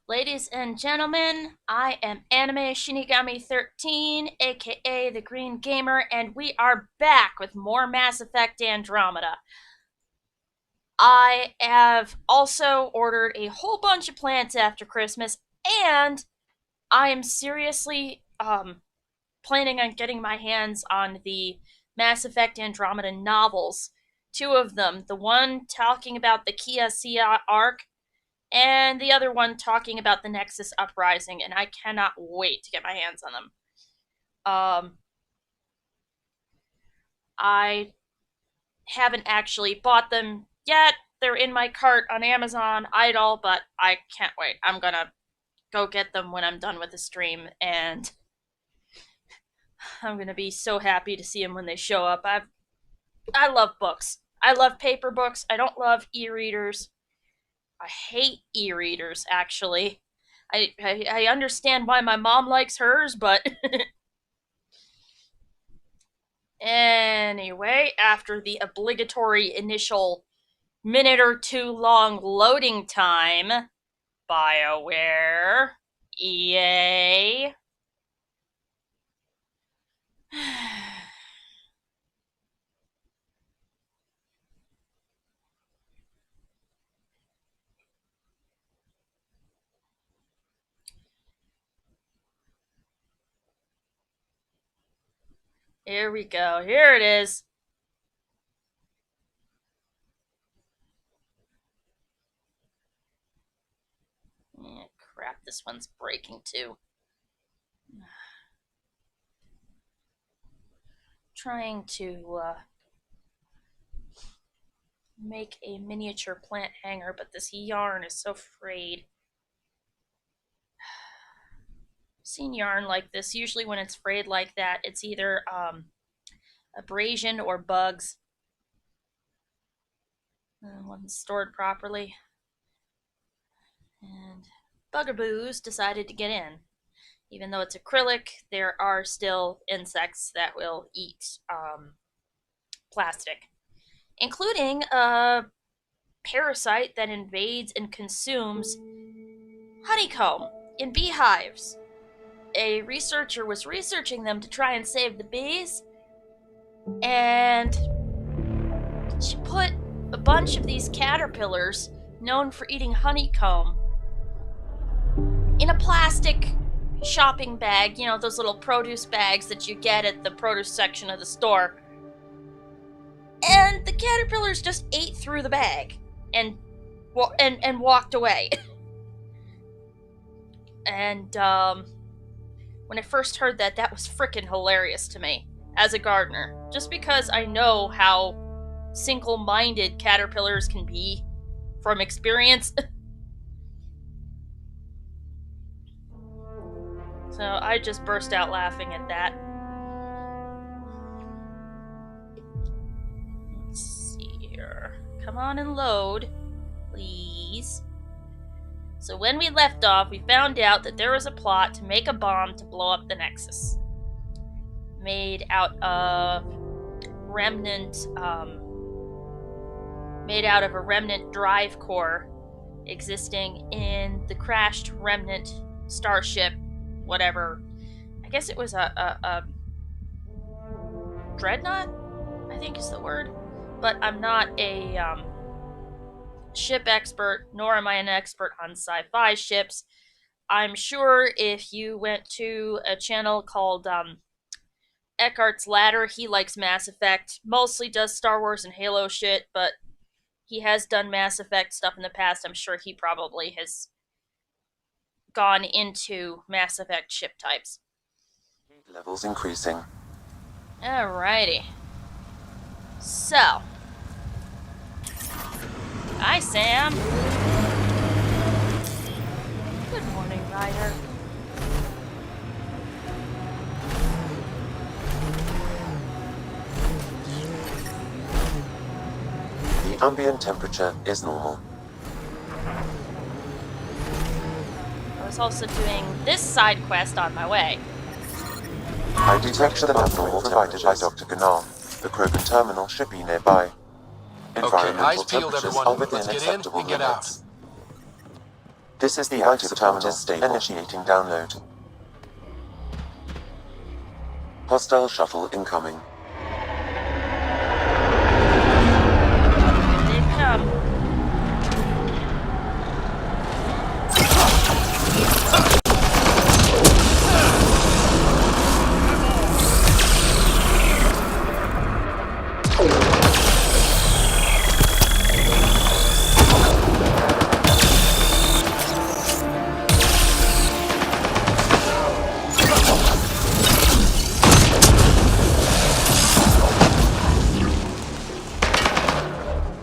Ladies and gentlemen, I am Anime Shinigami 13, aka the Green Gamer, and we are back with more Mass Effect Andromeda. I have also ordered a whole bunch of plants after Christmas, and I am seriously planning on getting my hands on the Mass Effect Andromeda novels. Two of them. The one talking about the Kia Sia arc, and the other one talking about the Nexus Uprising, and I cannot wait to get my hands on them. I haven't actually bought them yet. They're in my cart on Amazon, idle, but I can't wait. I'm gonna go get them when I'm done with the stream, and I'm gonna be so happy to see them when they show up. I love books. I love paper books. I don't love e-readers. I hate e-readers, actually. I understand why my mom likes hers, but anyway, after the obligatory initial minute or two long loading time, BioWare, EA. Here we go. Here it is. Yeah, crap, this one's breaking too. Trying to make a miniature plant hanger, but this yarn is so frayed. Seen yarn like this. Usually when it's frayed like that, it's either abrasion or bugs. Wasn't stored properly. And bugaboos decided to get in. Even though it's acrylic, there are still insects that will eat plastic, including a parasite that invades and consumes honeycomb in beehives. A researcher was researching them to try and save the bees, and she put a bunch of these caterpillars, known for eating honeycomb, in a plastic shopping bag, you know, those little produce bags that you get at the produce section of the store. And the caterpillars just ate through the bag and walked away. And when I first heard that, that was frickin' hilarious to me as a gardener. Just because I know how single-minded caterpillars can be from experience. So I just burst out laughing at that. Let's see here. Come on and load, please. So when we left off, we found out that there was a plot to make a bomb to blow up the Nexus. Made out of a remnant drive core existing in the crashed remnant starship, whatever. I guess it was a dreadnought, I think is the word. But I'm not a ship expert, nor am I an expert on sci-fi ships. I'm sure if you went to a channel called Eckhart's Ladder, he likes Mass Effect, mostly does Star Wars and Halo shit, but he has done Mass Effect stuff in the past. I'm sure he probably has gone into Mass Effect ship types. Levels increasing. Alrighty. So. Hi, Sam. Good morning, Ryder. The ambient temperature is normal. I was also doing this side quest on my way. I detect the abnormal provided by Dr. Gunnar. The Krogan terminal should be nearby. Okay, eyes Environmental peeled, temperatures everyone. are within Let's get in acceptable and get out. limits. This is the active terminal state initiating download. Hostile shuttle incoming. Here they come.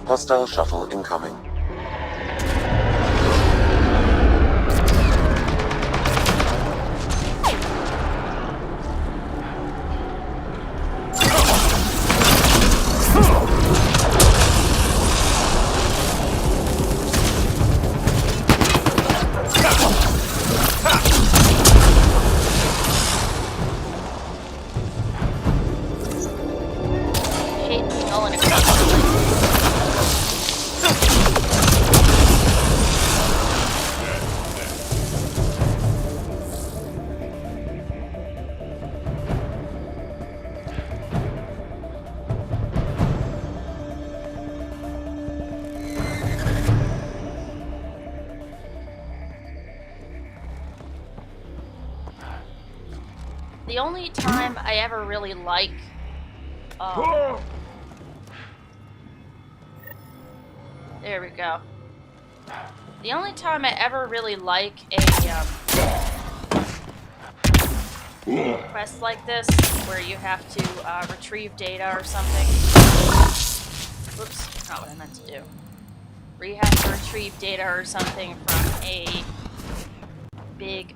Hostile shuttle incoming. I hate being all in a conflict. The only time I ever really like, there we go. The only time I ever really like a quest like this, where you have to retrieve data or something. Whoops, not what I meant to do. Where you have to retrieve data or something from a big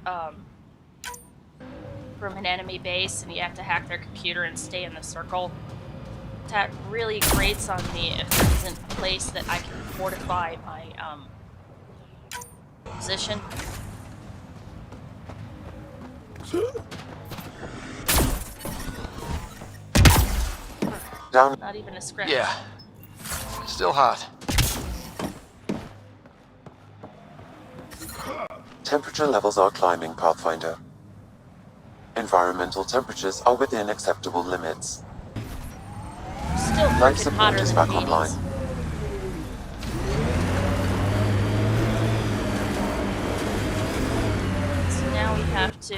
from an enemy base, and you have to hack their computer and stay in the circle. That really grates on me if there isn't a place that I can fortify my position. Down. Not even a scratch. Yeah. Still hot. Temperature levels are climbing, Pathfinder. Environmental temperatures are within acceptable limits. Still Life freaking support hotter is than back Hades. online. So now we have to...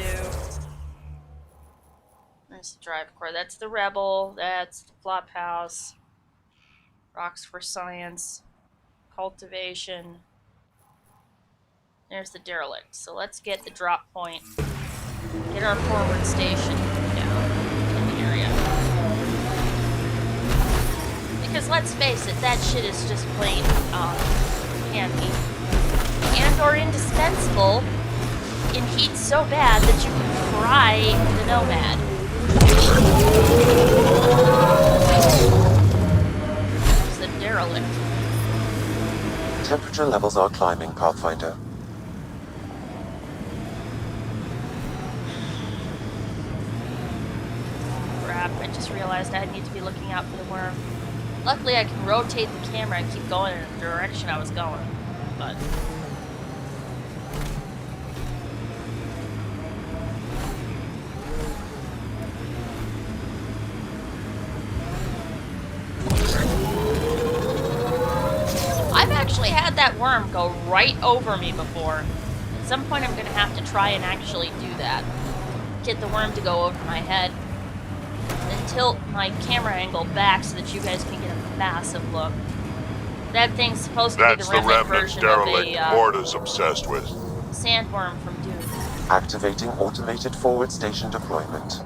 There's the drive core. That's the Rebel. That's the Flop House. Rocks for Science. Cultivation. There's the Derelict. So let's get the drop point. Get our forward station down in the area. Because let's face it, that shit is just plain handy. And or indispensable in heat so bad that you can fry the Nomad. There's the Derelict. Temperature levels are climbing, Pathfinder. Crap, I just realized I need to be looking out for the worm. Luckily I can rotate the camera and keep going in the direction I was going, but... I've actually had that worm go right over me before. At some point I'm going to have to try and actually do that. Get the worm to go over my head. Then tilt my camera angle back so that you guys can get a massive look. That thing's supposed to be That's the the remnant remnant version of derelict a Morta's obsessed with. sandworm from Doom. Activating automated forward station deployment.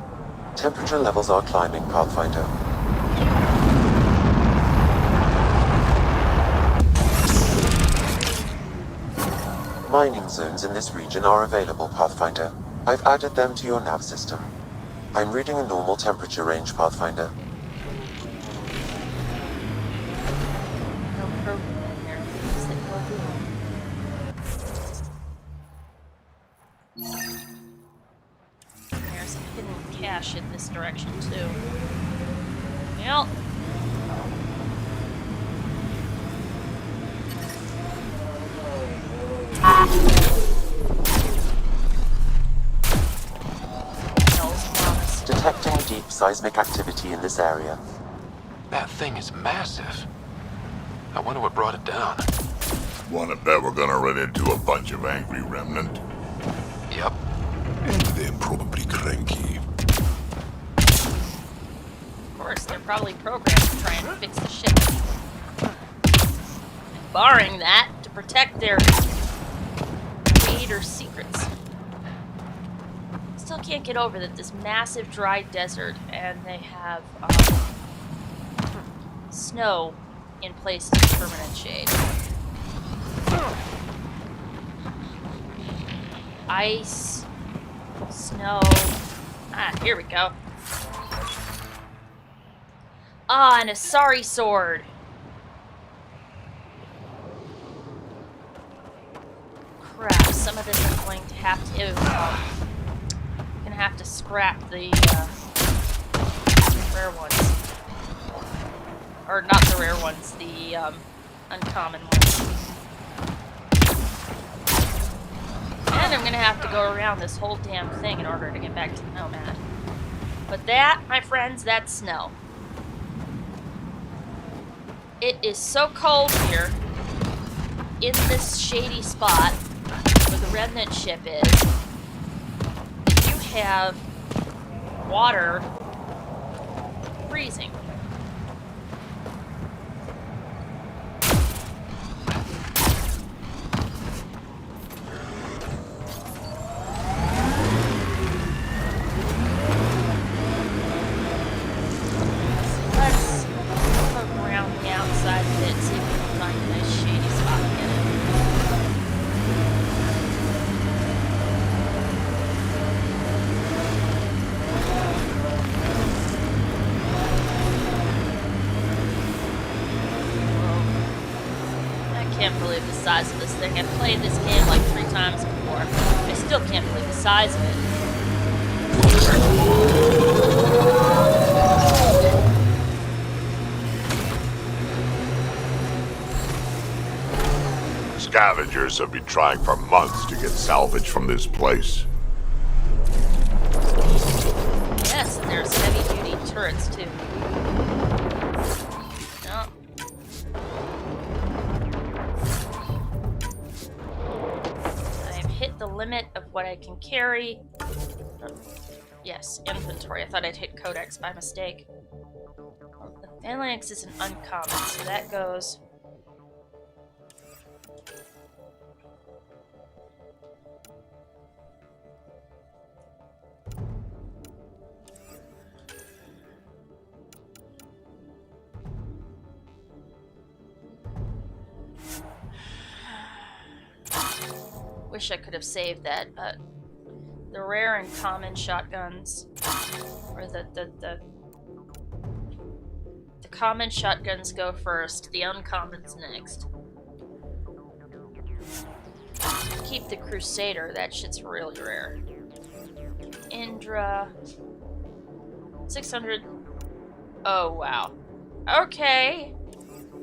Temperature levels are climbing, Pathfinder. Mining zones in this region are available, Pathfinder. I've added them to your nav system. I'm reading a normal temperature range, Pathfinder. No Krogan in there. Things that go Doom. There's some hidden cache in this direction too. Yep. Detecting deep seismic activity in this area. That thing is massive. I wonder what brought it down. Wanna bet we're gonna run into a bunch of angry remnant? Yep. And they're probably cranky. Of course, they're probably programmed to try and fix the ship. Barring that, to protect their creator secrets. Still can't get over that this massive dry desert and they have snow in place of permanent shade. Ice, snow. Ah, here we go. Ah, and a sorry sword. Crap, some of this I'm going to have to gonna have to scrap the rare ones. Or not the rare ones, the uncommon ones. And I'm gonna have to go around this whole damn thing in order to get back to the Nomad. But that, my friends, that's snow. It is so cold here in this shady spot where the remnant ship is. You have water freezing. Let's look around the outside of it, see if we can find a nice shady spot to get in. I can't believe the size of this thing. I've played this game like 3 times before. I still can't believe the size of it. Scavengers have been trying for months to get salvage from this place. Yes, and there's heavy-duty turrets too. No. I've hit the limit of what I can carry. Yes, inventory. I thought I'd hit codex by mistake. The phalanx is an uncommon, so that goes. Wish I could have saved that, but the rare and common shotguns, or the common shotguns go first, the uncommons next. Keep the Crusader, that shit's really rare. Indra, 600. Oh wow. Okay.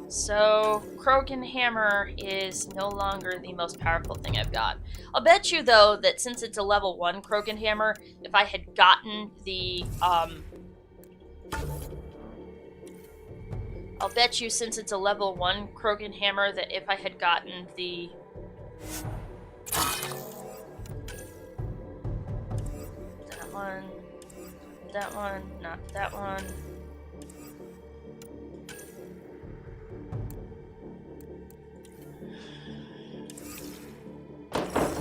So, Krogan Hammer is no longer the most powerful thing I've got. I'll bet you, though, that since it's a level 1 Krogan Hammer, if I had gotten the, I'll bet you, since it's a level 1 Krogan Hammer, that if I had gotten the... That one, not that one.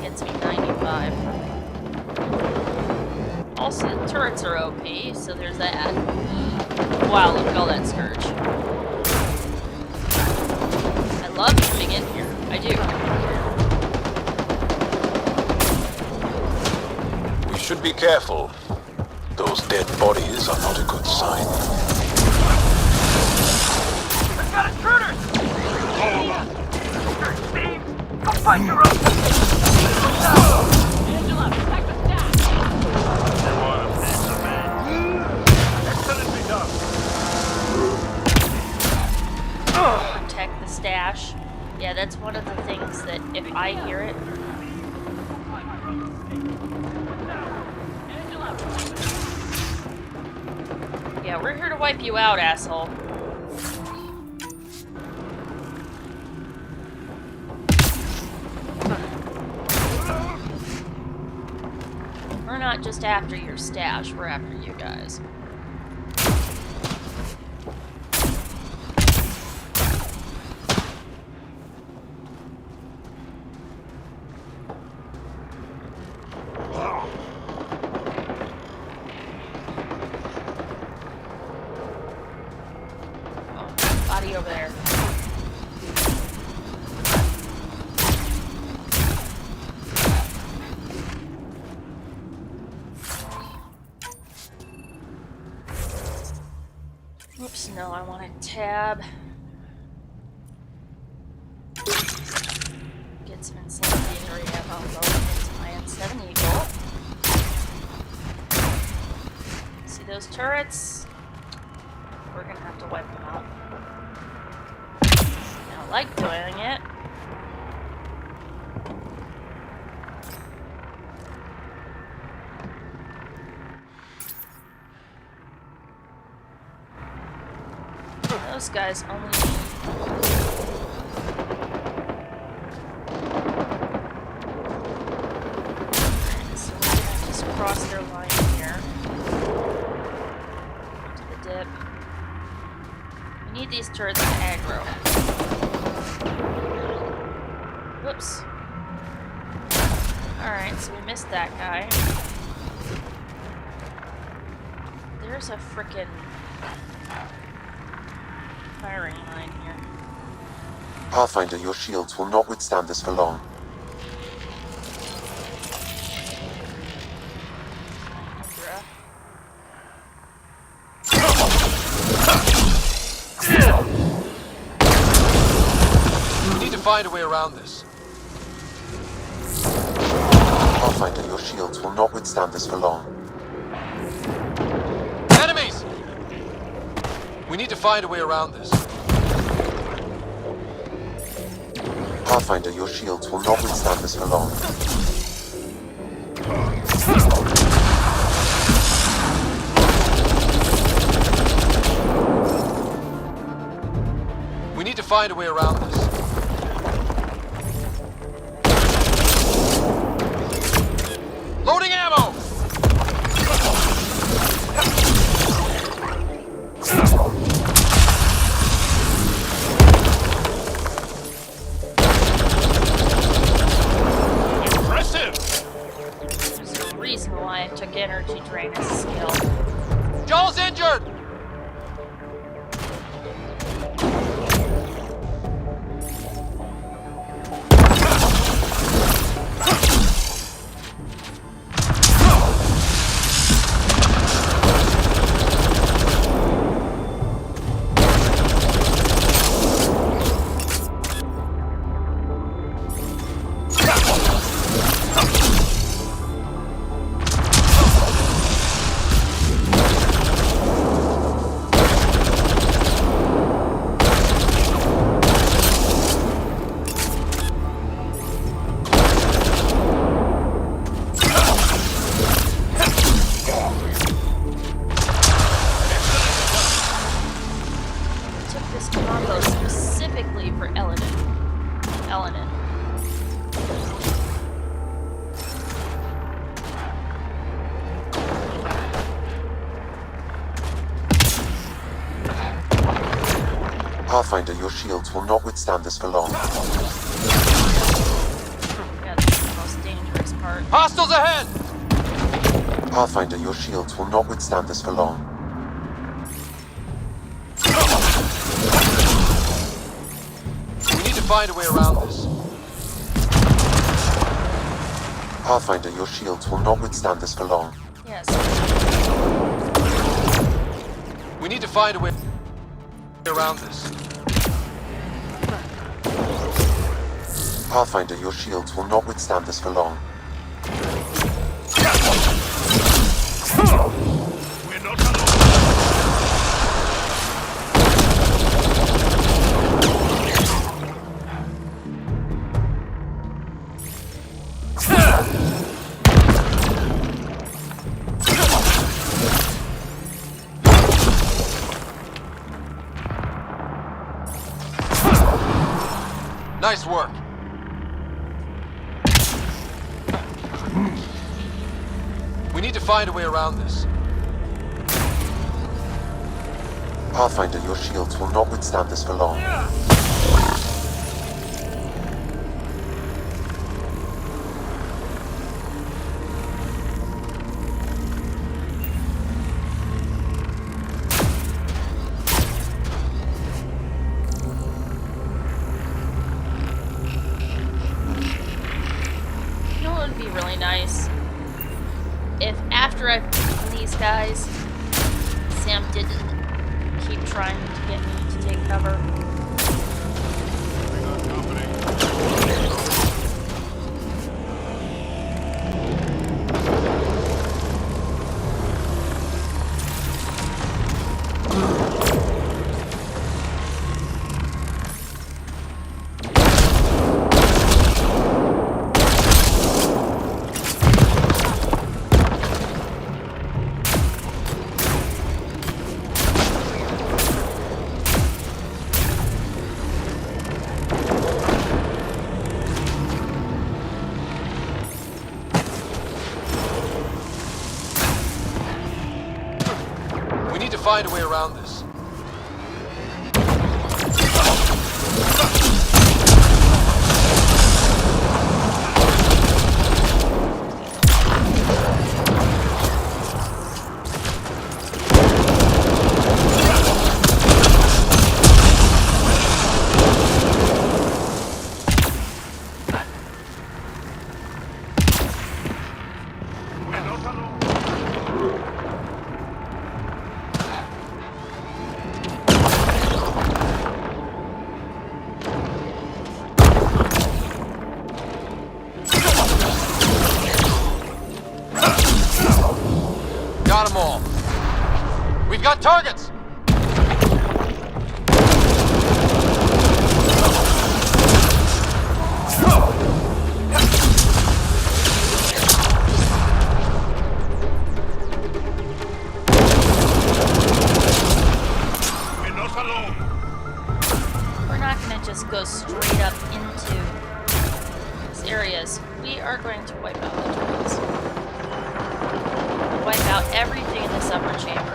Gets me 95. Also, the turrets are OP, so there's that. Wow, look at all that Scourge. I love coming in here. I do. We should be careful. Those dead bodies are not a good sign. We've got intruders! Steve, go find your own! Angela, protect the staff! They want a piece of me. Excellently done. Protect the stash. Yeah, that's one of the things that if I hear it, Yeah, we're here to wipe you out, asshole. We're not just after your stash, we're after you guys. Body over there. Oops, no, I want to tab. Get some insanity and hurry up. I'll go into my N7 Eagle. See those turrets? We're gonna have to wipe them out. I don't like doing it. Those guys only. So we're gonna just cross their line here. To the dip. We need these turrets to aggro. Whoops. Alright, so we missed that guy. There's a frickin' firing line here. Pathfinder, your shields will not withstand this for long. We need to find a way around this. Pathfinder, your shields will not withstand this for long. Enemies! We need to find a way around this. Pathfinder, your shields will not withstand this for long. We need to find a way around this. Loading ammo! There's a reason why I took energy drain as a skill. Joel's injured! Elannin. Pathfinder, your shields will not withstand this for long. Yeah, this is the most dangerous part. Hostiles ahead! Pathfinder, your shields will not withstand this for long. We need to find a way around this. Pathfinder, your shields will not withstand this for long. Yes. We need to find a way around this. Pathfinder, your shields will not withstand this for long. We're not alone. Nice work. We need to find a way around this. Pathfinder, your shields will not withstand this for long. You know what would be really nice? If after I've beaten these guys, Sam didn't keep trying to get me to take cover. Find a way around this. Got them all. We've got targets! We're not going to just go straight up into these areas. We are going to wipe out the turrets. Wipe out everything in this upper chamber.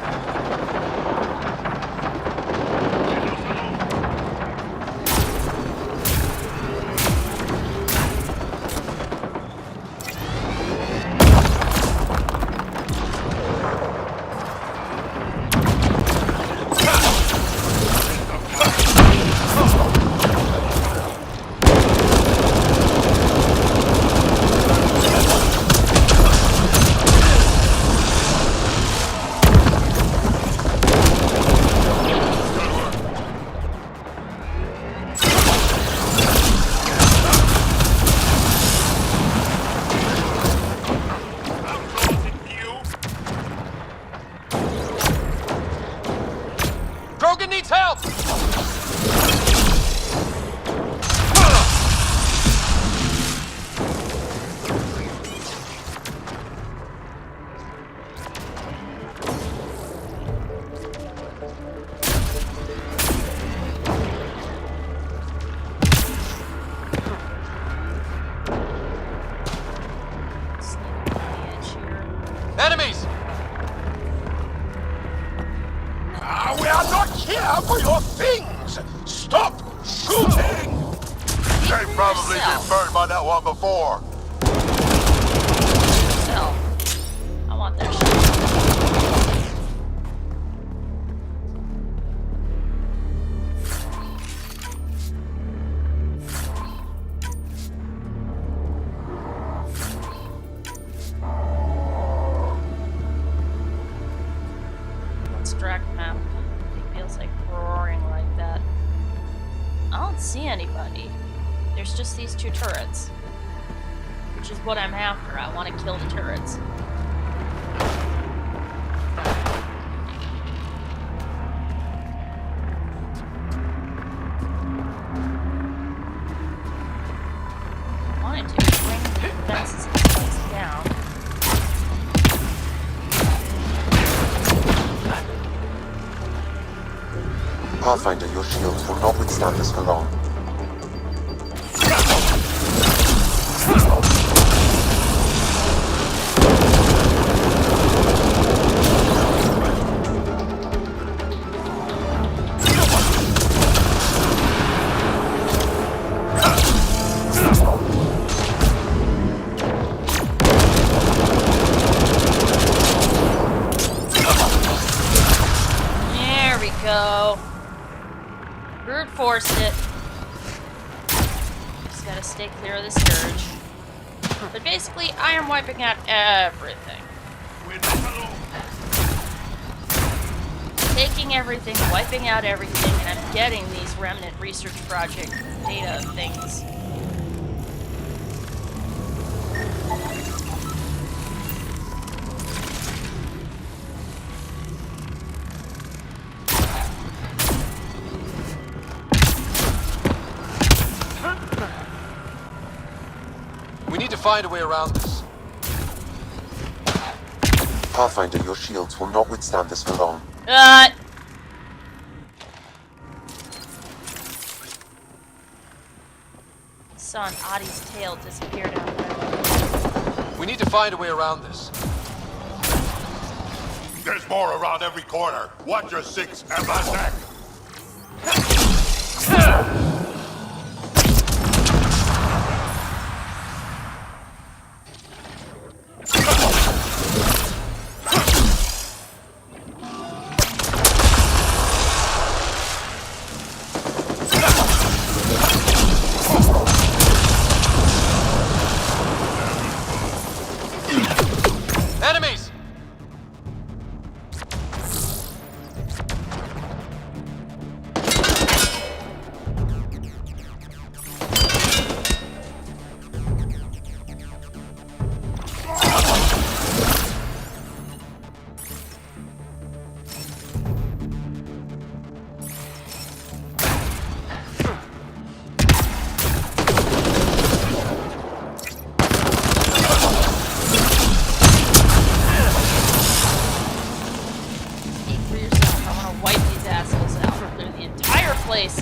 Krogan needs help! Enemies! We are not here for your things! Stop shooting! They've probably been burned by that one before. So, I want their shit. What's Drack map? It feels like roaring like that. I don't see anybody. There's just these two turrets. Which is what I'm after. I want to kill the turrets. I wanted to bring the defenses of this place down. Pathfinder, your shields will not withstand this for long. forced it. Just gotta stay clear of the Scourge. But basically, I am wiping out everything. Taking everything, wiping out everything, and I'm getting these Remnant Research Project data things. We need to find a way around this. Pathfinder, your shields will not withstand this for long. Saw an Adi's tail disappear down there. We need to find a way around this. There's more around every corner. Watch your six and my neck. Enemies!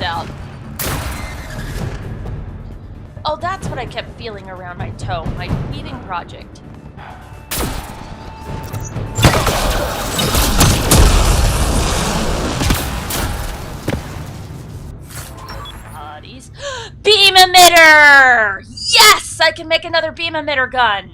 Out. Oh, that's what I kept feeling around my toe, my weaving project. These beam emitter! Yes! I can make another beam emitter gun!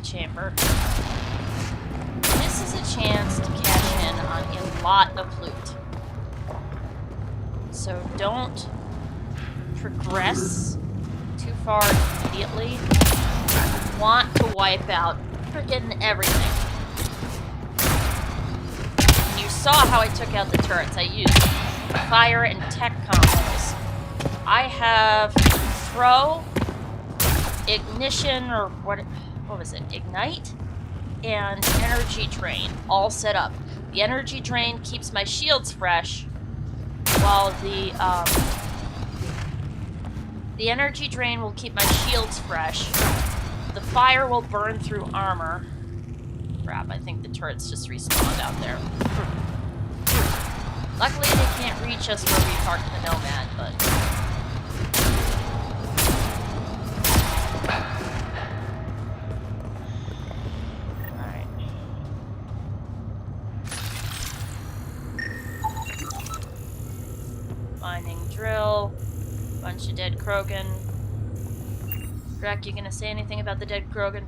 Chamber. This is a chance to cash in on a lot of loot. So don't progress too far immediately. You want to wipe out freaking everything. And you saw how I took out the turrets. I used fire and tech combos. I have throw, ignition, or what was it? Ignite and energy drain all set up. The energy drain keeps my shields fresh, while the energy drain will keep my shields fresh. The fire will burn through armor. Crap, I think the turrets just respawned out there. Luckily they can't reach us where we parked the Nomad, but drill, bunch of dead Krogan. Drack, you gonna say anything about the dead Krogan?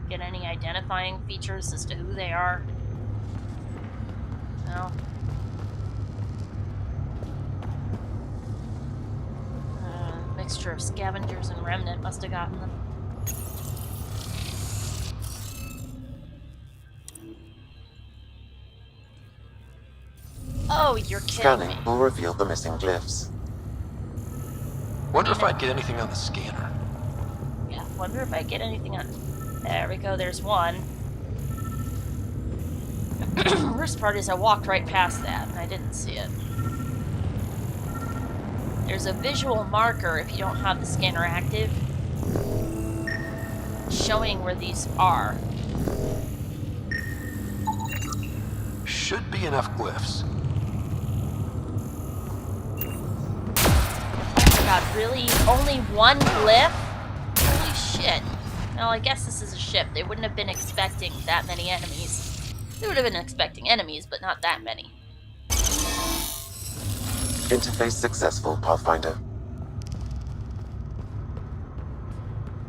Get any identifying features as to who they are? No? Mixture of scavengers and remnant must have gotten them. Oh, you're kidding me. Scanning will reveal the missing glyphs. Wonder if I'd get anything on the scanner. Yeah, wonder if I get anything on... There we go, there's one. Worst part is I walked right past that, and I didn't see it. There's a visual marker if you don't have the scanner active, showing where these are. Should be enough glyphs. God, really? Only one glyph? Holy shit. Well, I guess this is a ship. They wouldn't have been expecting that many enemies. They would have been expecting enemies, but not that many. Interface successful, Pathfinder.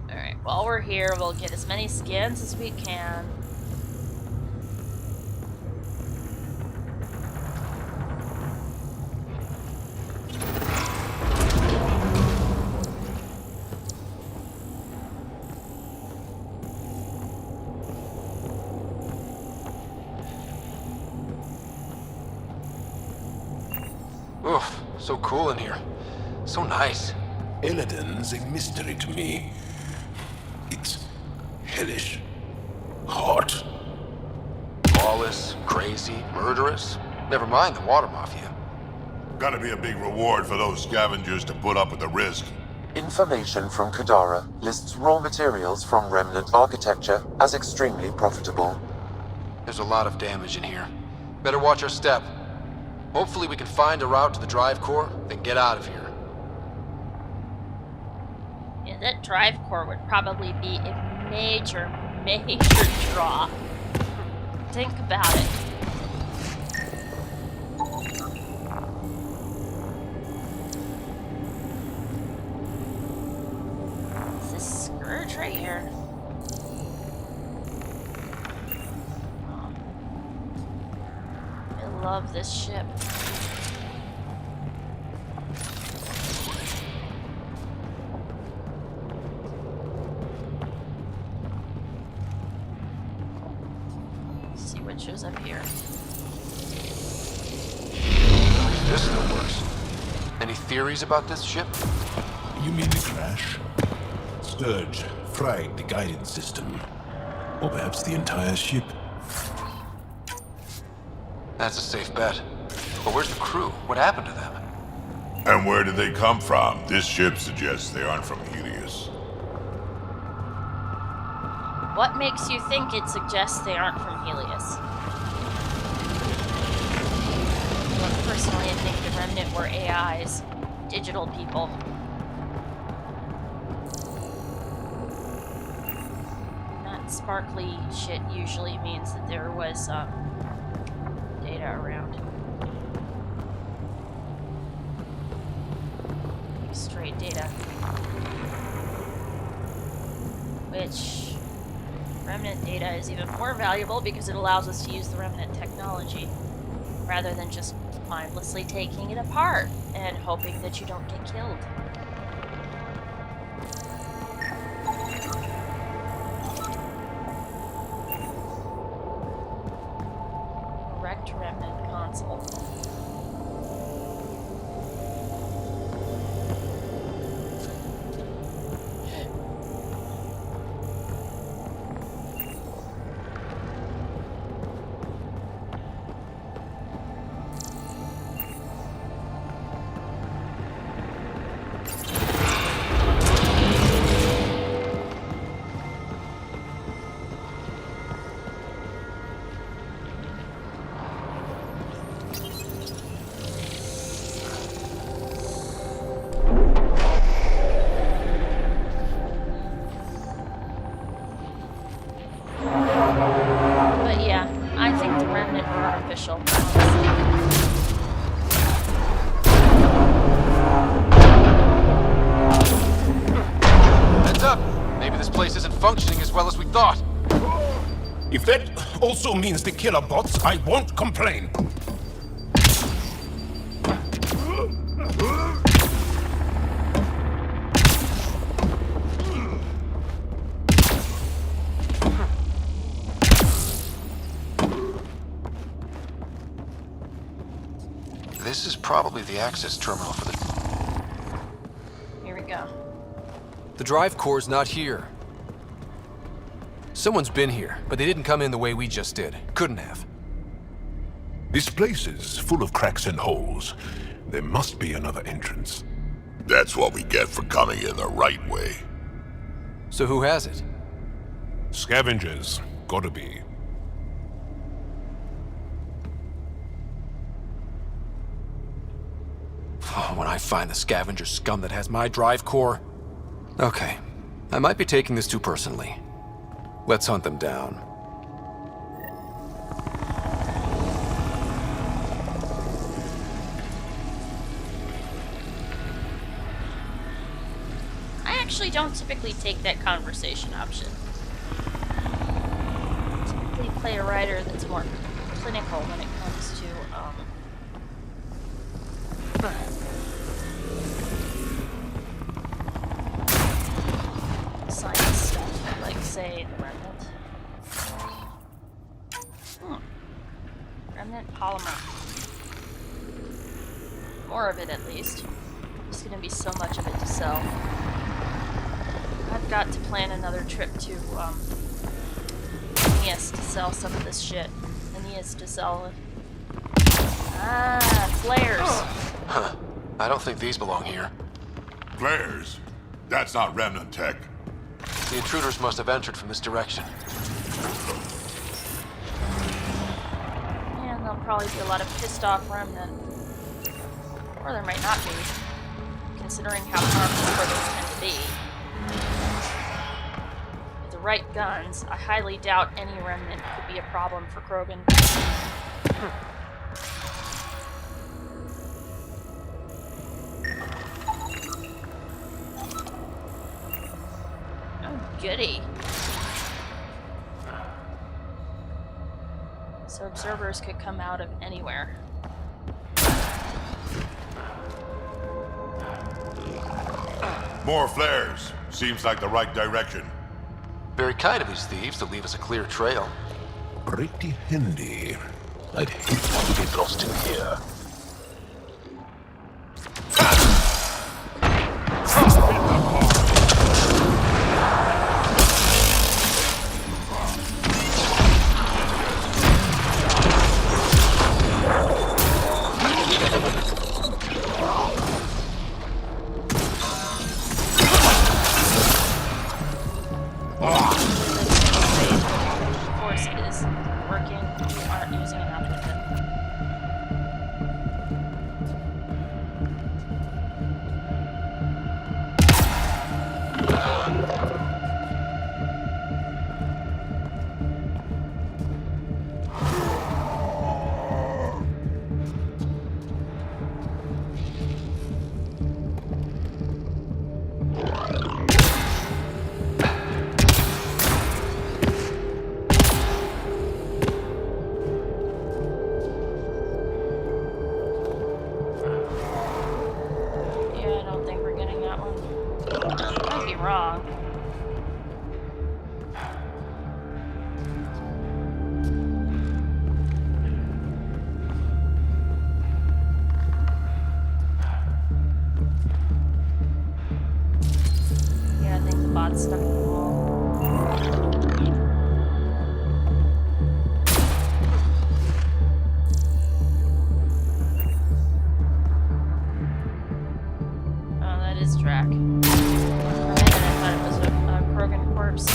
Alright, while we're here, we'll get as many skins as we can. Oof, so cool in here. So nice. Elannin's a mystery to me. It's hellish. Hot. Lawless, crazy, murderous. Never mind the water mafia. Gotta be a big reward for those scavengers to put up with the risk. Information from Kadara lists raw materials from remnant architecture as extremely profitable. There's a lot of damage in here. Better watch our step. Hopefully we can find a route to the drive core, then get out of here. Yeah, that drive core would probably be a major, major draw. Think about it. Is this Scourge right here? I love this ship. Let's see what shows up here. This still works. Any theories about this ship? You mean the crash? Sturge fried the guidance system. Or perhaps the entire ship. That's a safe bet. But where's the crew? What happened to them? And where did they come from? This ship suggests they aren't from Helios. What makes you think it suggests they aren't from Helios? Well, personally, I think the Remnant were AIs, digital people. Not sparkly shit usually means that there was data around. Straight data. Which Remnant data is even more valuable because it allows us to use the Remnant technology rather than just mindlessly taking it apart and hoping that you don't get killed. Wrecked Remnant console. Heads up! Maybe this place isn't functioning as well as we thought. If that also means the killer bots, I won't complain. This is probably the access terminal for the... Here we go. The drive core's not here. Someone's been here, but they didn't come in the way we just did. Couldn't have. This place is full of cracks and holes. There must be another entrance. That's what we get for coming in the right way. So who has it? Scavengers. Gotta be. Oh, when I find the scavenger scum that has my drive core. Okay, I might be taking this too personally. Let's hunt them down. I actually don't typically take that conversation option. I typically play a writer that's more clinical when it comes to science stuff, like say the remnant. Remnant polymer. More of it at least. There's gonna be so much of it to sell. I've got to plan another trip to Aeneas to sell some of this shit. Aeneas to sell it. Ah, flares. Huh. I don't think these belong here. Flares? That's not remnant tech. The intruders must have entered from this direction. And there'll probably be a lot of pissed off remnant. Or there might not be, considering how powerful Krogans tend to be. With the right guns, I highly doubt any remnant could be a problem for Krogan. Goody. So observers could come out of anywhere. More flares. Seems like the right direction. Very kind of these thieves to leave us a clear trail. Pretty handy. I'd hate to get lost in here. Drack. For a minute I thought it was a Krogan corpse.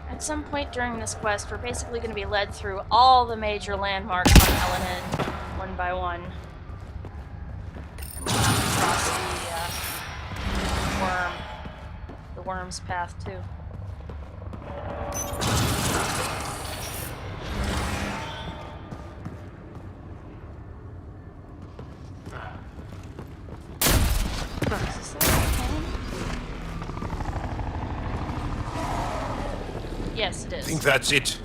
At some point during this quest, we're basically going to be led through all the major landmarks on Elannin, one by one. And we'll cross the worm's path too. Is this the way we came? Yes, it is. I think that's it.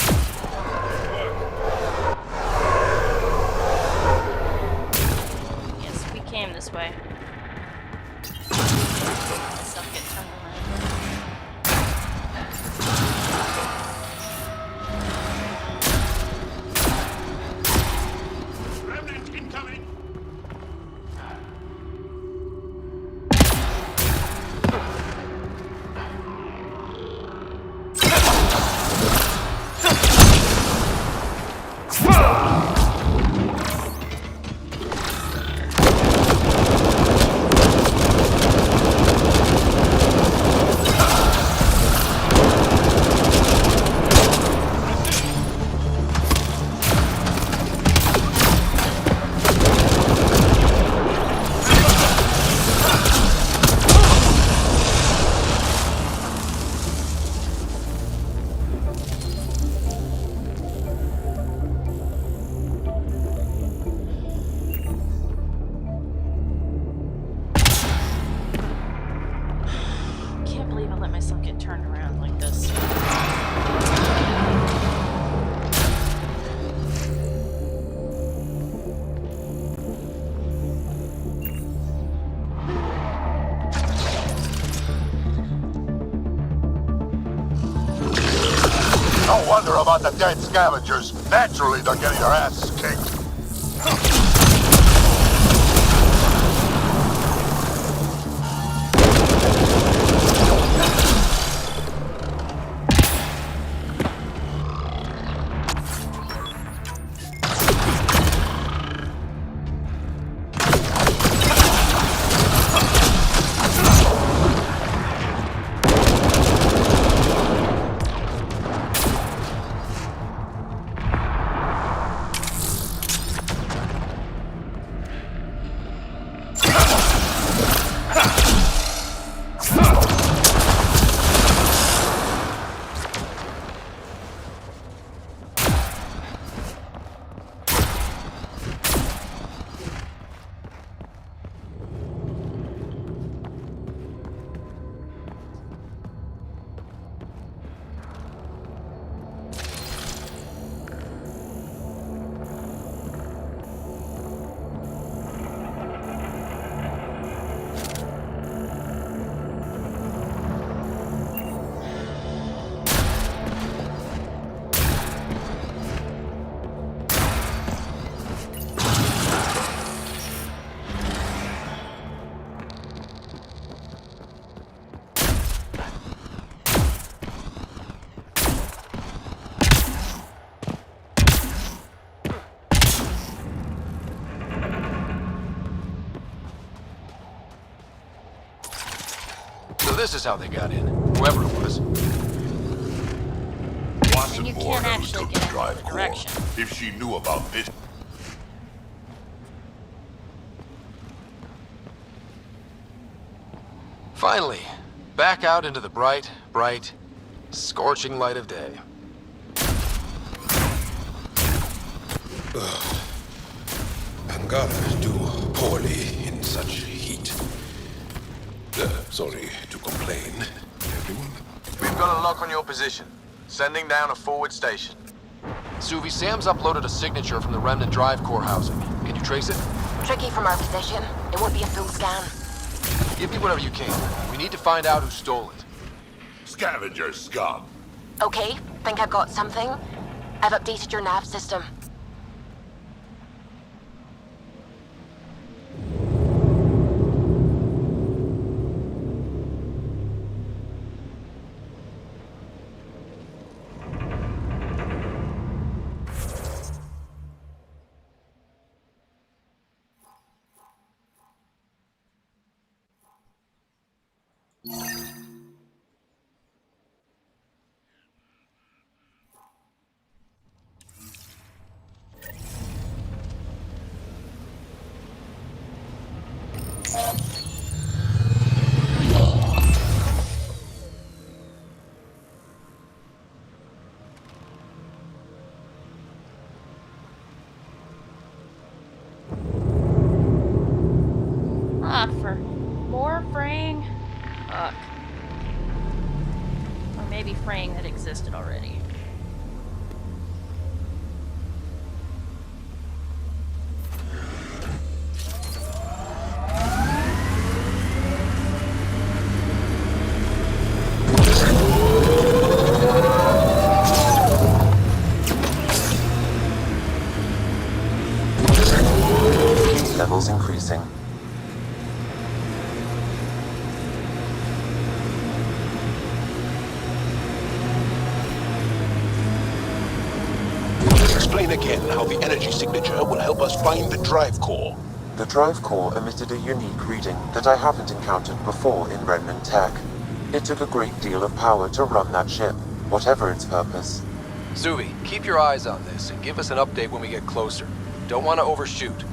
Yes, we came this way. Myself get turned around. dead scavengers, naturally they're getting their asses kicked. So this is how they got in, whoever it was. And you can't actually get in the direction. If she knew about this. Finally, back out into the bright, scorching light of day. Angara do poorly in such heat. Sorry to complain, everyone. We've got a lock on your position. Sending down a forward station. Suvi, Sam's uploaded a signature from the remnant drive core housing. Can you trace it? Tricky from our position. It won't be a full scan. Give me whatever you can. We need to find out who stole it. Scavenger scum. Okay, think I've got something. I've updated your nav system. For more fraying? Fuck. Or maybe fraying that existed already. Heat levels increasing. Explain again how the energy signature will help us find the drive core. The drive core emitted a unique reading that I haven't encountered before in remnant tech. It took a great deal of power to run that ship, whatever its purpose. Suvi, keep your eyes on this and give us an update when we get closer. Don't want to overshoot.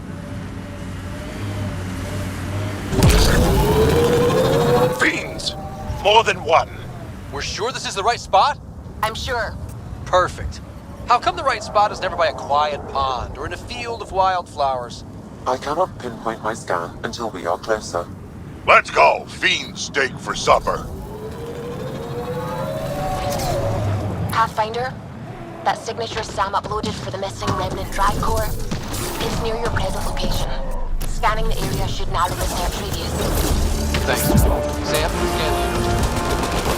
Fiends! More than one! We're sure this is the right spot? I'm sure. Perfect. How come the right spot is never by a quiet pond or in a field of wildflowers? I cannot pinpoint my scan until we are closer. Let's go! Fiend steak for supper. Pathfinder, that signature Sam uploaded for the missing remnant drive core is near your present location. Scanning the area should narrow the search radius. Thanks. Sam, scan the area.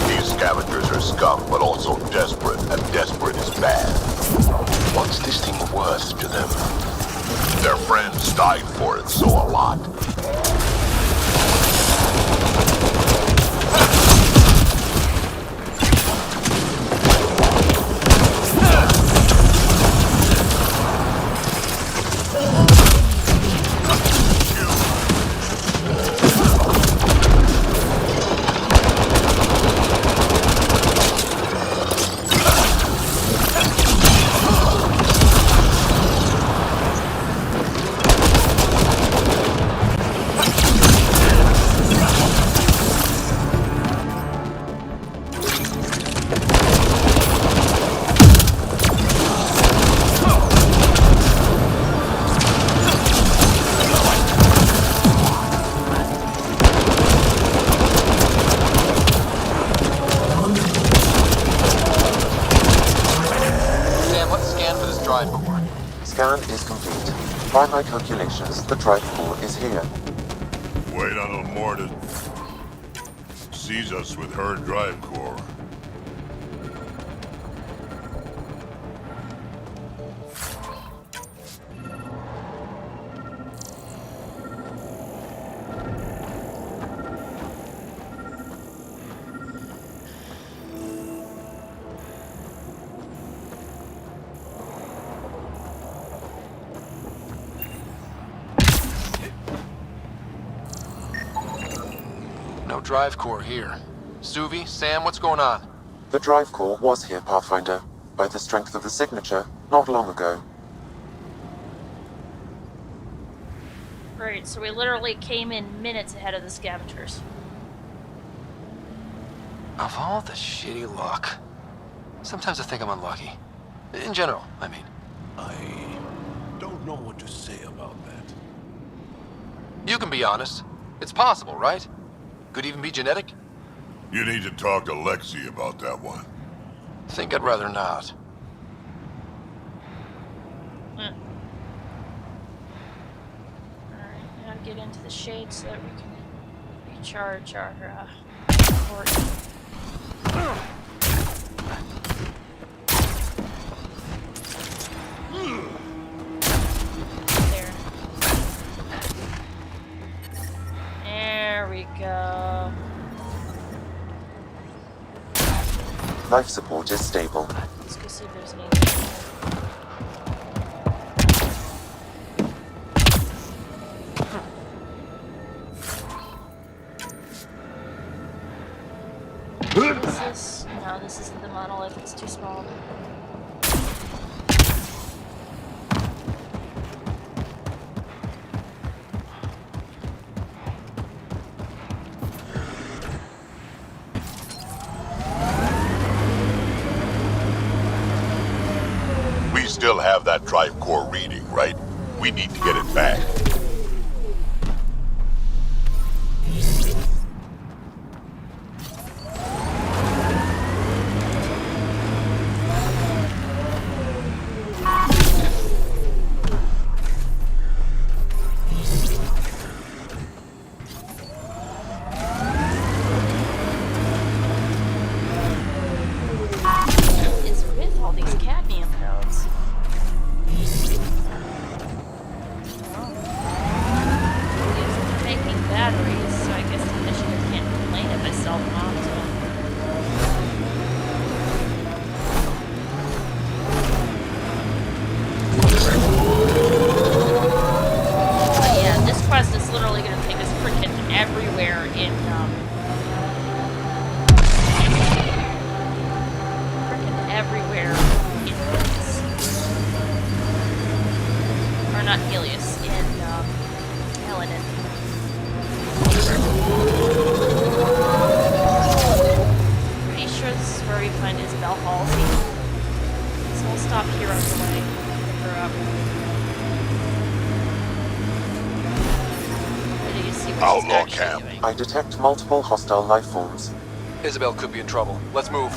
These scavengers are scum, but also desperate, and desperate is bad. worth to them. Their friends died for it, so a lot. Scan is complete. By my calculations, the drive core is here. Wait until Morta sees us with her drive core. No drive core here. Suvi, Sam, what's going on? The drive core was here, Pathfinder, by the strength of the signature, not long ago. Right, so we literally came in minutes ahead of the scavengers. Of all the shitty luck. Sometimes I think I'm unlucky. In general, I mean. I don't know what to say about that. You can be honest. It's possible, right? Could even be genetic? You need to talk to Lexi about that one. Think I'd rather not. Alright, now get into the shade so that we can recharge our port. There we go. Life support is stable. Let's go see if there's any. Is this? No, this isn't the monolith. It's too small. We still have that drive core reading, right? We need to get it back. It's with all these cadmium nodes. They're making batteries, so I guess the initiative can't complain if I sell them off to them. But yeah, this quest is literally going to take us freaking everywhere in, everywhere in Helios. Or not Helios, in Elannin. Pretty sure this is where we find Isabel Halsey. So we'll stop here on the way. Pick her up. Ready to see what she's Outlaw actually camp. doing. I detect multiple hostile life forms. Isabel could be in trouble. Let's move.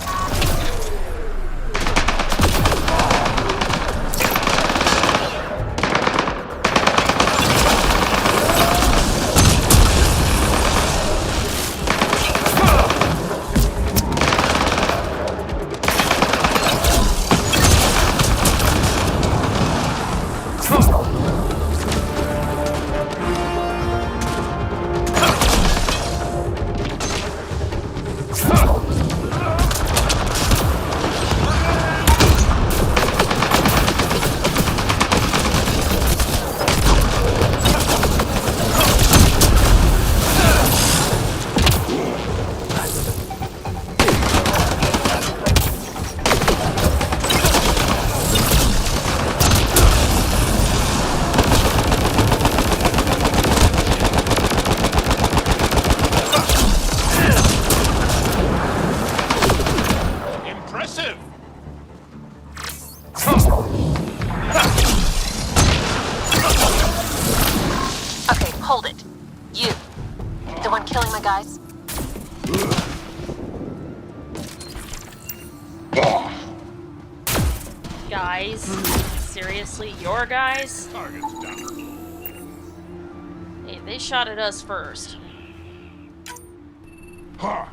guys? Guys? Seriously? Your guys? Target's down. Hey, they shot at us first. Ha!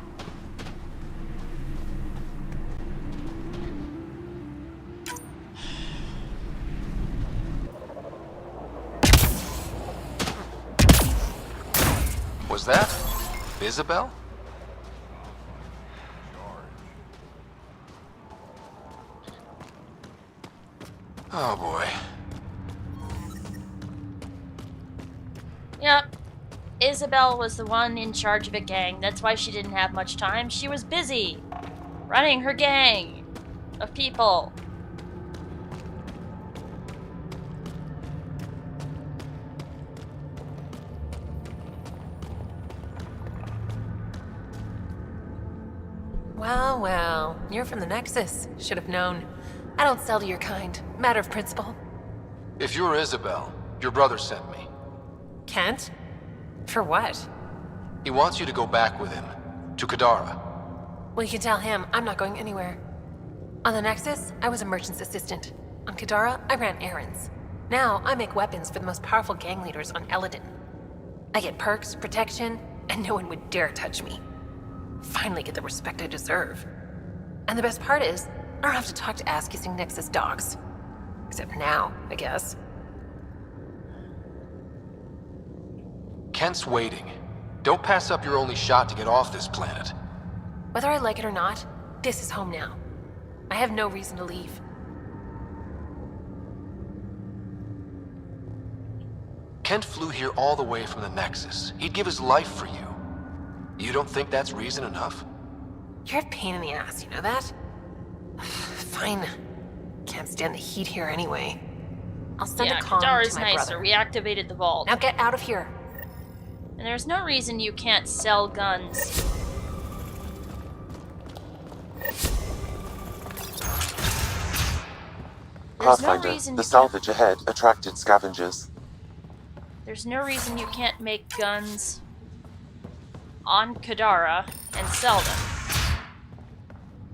Was that Isabel? Oh boy. Yep. Isabel was the one in charge of a gang. That's why she didn't have much time. She was busy running her gang of people. Well, well, you're from the Nexus. Should have known. I don't sell to your kind. Matter of principle. If you're Isabel, your brother sent me. Kent? For what? He wants you to go back with him, to Kadara. Well, you can tell him I'm not going anywhere. On the Nexus, I was a merchant's assistant. On Kadara, I ran errands. Now, I make weapons for the most powerful gang leaders on Elannin. I get perks, protection, and no one would dare touch me. Finally get the respect I deserve. And the best part is, I don't have to talk to ass-kissing Nexus dogs. Except now, I guess. Kent's waiting. Don't pass up your only shot to get off this planet. Whether I like it or not, this is home now. I have no reason to leave. Kent flew here all the way from the Nexus. He'd give his life for you. You don't think that's reason enough? You're a pain in the ass, you know that? Fine. Can't stand the heat here anyway. I'll send Yeah, a comm Kadara's to my nicer. brother. We activated the vault. Now get out of here. And there's no reason you can't sell guns. There's no Pathfinder, reason the you salvage ahead attracted scavengers. There's no reason you can't make guns on Kadara and sell them.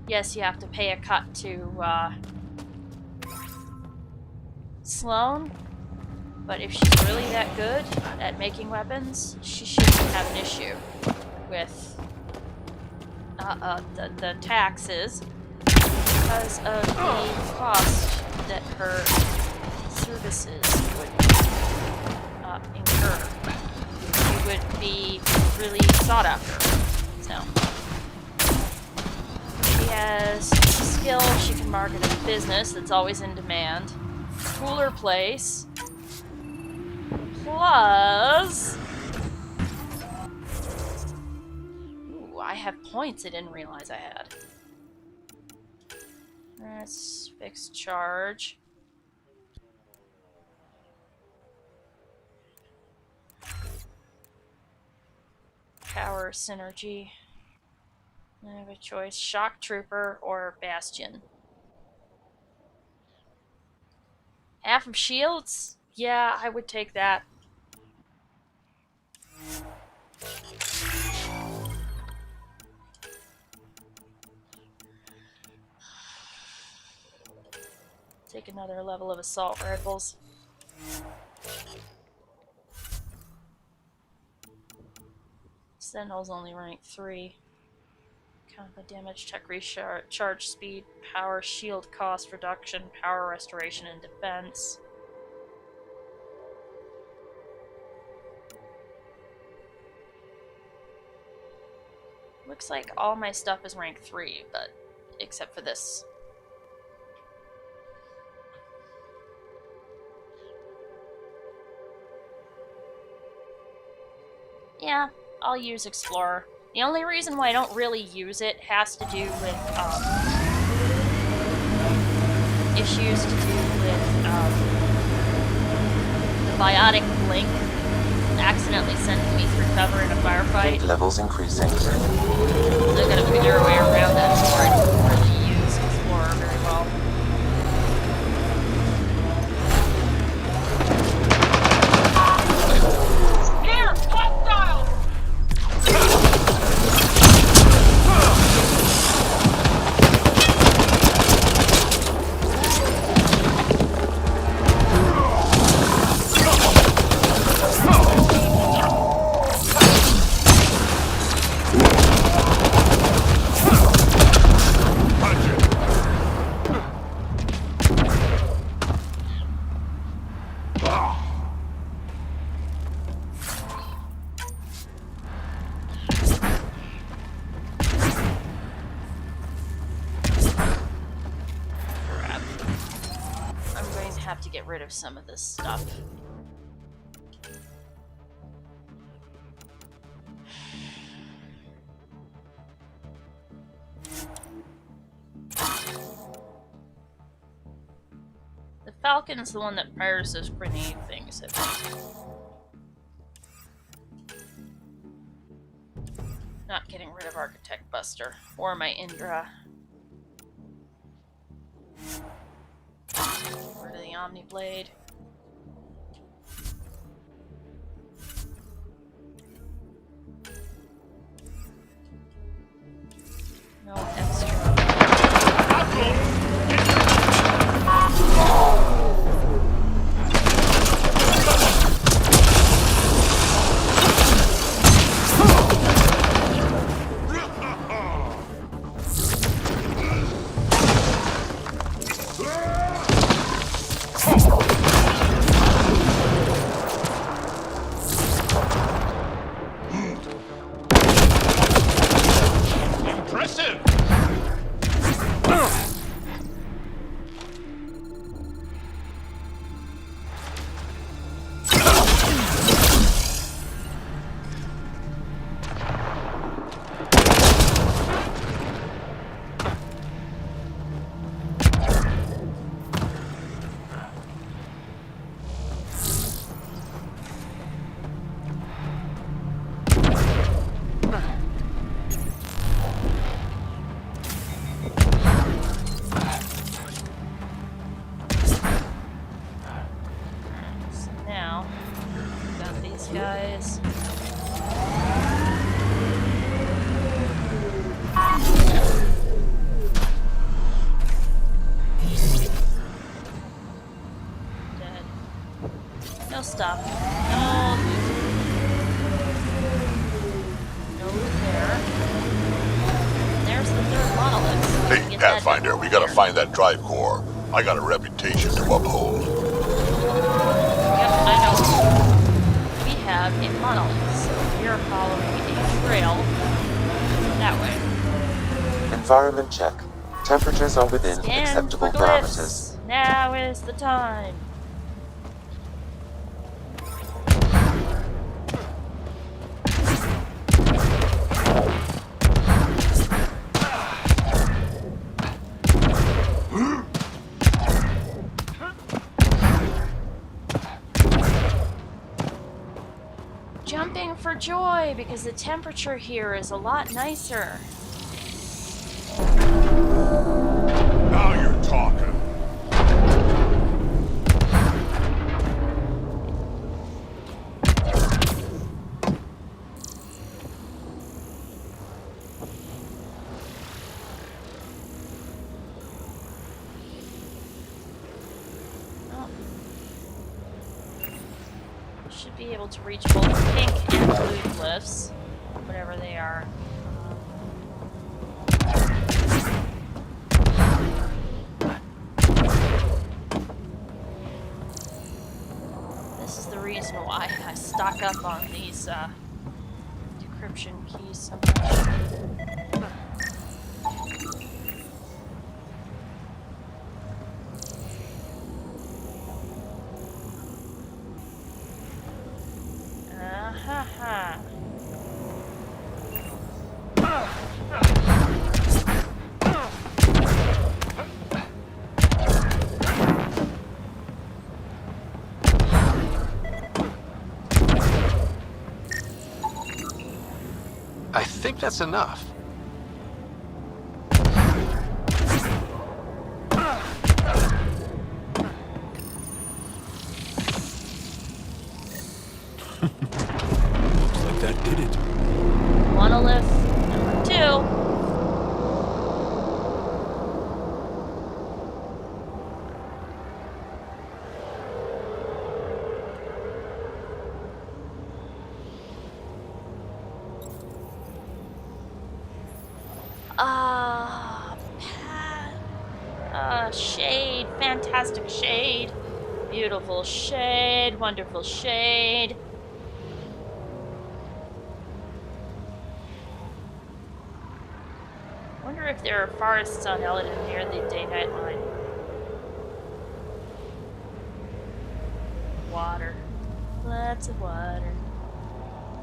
Yes, you have to pay a cut to Sloane, but if she's really that good at making weapons, she shouldn't have an issue with the taxes because of the cost that her services would incur. She would be really sought after. So she has skill, she can market a business that's always in demand. Cooler place. Plus, ooh, I have points I didn't realize I had. That's fixed charge. Power synergy. I have a choice: Shock Trooper or Bastion. Half of shields? Yeah, I would take that. Take another level of assault rifles. Sentinel's only rank 3. Combat damage, tech recharge speed, power, shield cost reduction, power restoration, and defense. Looks like all my stuff is rank 3, but except for this. Yeah, I'll use Explorer. The only reason why I don't really use it has to do with issues to do with the biotic blink accidentally sending me through cover in a firefight. Levels increasing. So I gotta figure a way around that before I can really use Explorer very well. Here! Hostile! have to get rid of some of this stuff. The Falcon is the one that fires those grenade things at me. Not getting rid of Architect Buster or my Indra. Rid of the Omni Blade. No extra. Guys. Dead. No stop. No. No there. There's the third monolith. Hey, Pathfinder, we gotta find that drive core. I got a reputation to uphold. Yep, I know. Have a monolith, so we are following a trail that way. Environment check. Temperatures are within Scan acceptable for parameters. glyphs. Now is the time. Jumping for joy because the temperature here is a lot nicer. Now you're talking. Should be able to reach both pink and blue glyphs, whatever they are. This is the reason why I stock up on these decryption keys so much. I think that's enough. Looks like that did it. Monolith number 2. Shade, fantastic shade, beautiful shade, wonderful shade. Wonder if there are forests on Elannin near the day-night line. water. Lots of water.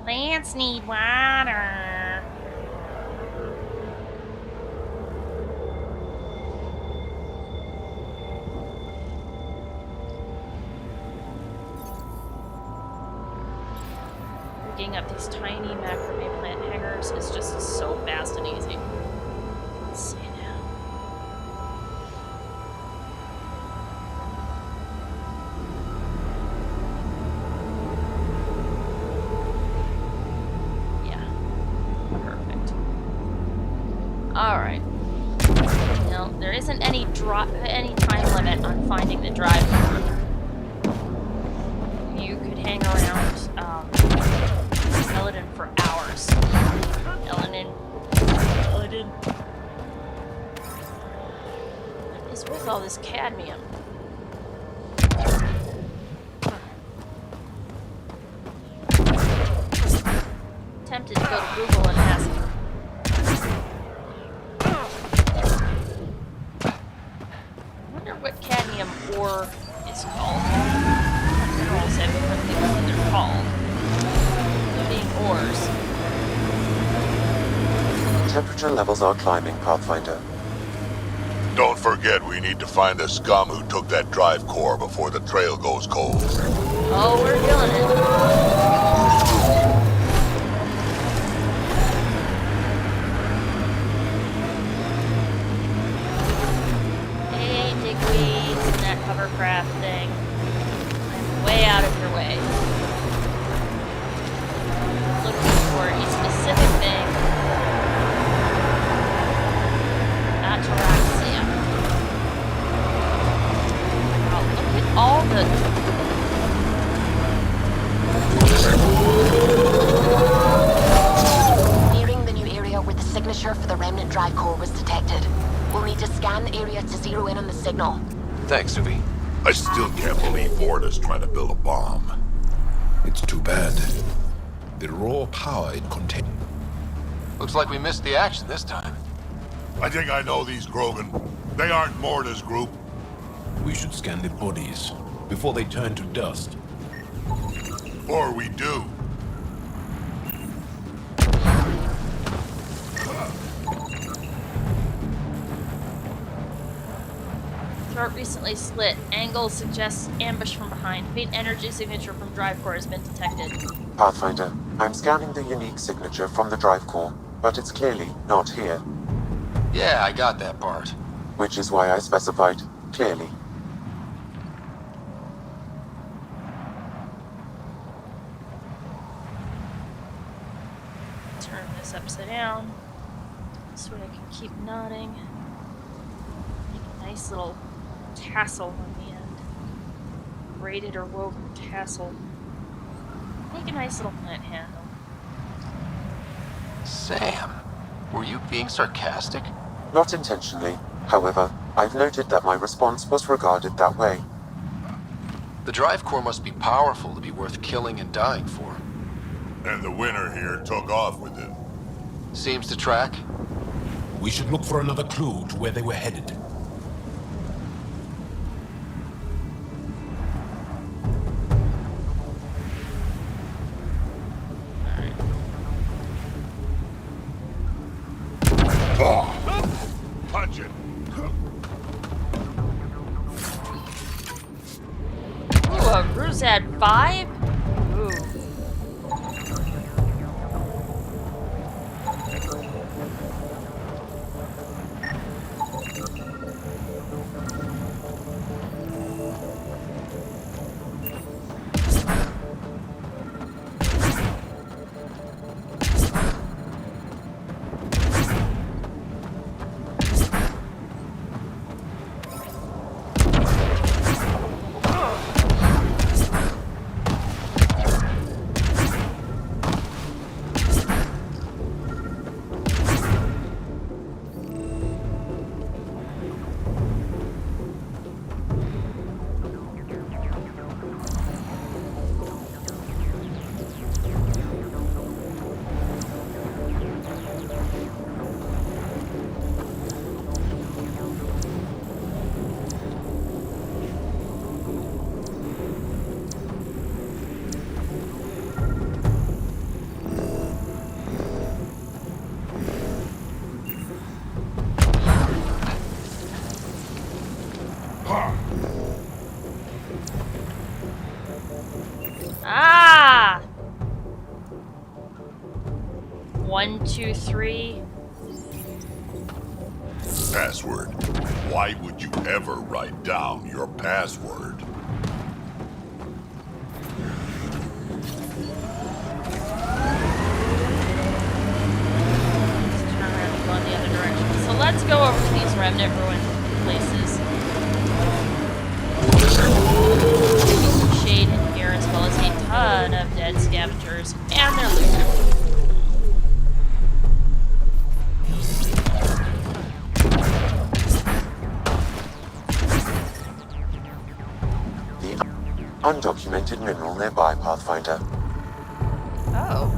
Plants need water. Rigging up these tiny macrame plant hangers is just so fast and easy. Let's see now. Yeah. Perfect. Alright. Now, there isn't any time limit on finding the drive. You could hang around Elannin for hours. Elannin. What is with all this cadmium? Tempted to go to Google and ask. I wonder what cadmium ore is called. Minerals have different things that they're called. Ores. Temperature levels are climbing, Pathfinder. Don't forget, we need to find the scum who took that drive core before the trail goes cold. Oh, we're doing it. Hey, digweeds and that hovercraft thing. I'm way out of your way. For a specific thing. Not Taraxia. Wow, look at all the... Nearing the new area where the signature for the remnant drive core was detected. We'll need to scan the area to zero in on the signal. Thanks, Suvi. I still can't believe Vorda's trying to build a bomb. It's too bad. The raw power it contains. Looks like we missed the action this time. I think I know these Krogan. They aren't Morta's group. We should scan the bodies before they turn to dust. Or we do. Throat recently slit. Angle suggests ambush from behind. Faint energy signature from drive core has been detected. Pathfinder, I'm scanning the unique signature from the drive core, but it's clearly not here. Yeah, I got that part. Which is why I specified clearly. Turn this upside down so I can keep nodding. Make a nice little tassel on the end. Braided or woven tassel. Make a nice little plant handle. Sam, were you being sarcastic? Not intentionally. However, I've noted that my response was regarded that way. The drive core must be powerful to be worth killing and dying for. And the winner here took off with it. Seems to track. We should look for another clue to where they were headed. Punch it. Ooh, a Ruzad 5? Ooh. 1, 2, 3. Password. Why would you ever write down your password? Let's turn around and go in the other direction. So let's go over to these remnant ruined places. Maybe some shade in here as well as a ton of dead scavengers and their loot. Undocumented mineral nearby, Pathfinder. Oh.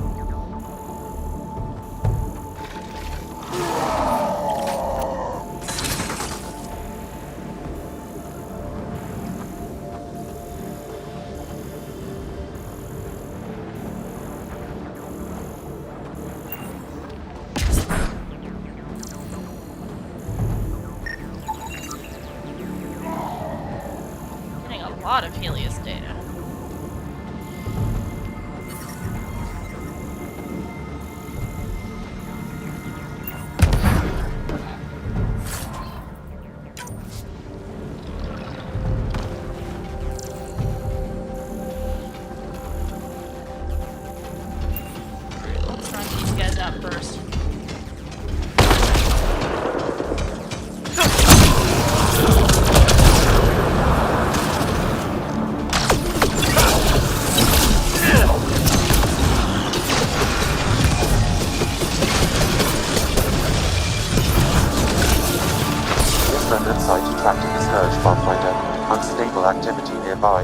Getting a lot of Helios data. Let's run these guys out first. This remnant site attracted the Scourge, Pathfinder. Unstable activity nearby.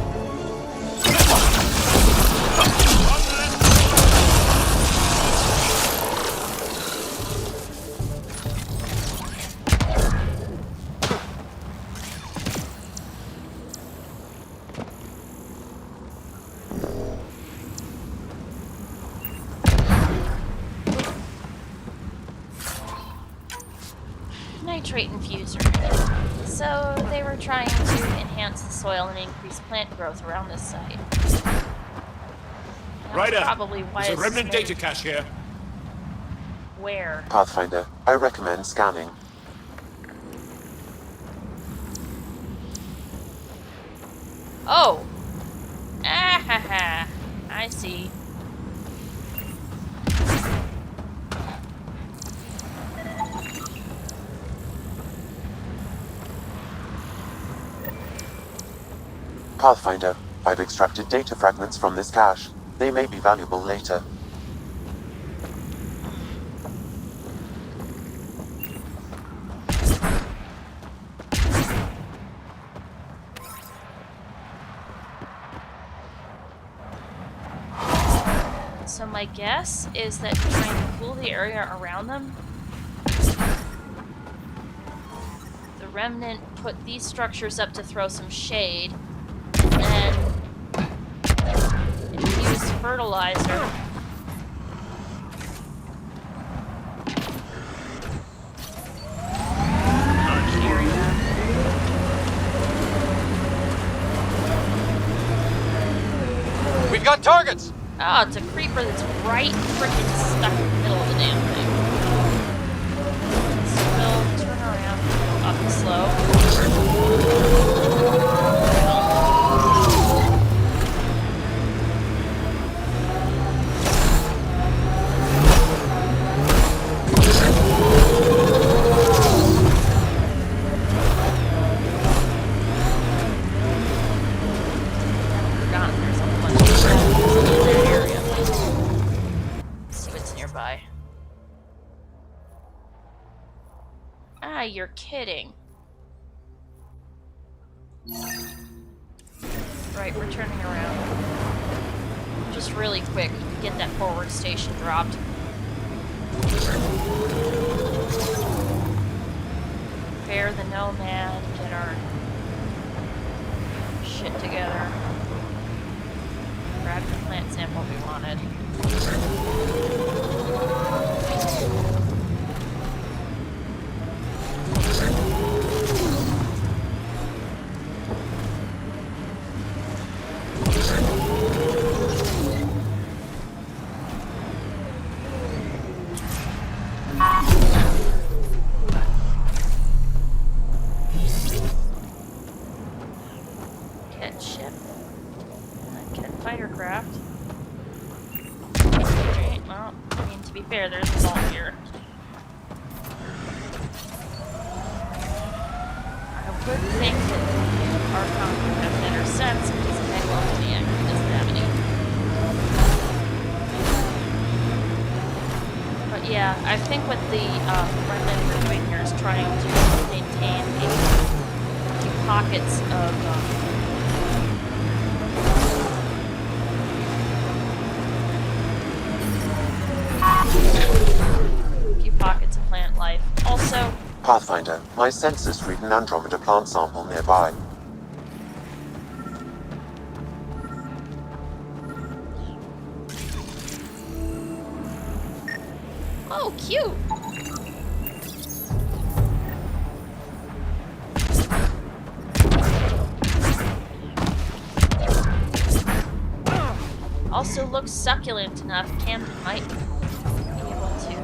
Nitrate infuser. So they were trying to enhance the soil and increase plant growth around this site. That's Ryder, probably why there's a it's remnant made- data cache here. Where? Pathfinder, I recommend scanning. Oh! Ah ha ha. I see. Pathfinder, I've extracted data fragments from this cache. They may be valuable later. So my guess is that trying to cool the area around them, the remnant put these structures up to throw some shade, and then infuse fertilizer. We've got targets! Ah, it's a creeper that's right freaking stuck in the middle of the damn thing. So we'll turn around and go up the slope. Forgotten there's a bunch of shadows in that area. Let's see what's nearby. Ah, you're kidding. Right, we're turning around. Just really quick, get that forward station dropped. Prepare the Nomad, get our shit together. Grab the plant sample we wanted. fighter craft. Alright, well, I mean, to be fair, there's a vault here. I would think that the Archon would have better sense if he's a Megalomaniac. He doesn't have any. But yeah, I think what the Remnant are doing here is trying to maintain a few pockets of pockets of plant life. Also, Pathfinder, my sensors read an Andromeda plant sample nearby. oh, cute! Also looks succulent enough. Camden might be able to.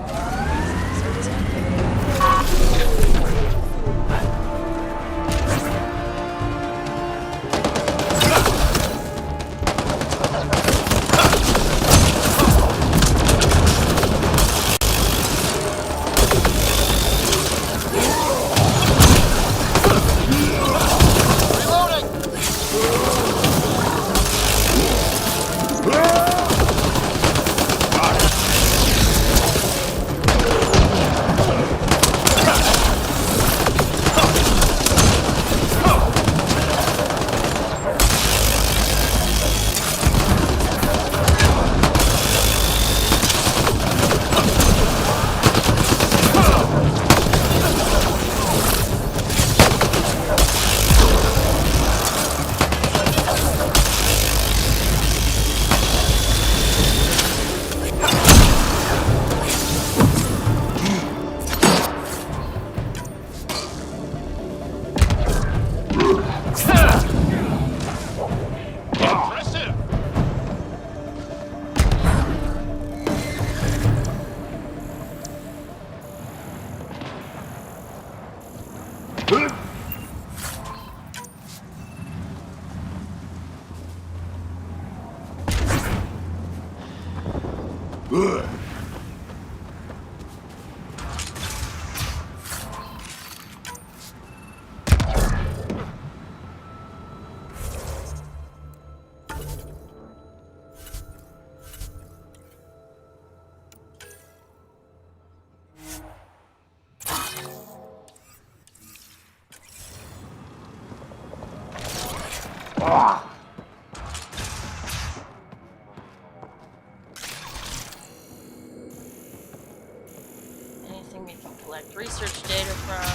Anything we can collect research data from.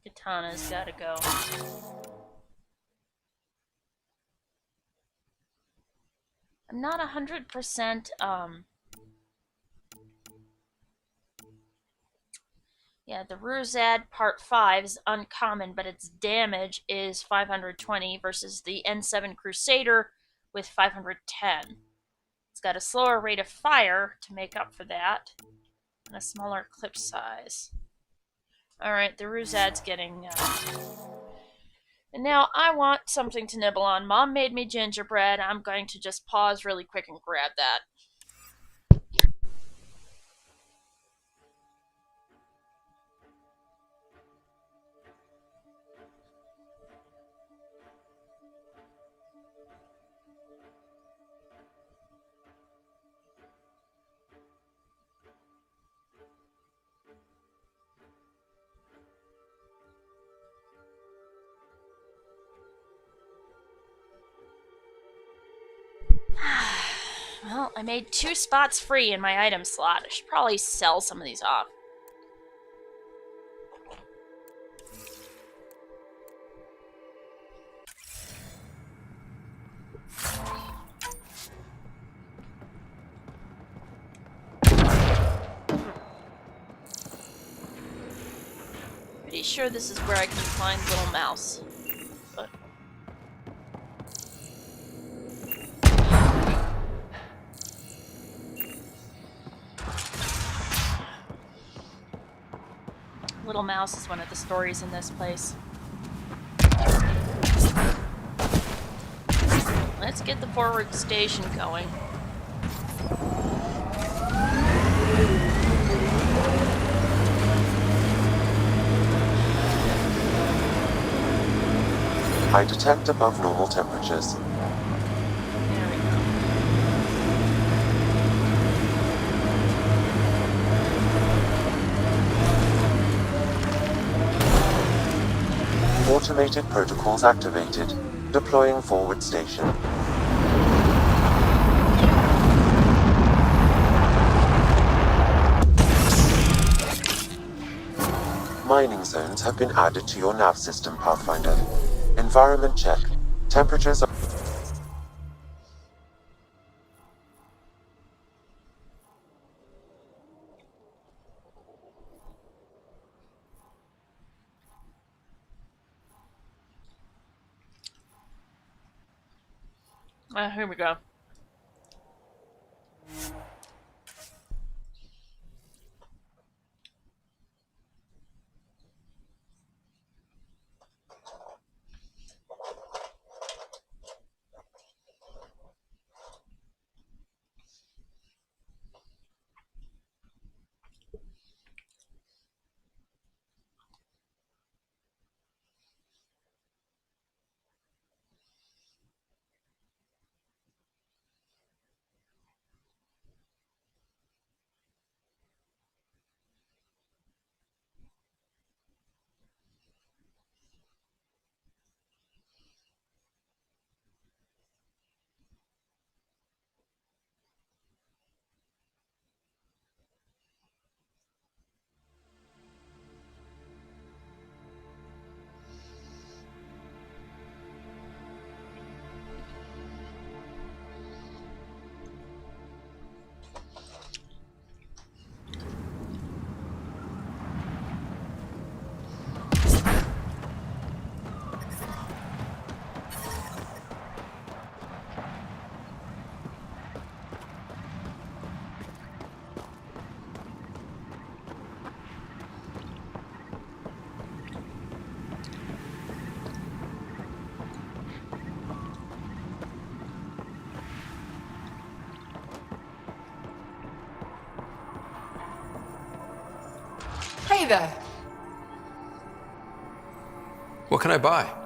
Katana's gotta go. I'm not 100%, yeah, the Ruzad Part 5 is uncommon, but its damage is 520 versus the N7 Crusader with 510. It's got a slower rate of fire to make up for that, and a smaller clip size. Alright, the Ruzad's getting, And now I want something to nibble on. Mom made me gingerbread. I'm going to just pause really quick and grab that. Well, I made 2 spots free in my item slot. I should probably sell some of these off. Pretty sure this is where I can find Little Mouse. But Little Mouse is one of the stories in this place. Let's get the forward station going. I detect above normal temperatures. There we go. Automated protocols activated. Deploying forward station. Mining zones have been added to your nav system, Pathfinder. Environment check. Temperatures are... Here we go. Hey there. What can I buy?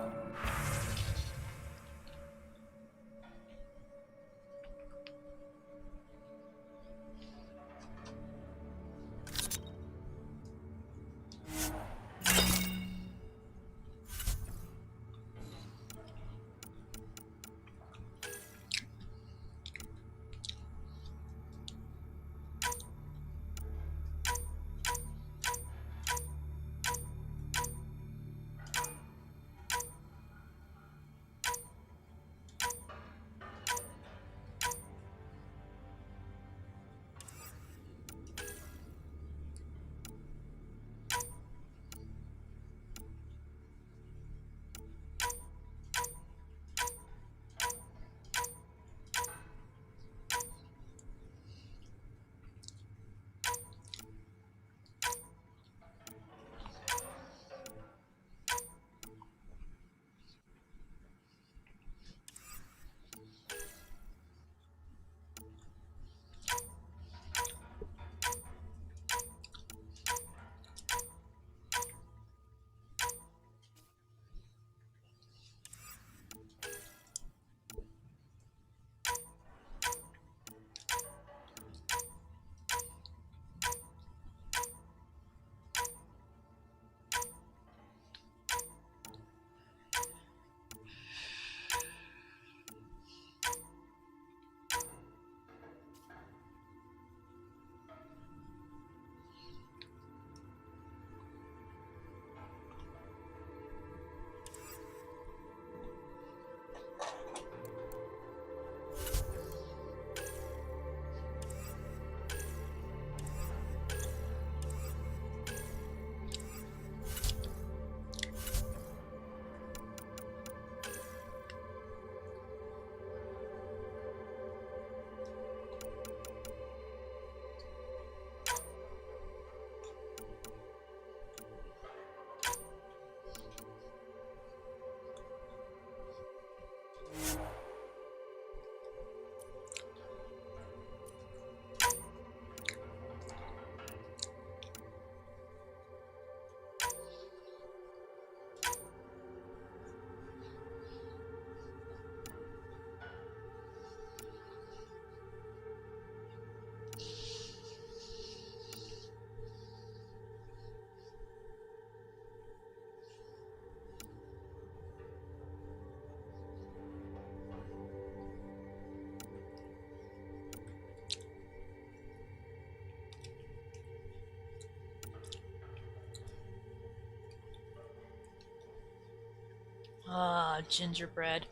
Ah, gingerbread.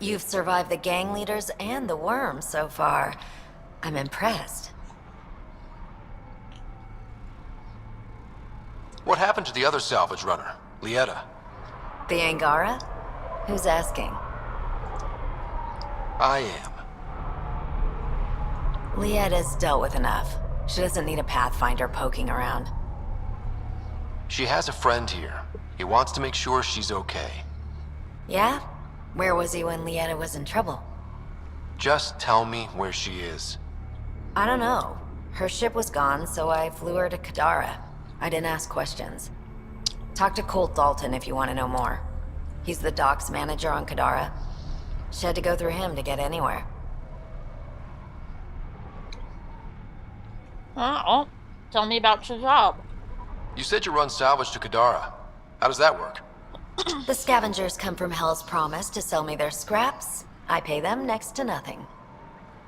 You've survived the gang leaders and the worm so far. I'm impressed. What happened to the other salvage runner, Lieta? The Angara? Who's asking? I am. Lietta's dealt with enough. She doesn't need a Pathfinder poking around. She has a friend here. He wants to make sure she's okay. Yeah? Where was he when Lieta was in trouble? Just tell me where she is. I don't know. Her ship was gone, so I flew her to Kadara. I didn't ask questions. Talk to Colt Dalton if you want to know more. He's the docks manager on Kadara. She had to go through him to get anywhere. Oh, tell me about your job. You said you run salvage to Kadara. How does that work? The scavengers come from Hell's Promise to sell me their scraps. I pay them next to nothing.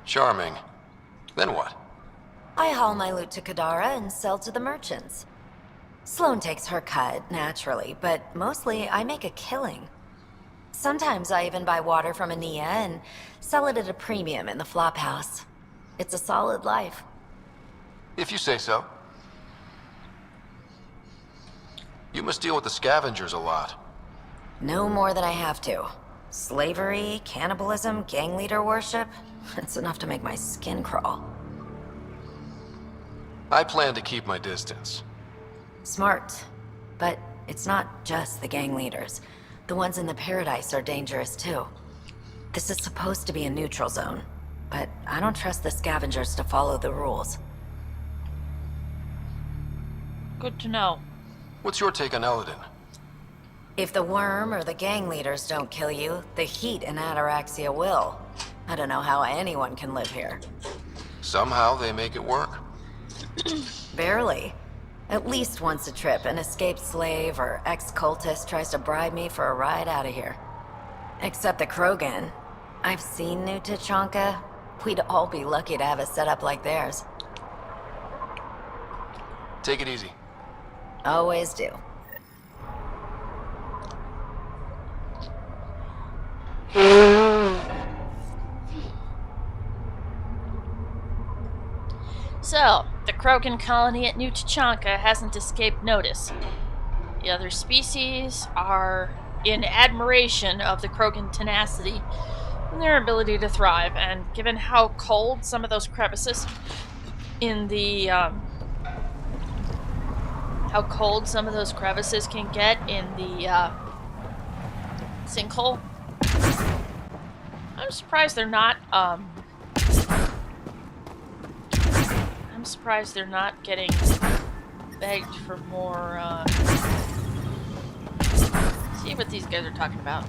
Charming. Then what? I haul my loot to Kadara and sell to the merchants. Sloane takes her cut, naturally, but mostly I make a killing. Sometimes I even buy water from Ania and sell it at a premium in the flop house. It's a solid life. If you say so. You must deal with the scavengers a lot. No more than I have to. Slavery, cannibalism, gang leader worship. It's enough to make my skin crawl. I plan to keep my distance. Smart. But it's not just the gang leaders. The ones in the Paradise are dangerous too. This is supposed to be a neutral zone, but I don't trust the scavengers to follow the rules. Good to know. What's your take on Elannin? If the worm or the gang leaders don't kill you, the heat in Ataraxia will. I don't know how anyone can live here. Somehow they make it work. Barely. At least once a trip, an escaped slave or ex-cultist tries to bribe me for a ride out of here. Except the Krogan. I've seen New Tachanka. We'd all be lucky to have a setup like theirs. Take it easy. Always do. So, the Krogan colony at New Tachanka hasn't escaped notice. The other species are in admiration of the Krogan tenacity and their ability to thrive, and given how cold some of those crevices in the, how cold some of those crevices can get in the, sinkhole, I'm surprised they're not, I'm surprised they're not getting begged for more, see what these guys are talking about.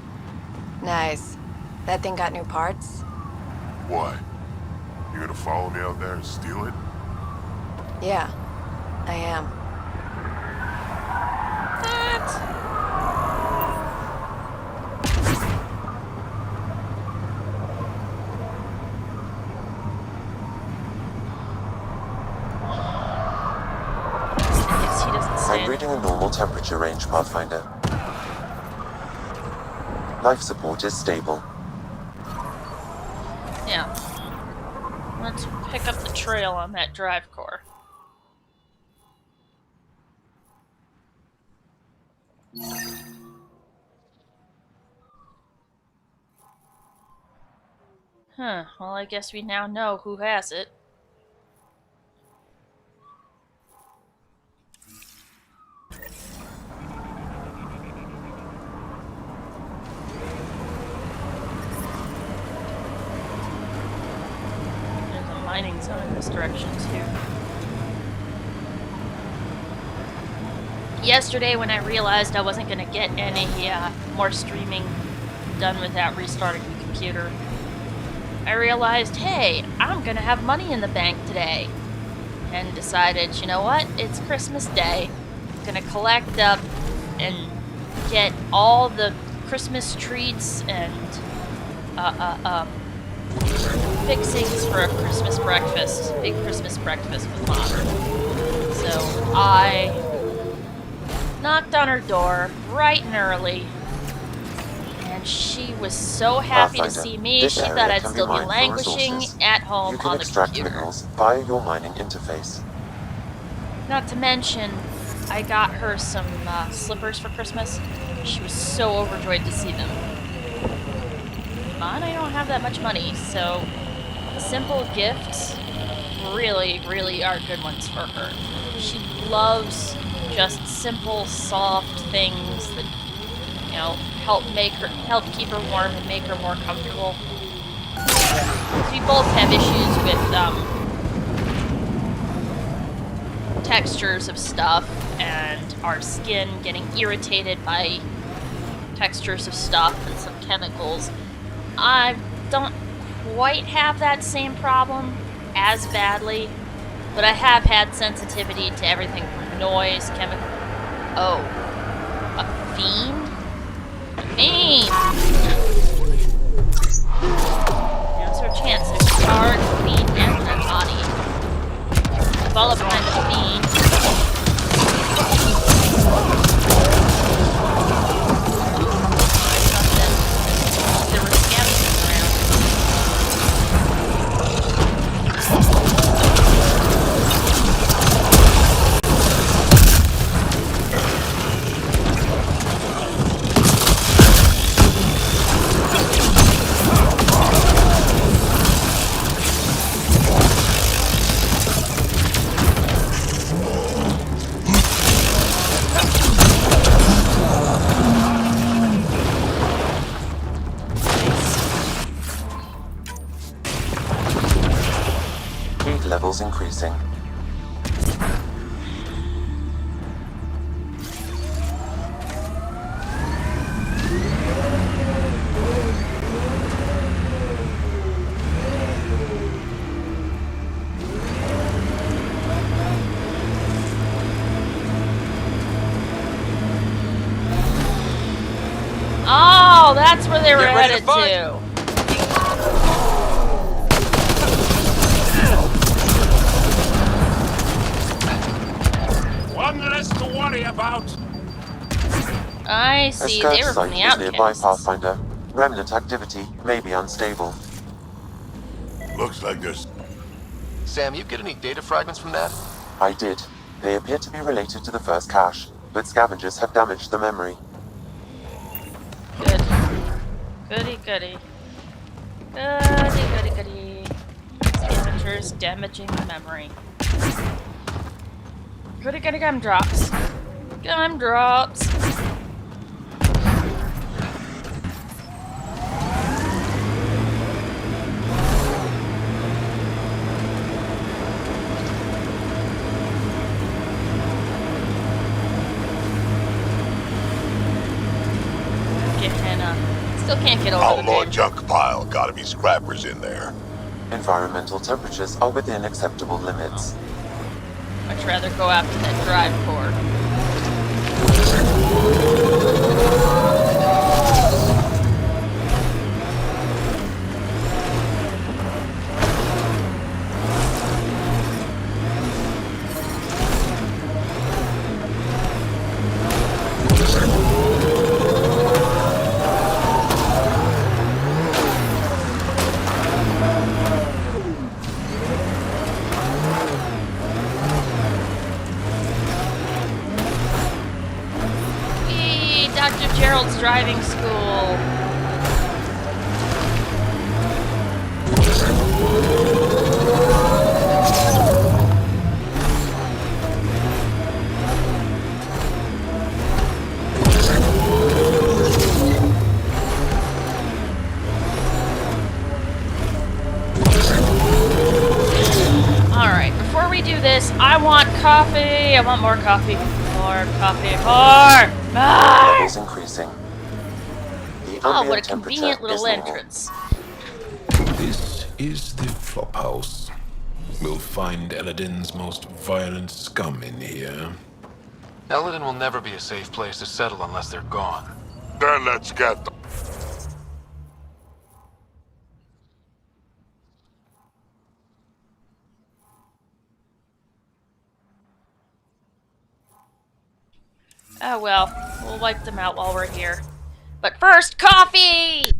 Nice. That thing got new parts? What? You gonna follow me out there and steal it? Yeah, I am. I guess he doesn't say I'm reading a normal temperature range, Pathfinder. Life support is stable. Yeah. Let's pick up the trail on that drive core. Huh, well, I guess we now know who has it. There's a mining zone in this direction, too. yesterday when I realized I wasn't going to get any more streaming done without restarting the computer, I realized, hey, I'm going to have money in the bank today. And decided, you know what, it's Christmas Day. I'm going to collect up and get all the Christmas treats and fixings for a Christmas breakfast. Big Christmas breakfast with Mom. So I knocked on her door bright and early, and she was so happy to see me, she thought I'd still be languishing at home on the computer. Minerals via your mining interface. Not to mention, I got her some slippers for Christmas. She was so overjoyed to see them. And I don't have that much money, so simple gifts really, really are good ones for her. She loves just simple, soft things that, you know, help keep her warm and make her more comfortable. We both have issues with textures of stuff and our skin getting irritated by textures of stuff and some chemicals. I don't quite have that same problem as badly, but I have had sensitivity to everything from noise, chemical. Oh, a fiend? A fiend! Now's her chance. There's a guard, a fiend, and an body. Follow behind the fiend. There were scavengers around. Heat levels increasing. Oh, that's where they were Get ready to headed fight. to. One less to worry about. I A see, scourge they were from site the is nearby, outcasts. Pathfinder. Remnant activity may be unstable. Looks like there's... Sam, you get any data fragments from that? I did. They appear to be related to the first cache, but scavengers have damaged the memory. Good. Goody, goody. Goody, goody, goody. Scavengers damaging the memory. Goody, goody, gumdrops. Gumdrops. Still can't get over the outlaw name. junk pile. Gotta be scrappers in there. Environmental temperatures are within acceptable limits. Much rather go after that drive core. Dr. Gerald's driving school. Alright, before we do this, I want coffee. I want more coffee. More More coffee. More! More! Levels increasing. The Oh, what ambient a temperature convenient is little normal. entrance. This is the flophouse. We'll find Eladin's most violent scum in here. Eladin will never be a safe place to settle unless they're gone. Then let's get them. Oh well, we'll wipe them out while we're here. But first, coffee!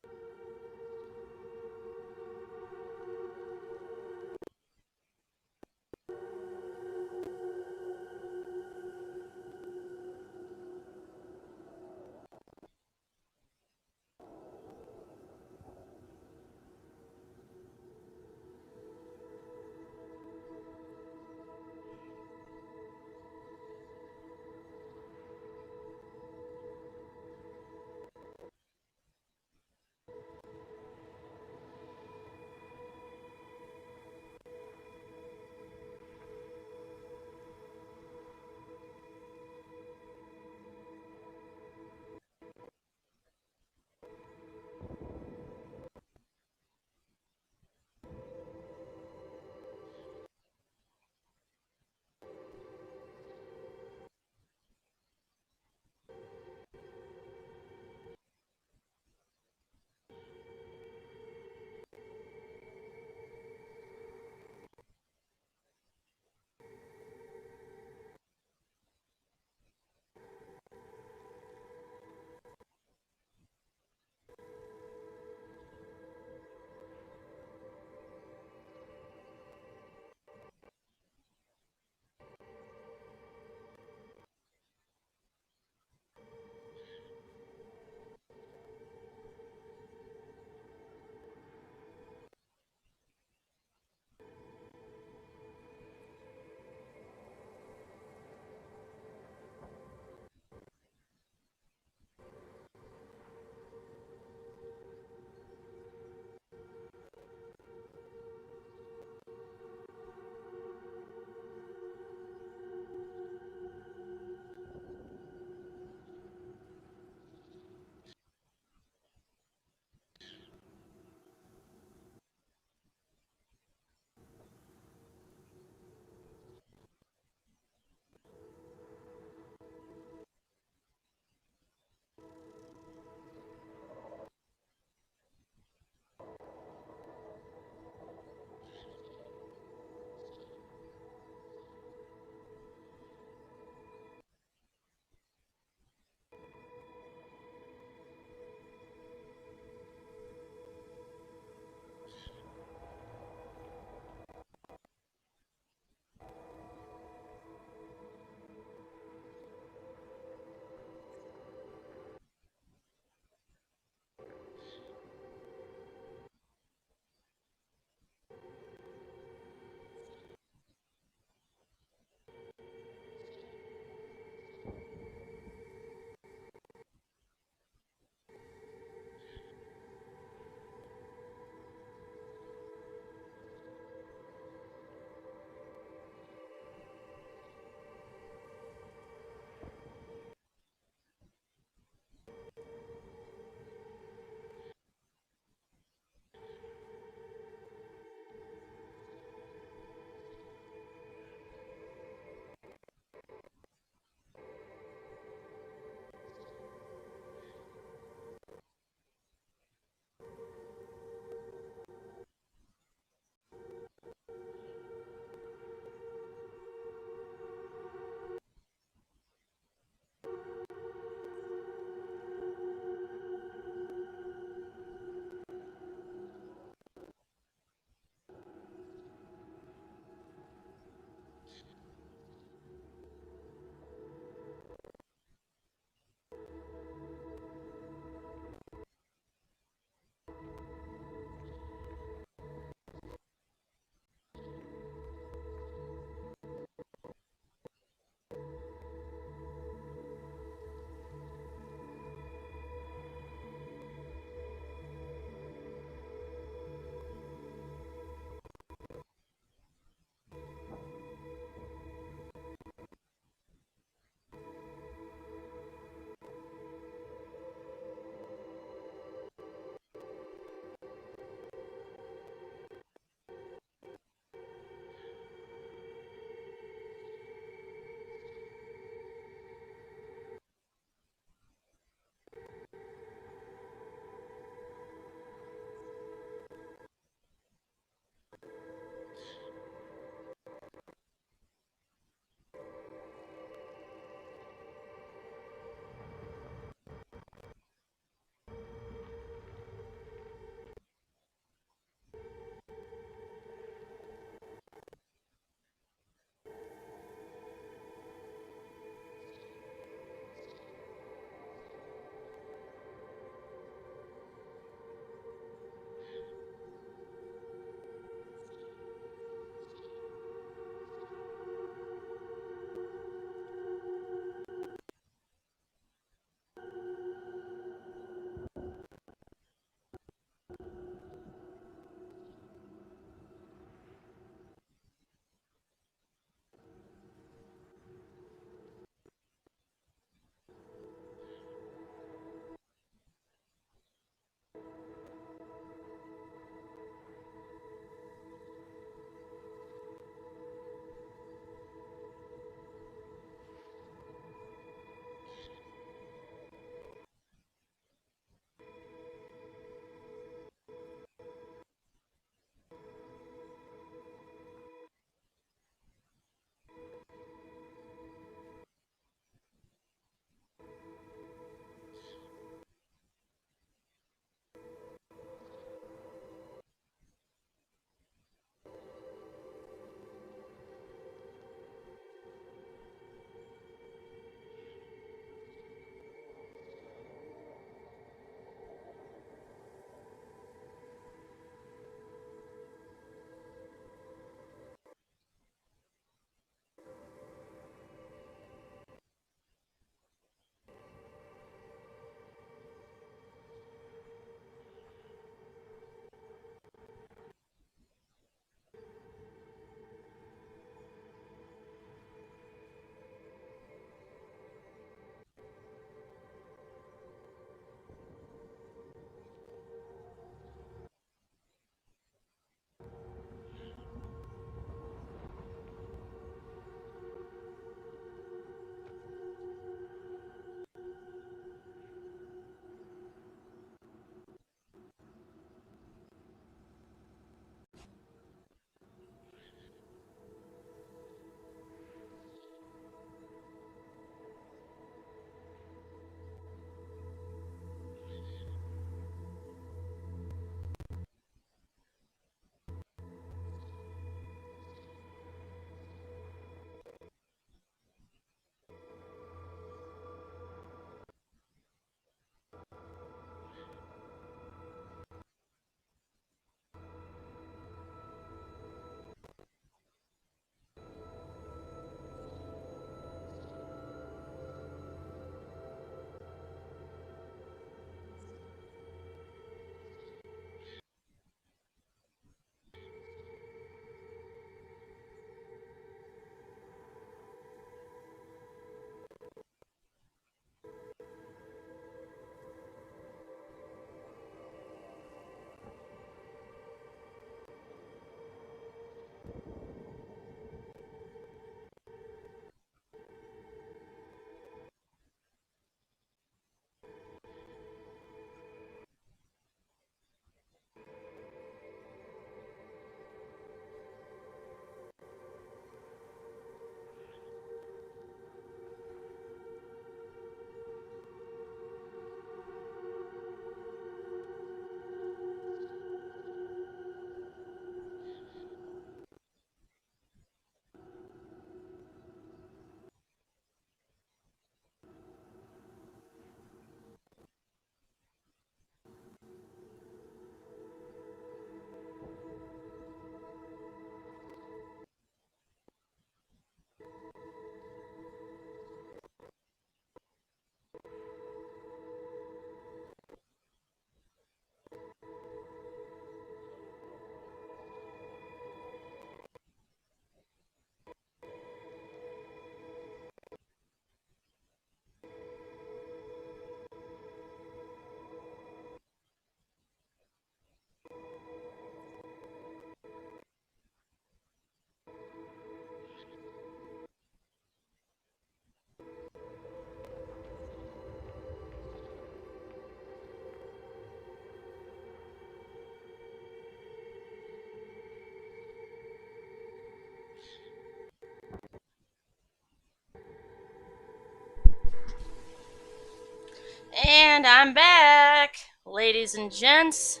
And I'm back, ladies and gents.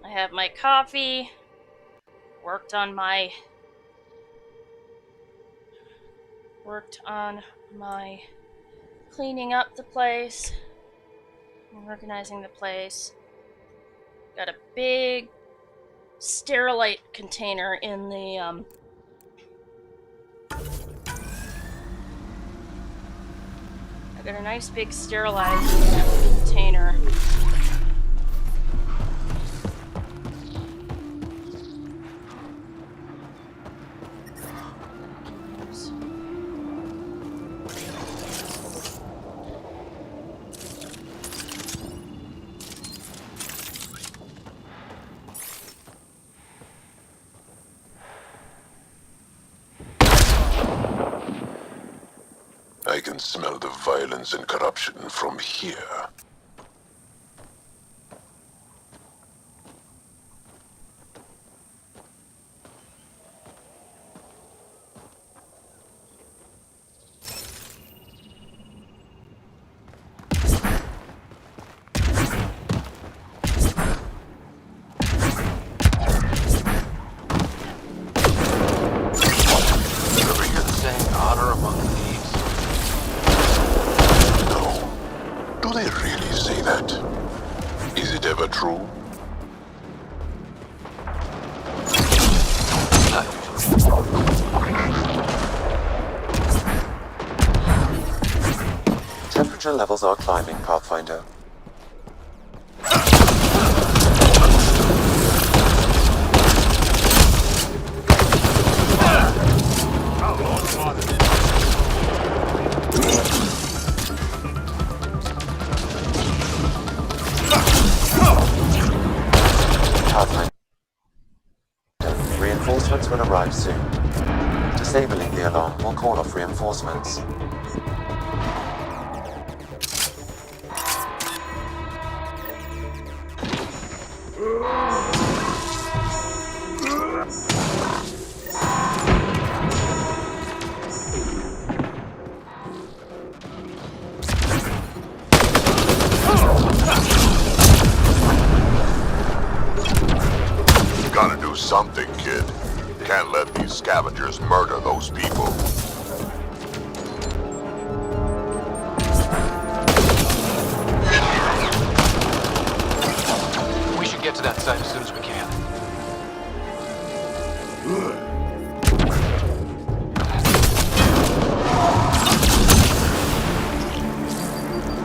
I have my coffee. Worked on my cleaning up the place, organizing the place. Got a big sterilite container in the I got a nice big sterilized container. I can smell the violence and corruption from here. Temperature levels are climbing, Pathfinder. Pathfinder. Reinforcements will arrive soon. Disabling the alarm will call off reinforcements. Gotta do something, kid. Can't let these scavengers murder those people. We should get to that site as soon as we can.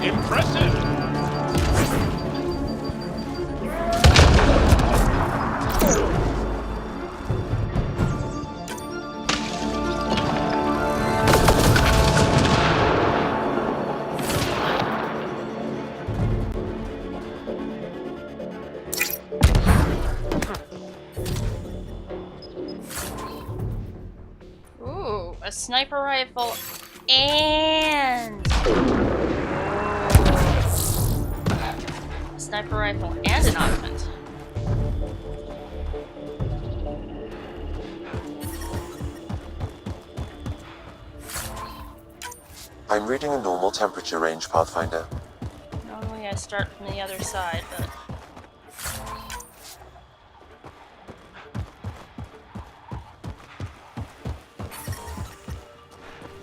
Impressive! Ooh, a sniper rifle and a sniper rifle and an augment. I'm reading a normal temperature range, Pathfinder. Normally I start from the other side, but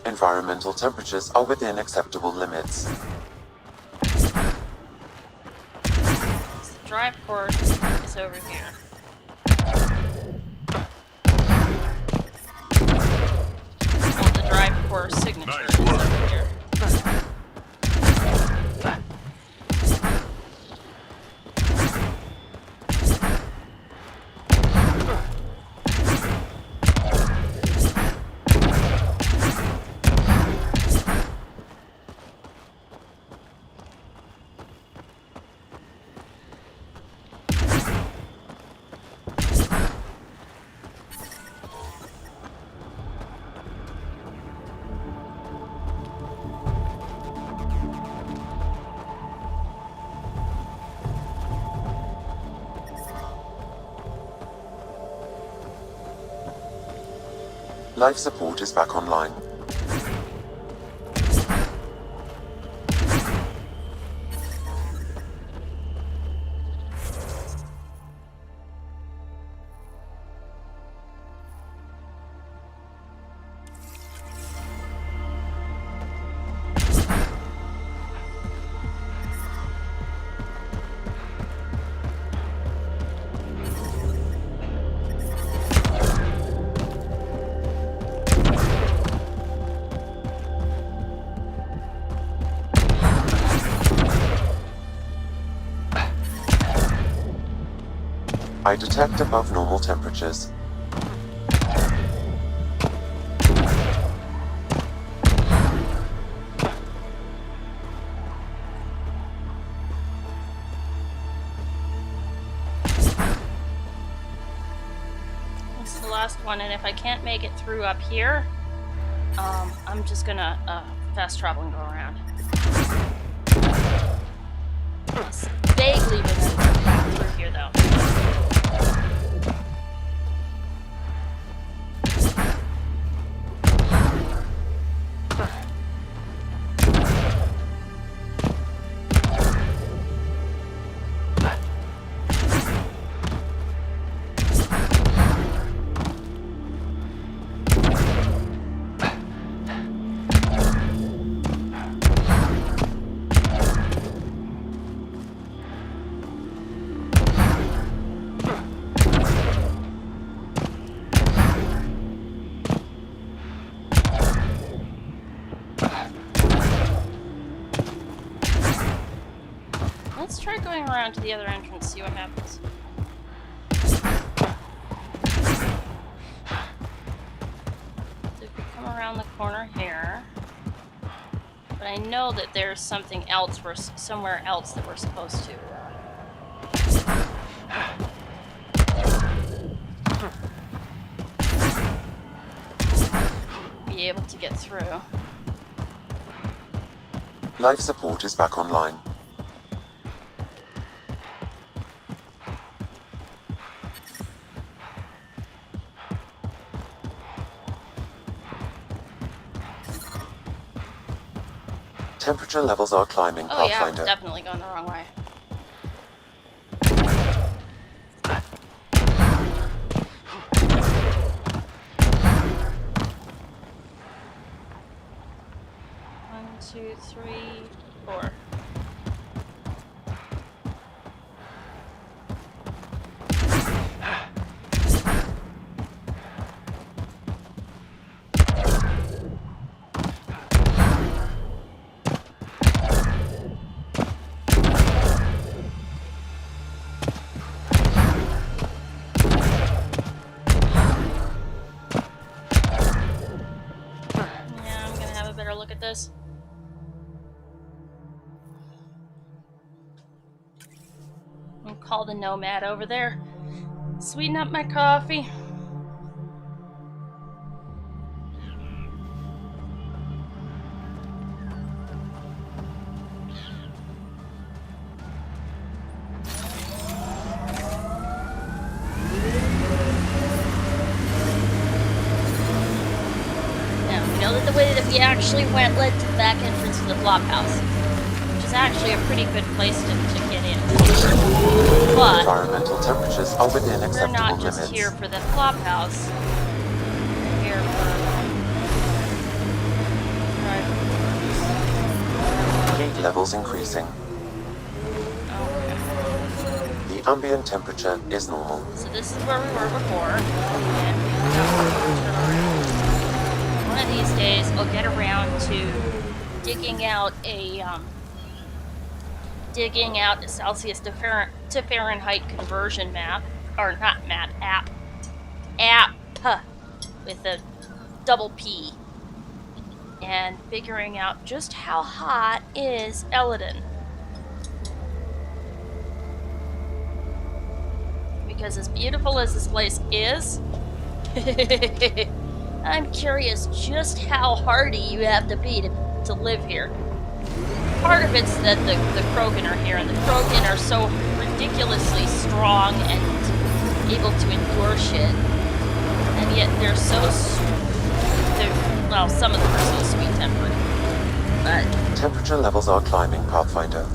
Environmental temperatures are within acceptable limits. the drive port is over here. Well, the drive port signature is over here. Life support is back online. I detect above normal temperatures. This is the last one, and if I can't make it through up here, I'm just gonna fast travel and go around. It's vaguely within the path through here, though. Let's try going around to the other entrance, see what happens. So if we come around the corner here, but I know that there's something else, somewhere else that we're supposed to. Be able to get through. Life support is back online. Temperature levels are climbing, Oh yeah, Pathfinder. definitely going the wrong way. One, two, three, four. Look at this. I'll call the Nomad over there. Sweeten up my coffee. The way that we actually went led to the back entrance to the flop house, which is actually a pretty good place to get in. But environmental temperatures are within we're acceptable not just limits. here for the flop house. We're here for Heat levels increasing. Okay. The ambient temperature is normal. So this is where we were before, and we've got one of these days I'll get around to digging out a Celsius to Fahrenheit conversion map, or not map, app with a double P, and figuring out just how hot is Elannin. Because as beautiful as this place is, I'm curious just how hardy you have to be to live here. Part of it's that the Krogan are here, and the Krogan are so ridiculously strong and able to endure shit. And yet they're well, some of them are so sweet-tempered. But temperature levels are climbing, Pathfinder.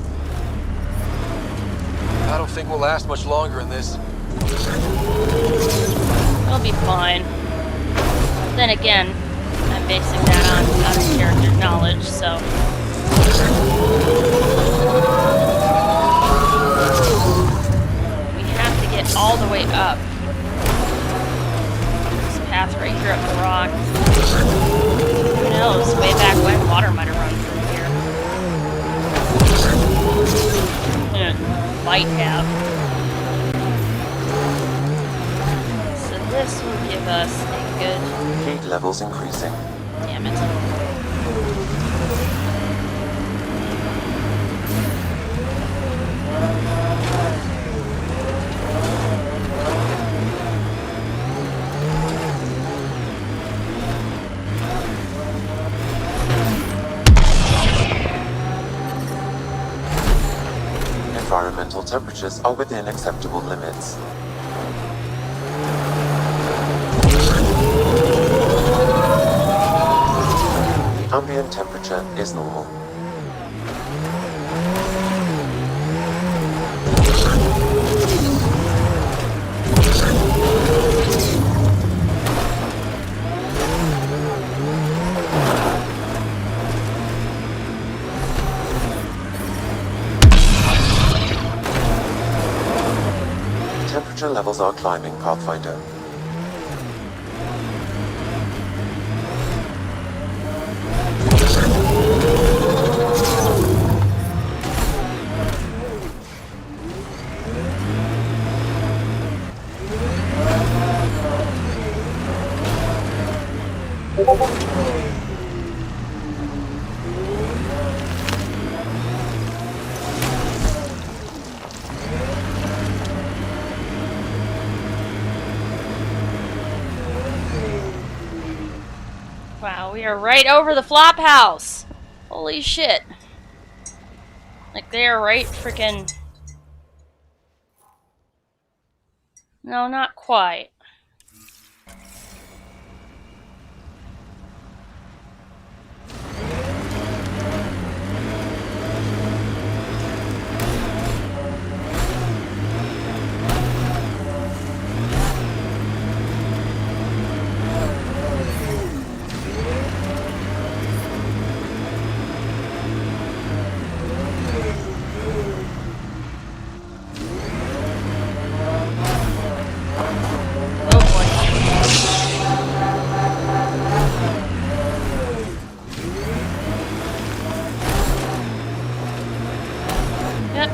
I don't think we'll last much longer in this. it'll be fine. Then again, I'm basing that on out-of-character knowledge, so... We have to get all the way up. This path right here up the rock. Who knows, way back when water might have run through here. It might have. Good. Heat levels increasing. Damn it. Environmental temperatures are within acceptable limits. The ambient temperature is normal. Temperature levels are climbing, Pathfinder. Wow, we are right over the flop house. Holy shit. Like, they are right freaking... No, not quite.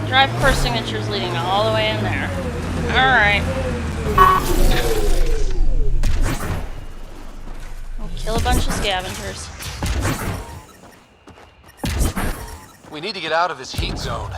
Drive core signatures leading all the way in there. Alright. We'll kill a bunch of scavengers. We need to get out of this heat zone.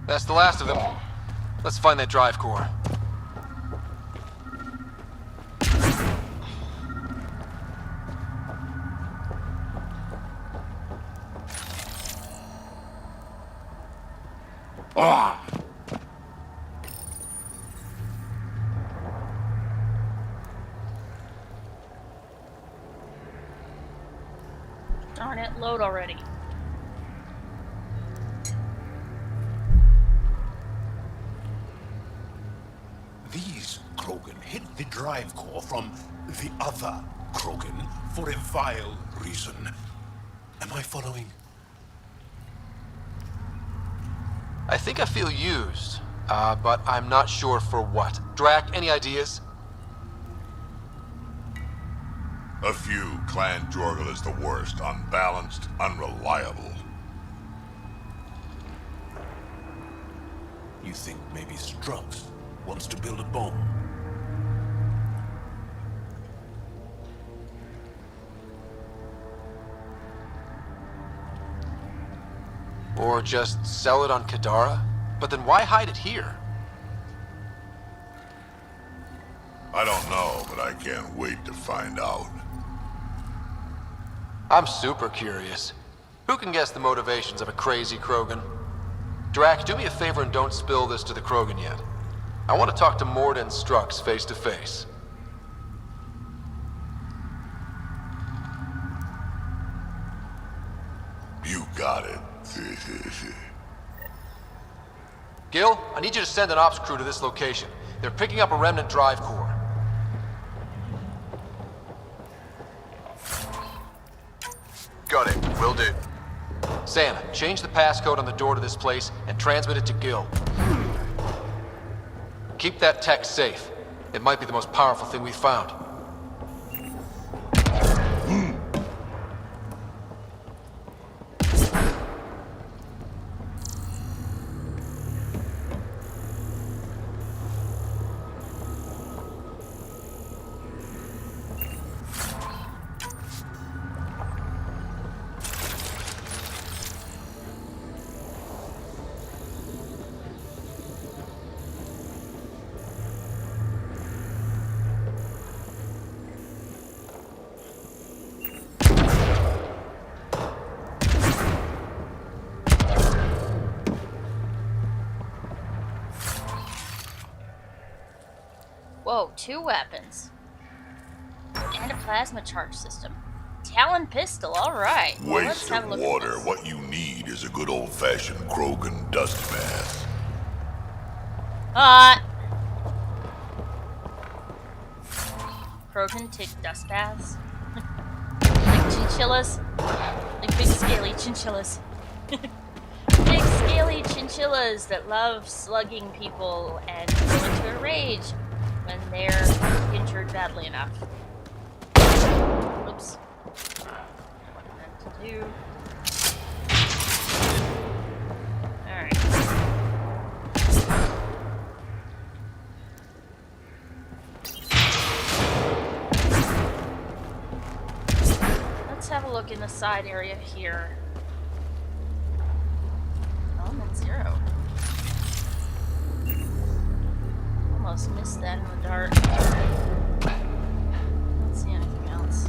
That's the last of them. Let's find that drive core. Ah! Darn it, load already. These Krogan hid the drive core from the other Krogan for a vile reason. Am I following? I think I feel used, but I'm not sure for what. Drack, any ideas? A few. Clan Jorgal is the worst. Unbalanced, unreliable. You think maybe Strux wants to build a bomb? Or just sell it on Kadara? But then why hide it here? I don't know, but I can't wait to find out. I'm super curious. Who can guess the motivations of a crazy Krogan? Drack, do me a favor and don't spill this to the Krogan yet. I want to talk to Mord and Strux face to face. You got it. Gil, I need you to send an ops crew to this location. They're picking up a remnant drive core. Got it. Will do. Sam, change the passcode on the door to this place and transmit it to Gil. Keep that tech safe. It might be the most powerful thing we've found. Whoa, 2 weapons. And a plasma charge system. Talon pistol, alright. Well, let's Waste have a of look water. at this. What you need is a good old-fashioned Krogan dust bath. Krogan take dust baths. Like chinchillas. Like big scaly chinchillas. Big scaly chinchillas that love slugging people and go into a rage when they're injured badly enough. Oops. What I meant to do. Alright. Let's have a look in the side area here. Element 0. Almost missed that in the dark. Don't see anything else.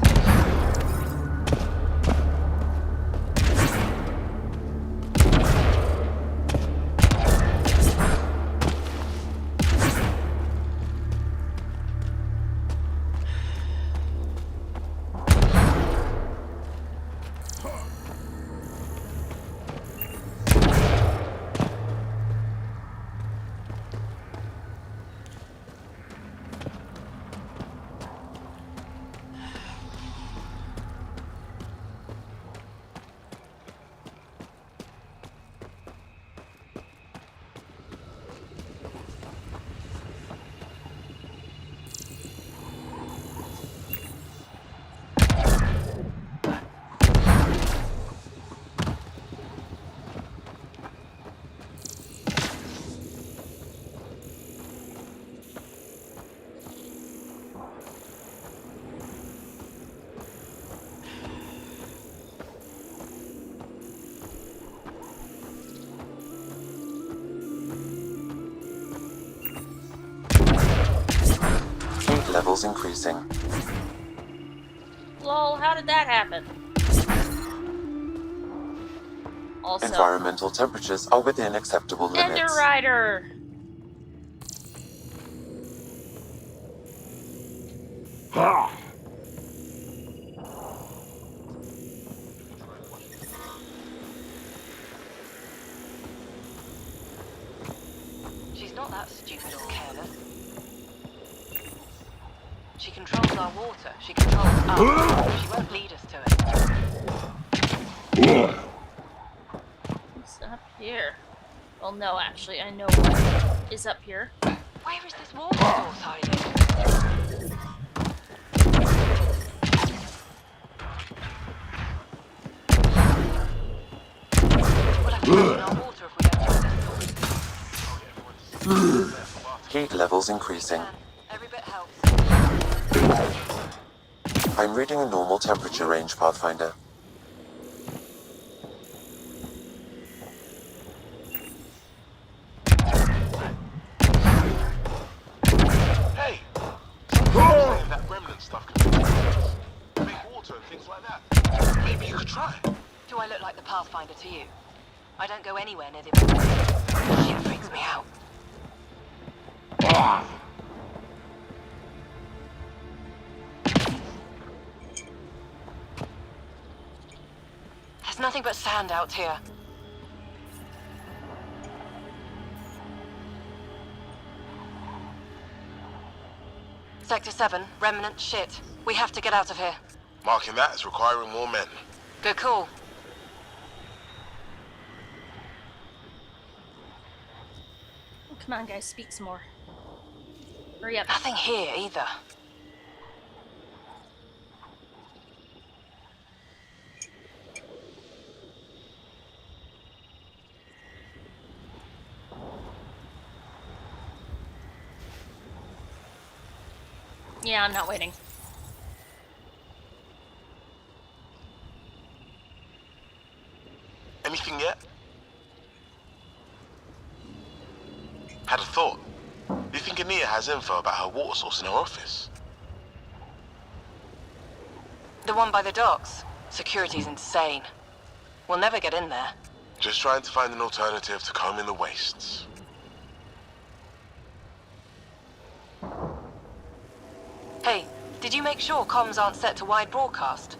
Levels increasing. Lol, how did that happen? Also, Environmental temperatures are within acceptable limits. Ender Rider! She's not that stupid or careless. She controls our water. She controls us. She won't lead us to it. What's up here? Well, no, actually, I know what is up here. Where is this water source hiding? We'll have to clean our water if we don't find this source. Heat levels increasing. Every bit helps. I'm reading a normal temperature range, Pathfinder. Hey! Saying that remnant stuff can make water and things like that. Maybe you could try. Do I look like the Pathfinder to you? I don't go anywhere near the... Shit freaks me out. There's nothing but sand out here. Sector 7, remnant shit. We have to get out of here. Marking that as requiring more men. Good call. Oh, come on, guys, speak some more. Hurry up. Nothing here either. Yeah, I'm not waiting. Anything yet? Had a thought. Do you think Ania has info about her water source in her office? The one by the docks. Security's insane. We'll never get in there. Just trying to find an alternative to combing the wastes. Hey, did you make sure comms aren't set to wide broadcast?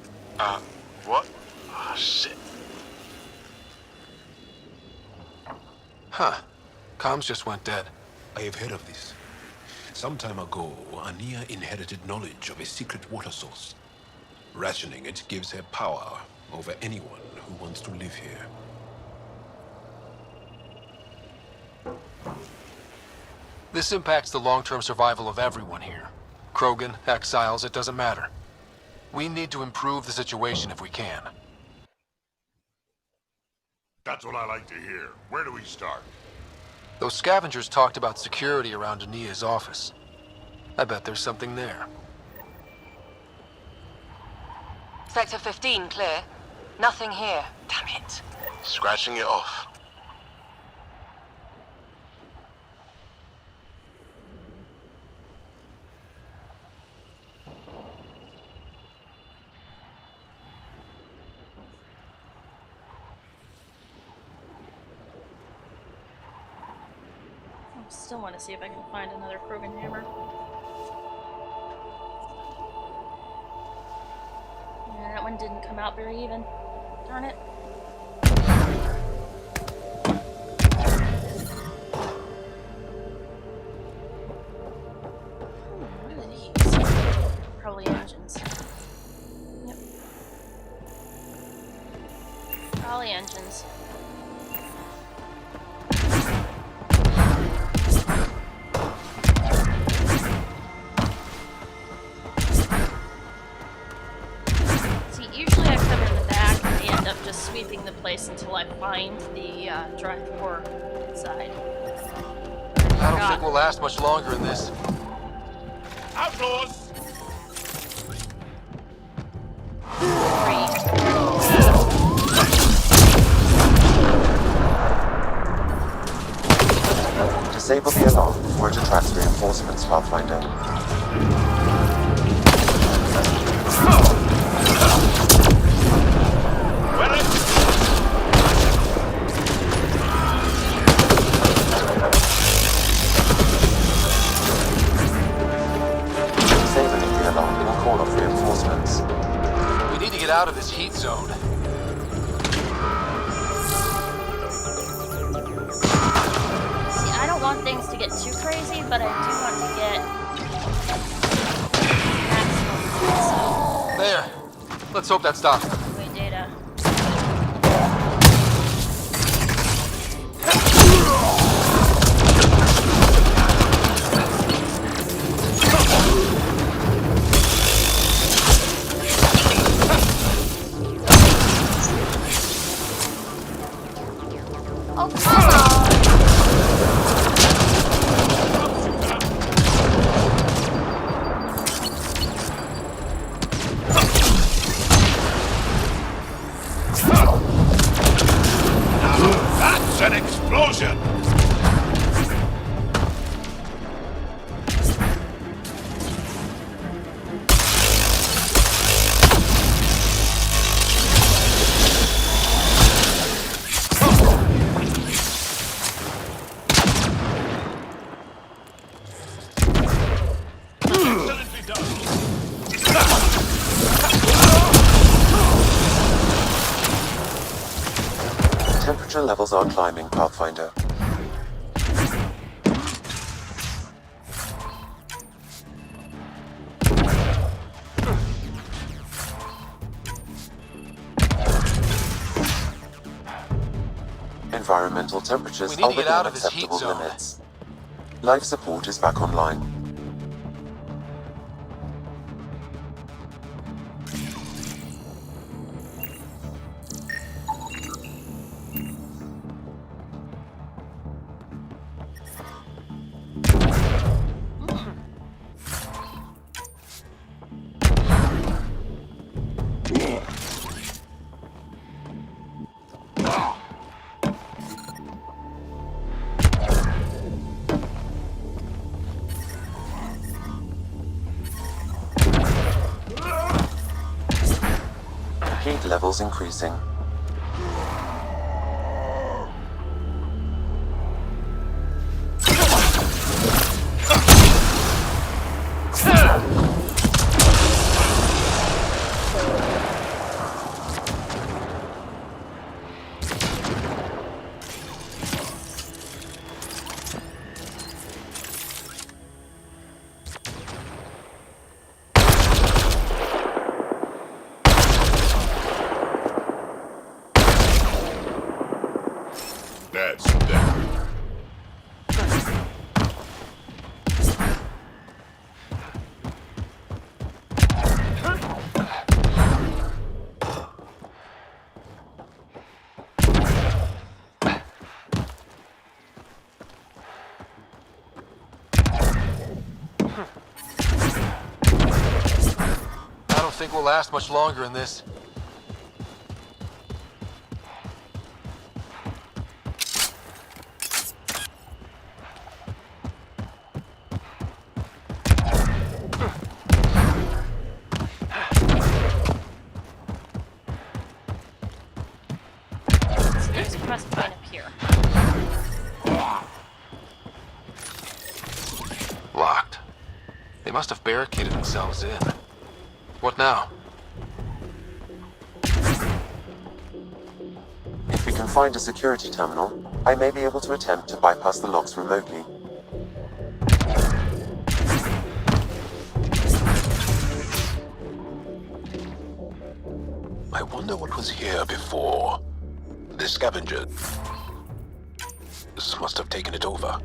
What? Ah, shit. Huh. Comms just went dead. I have heard of this. Some time ago, Ania inherited knowledge of a secret water source. Rationing it gives her power over anyone who wants to live here. This impacts the long-term survival of everyone here. Krogan, exiles, it doesn't matter. We need to improve the situation if we can. That's what I like to hear. Where do we start? Those scavengers talked about security around Ania's office. I bet there's something there. Sector 15 clear. Nothing here. Damn it. Scratching it off. I still want to see if I can find another Krogan hammer. Yeah, that one didn't come out very even. Darn it. What are these? Probably engines. Yep. Probably engines. Just sweeping the place until I find the Drack core inside. I don't think we'll last much longer in this. Outlaws! Disable the alarm before it attracts reinforcements, Pathfinder. reinforcements. We need to get out of this heat zone. See, I don't want things to get too crazy, but I do want to get maximum. There. Let's hope that stops them. Wait, data. Oh, come on! That's an explosion! Excellently done. Temperature levels are climbing, Pathfinder. Environmental temperatures We need are to get within out of this heat acceptable zone. limits. Life support is back online. Heat levels increasing. That's that. I don't think we'll last much longer in this. So there's a quest point up here. Locked. They must have barricaded themselves in. What now? If we can find a security terminal, I may be able to attempt to bypass the locks remotely. I wonder what was here before. The scavenger. This must have taken it over.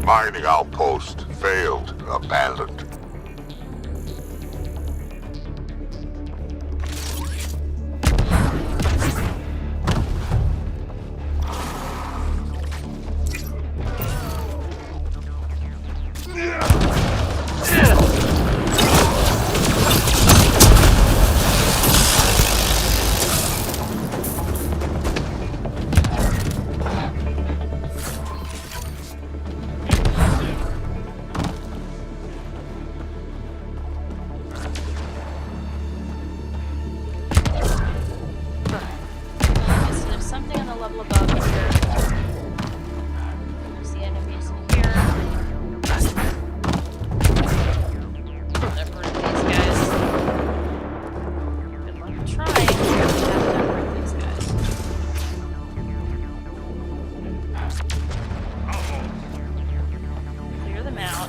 Mining outpost failed, abandoned. him out.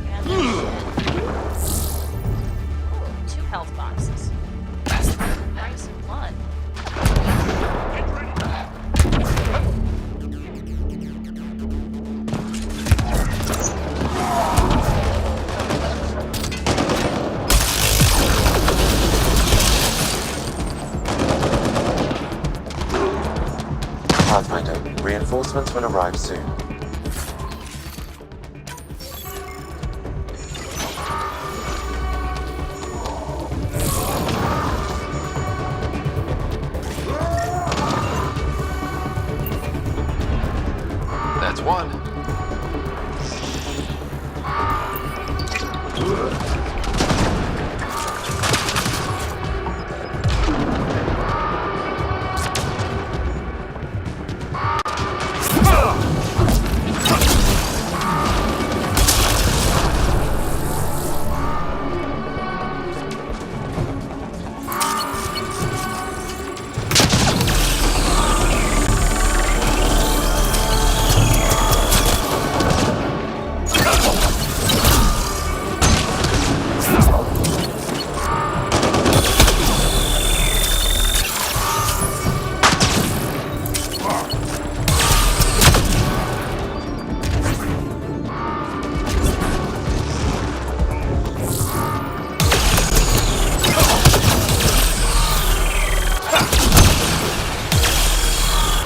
And then 2 health boxes. Rice and blood. Pathfinder, reinforcements will arrive soon. That's one.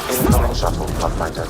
Incoming shuttle, Pathfinder.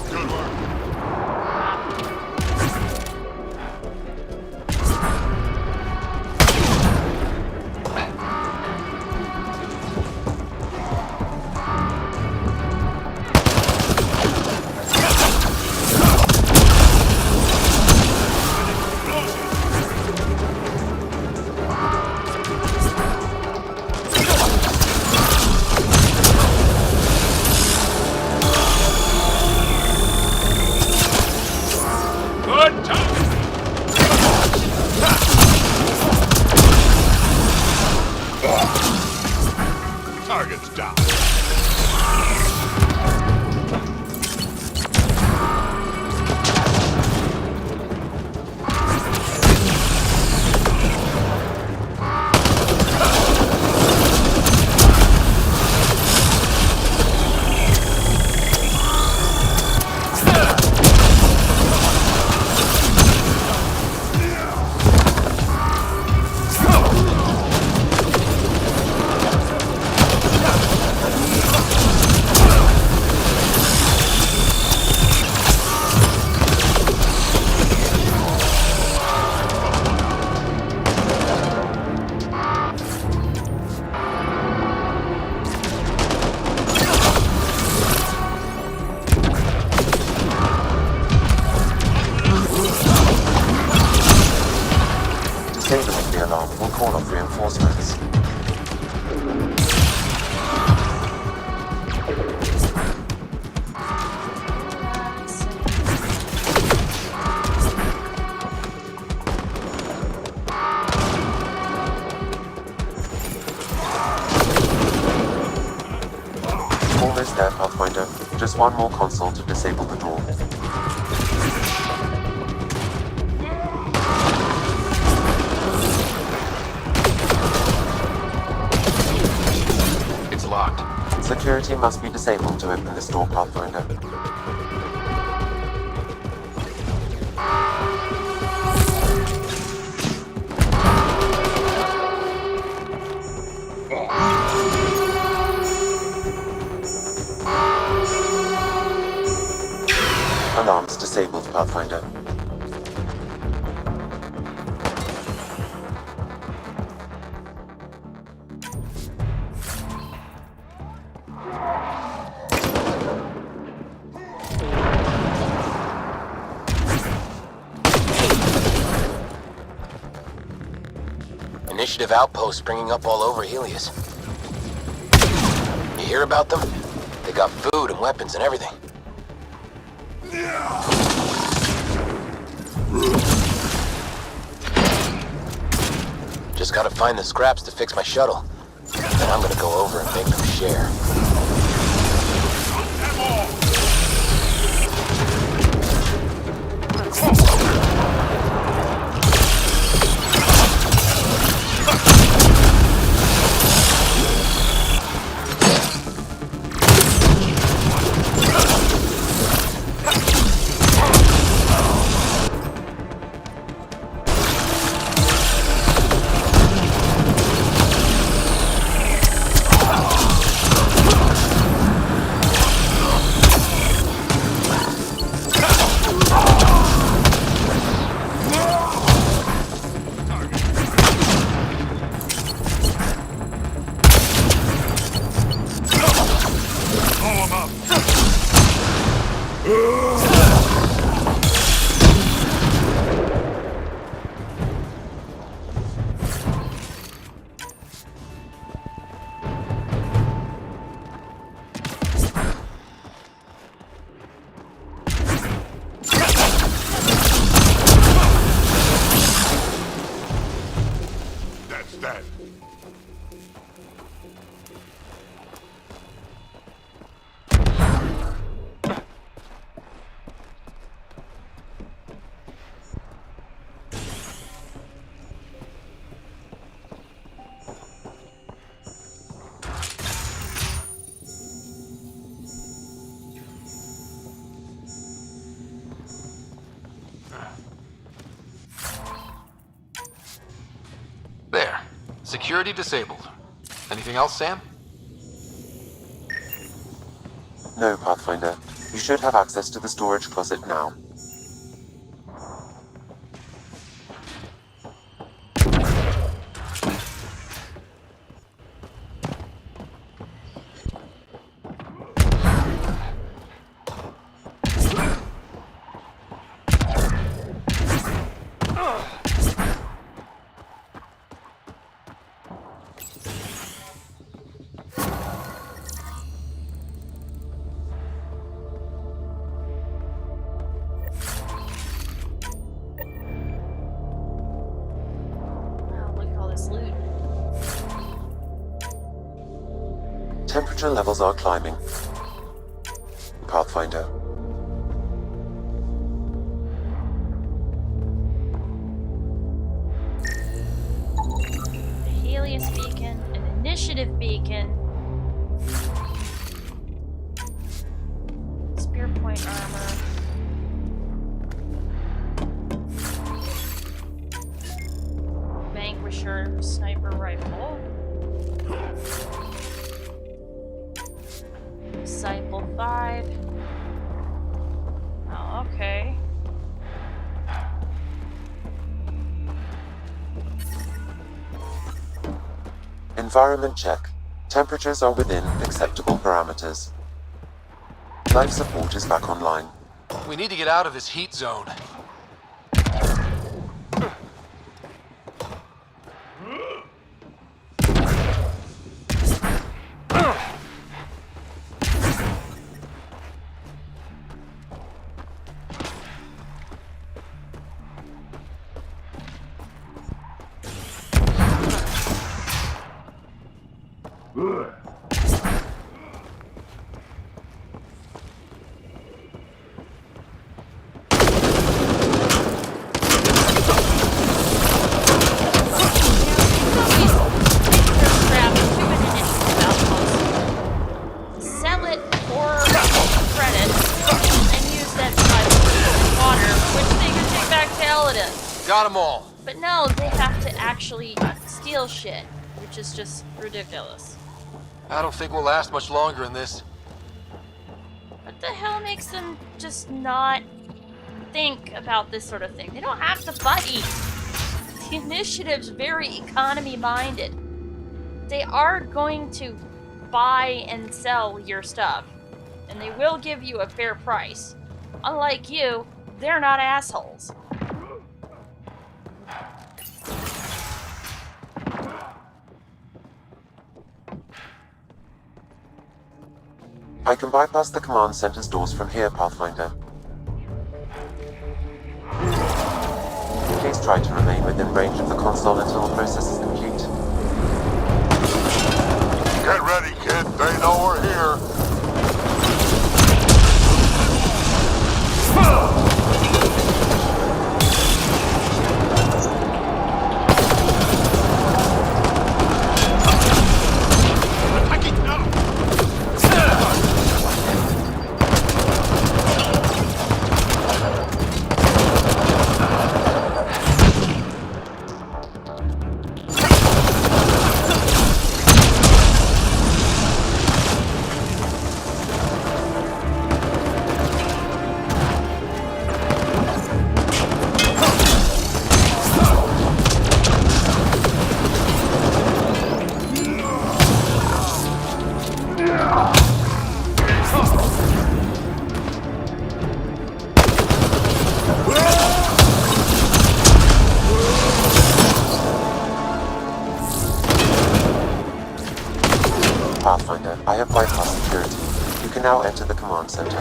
Target's down. Disabling the alarm will call off reinforcements. Almost there, Pathfinder. Just one more console to disable the door. It's locked. Security must be disabled to open this door, Pathfinder. Alarms disabled, Pathfinder. Initiative outposts springing up all over Helios. You hear about them? They got food and weapons and everything. Just gotta find the scraps to fix my shuttle. Then I'm gonna go over and make them share. There. Security disabled. Anything else, Sam? No, Pathfinder. You should have access to the storage closet now. Temperature levels are climbing. Pathfinder. A Helios beacon, an initiative beacon, spear point armor, Vanquisher sniper rifle, Disciple 5. Oh, okay. Environment check. Temperatures are within acceptable parameters. Life support is back online. We need to get out of this heat zone. Got them all. But no, they have to actually steal shit, which is just ridiculous. I don't think we'll last much longer in this. What the hell makes them just not think about this sort of thing? They don't have the money. The initiative's very economy-minded. They are going to buy and sell your stuff, and they will give you a fair price. Unlike you, they're not assholes. I can bypass the command center's doors from here, Pathfinder. Please try to remain within range of the console until the process is complete. Get ready, kid. They know we're here. Pathfinder, I have bypassed security. You can now enter the command center.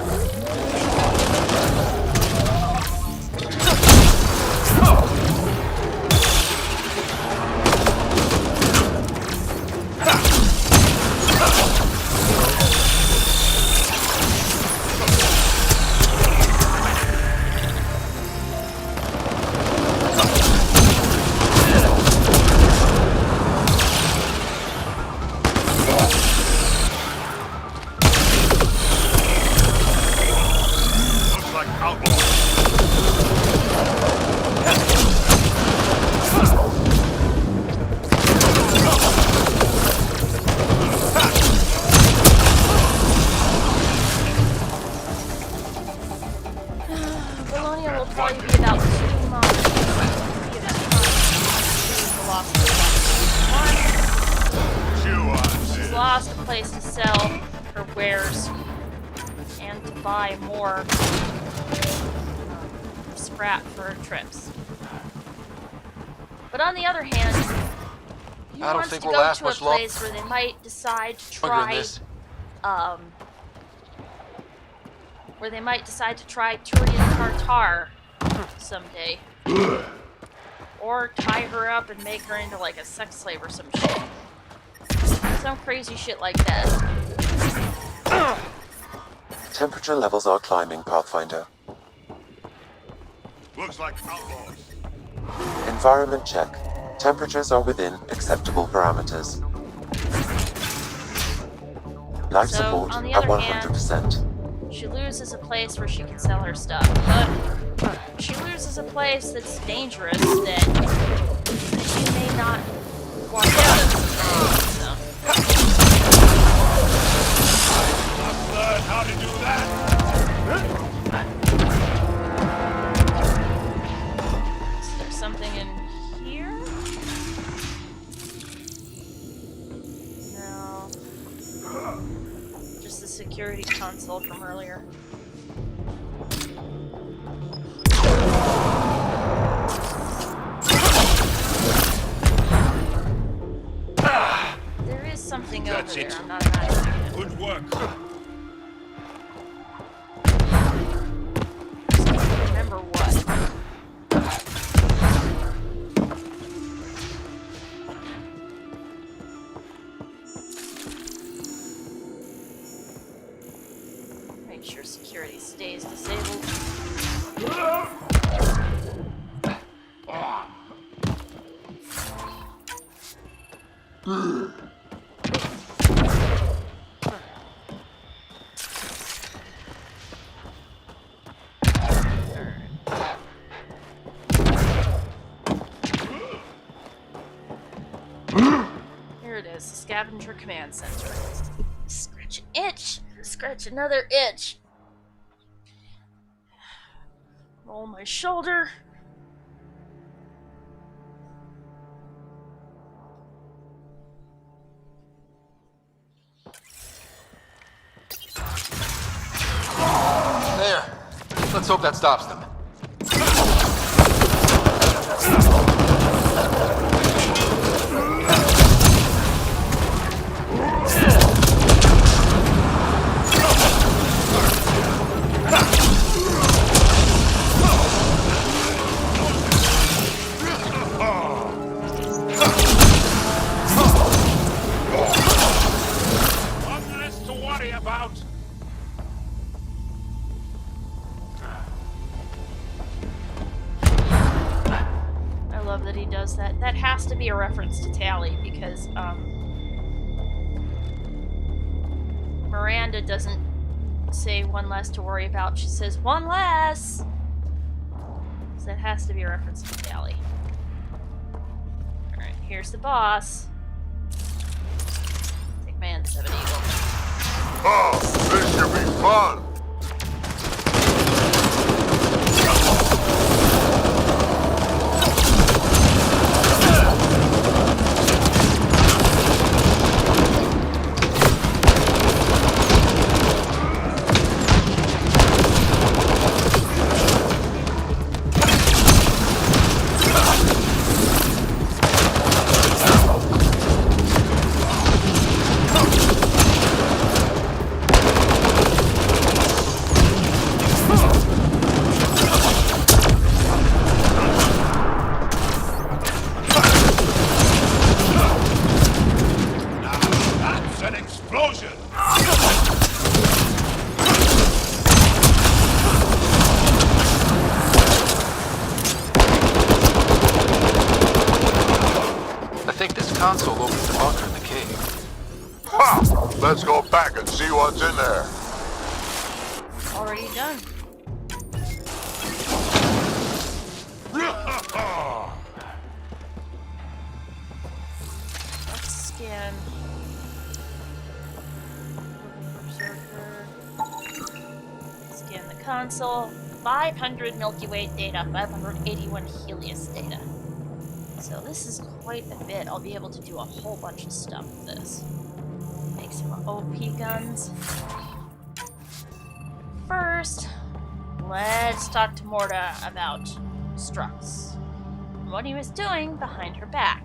about 2 months. She's lost a place to sell her wares and to buy more scrap for her trips. But on the other hand, he I don't wants think to we'll go last to a much longer. place where they might decide to Longer than try, this. where they might decide to try Turian Tartar someday. Or tie her up and make her into like a sex slave or some shit. Some crazy shit like that. Temperature levels are climbing, Pathfinder. Looks like outlaws. Environment check. Temperatures are within acceptable parameters. Life So, support on the at other hand, 100%. she loses a place where she can sell her stuff, but she loses a place that's dangerous that she may not walk out of someday, so. I've learned how to do that. Is there something in here? No. Just the security console from earlier. There is something over there. I'm not imagining it. Good work. Just can't remember what. Make sure security stays disabled. Here it is, the Scavenger Command Center. Scratch an itch! Scratch another itch! Roll my shoulder. There. Let's hope that stops them. One less to worry about. I love that he does that. That has to be a reference to Tally because Miranda doesn't say one less to worry about. She says one less. So that has to be a reference to Tally. Alright, here's the boss. Take man 7 Eagle. Oh, this should be fun. That's an explosion. I think this console opens the bunker in the cave. Ha! Let's go back and see what's in there. Already done. Let's scan. Berserker. Scan the console. 500 Milky Way data, 581 Helios data. So this is quite a bit. I'll be able to do a whole bunch of stuff with this. Make some OP guns. First, let's talk to Morta about Strux. And what he was doing behind her back.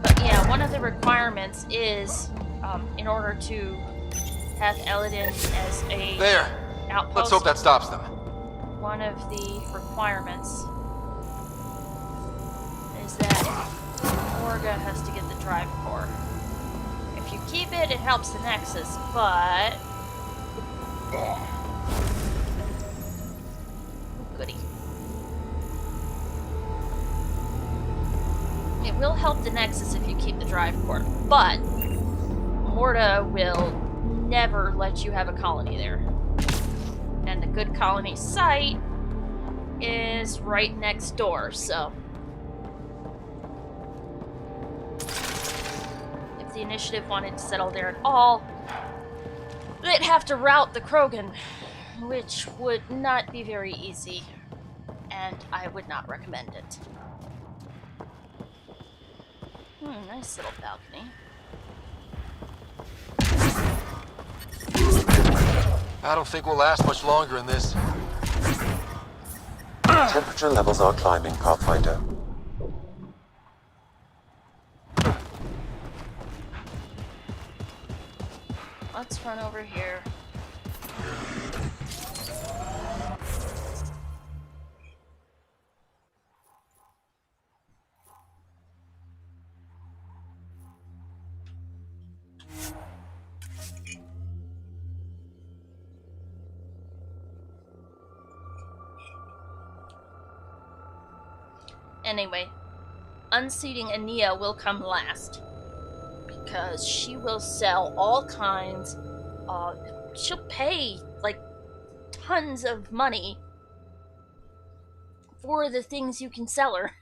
But yeah, one of the requirements is, in order to have Elannin as a outpost. Let's hope that stops them. One of the requirements is that Orga has to get the drive core. If you keep it, it helps the Nexus, but... Goody. It will help the Nexus if you keep the drive core, but Morta will never let you have a colony there. And the good colony site is right next door, so... If the initiative wanted to settle there at all, they'd have to rout the Krogan, which would not be very easy, and I would not recommend it. Nice little balcony. I don't think we'll last much longer in this. Temperature levels are climbing, Pathfinder. Let's run over here. Anyway, unseating Ania will come last, because she will sell all kinds of... She'll pay, like, tons of money for the things you can sell her.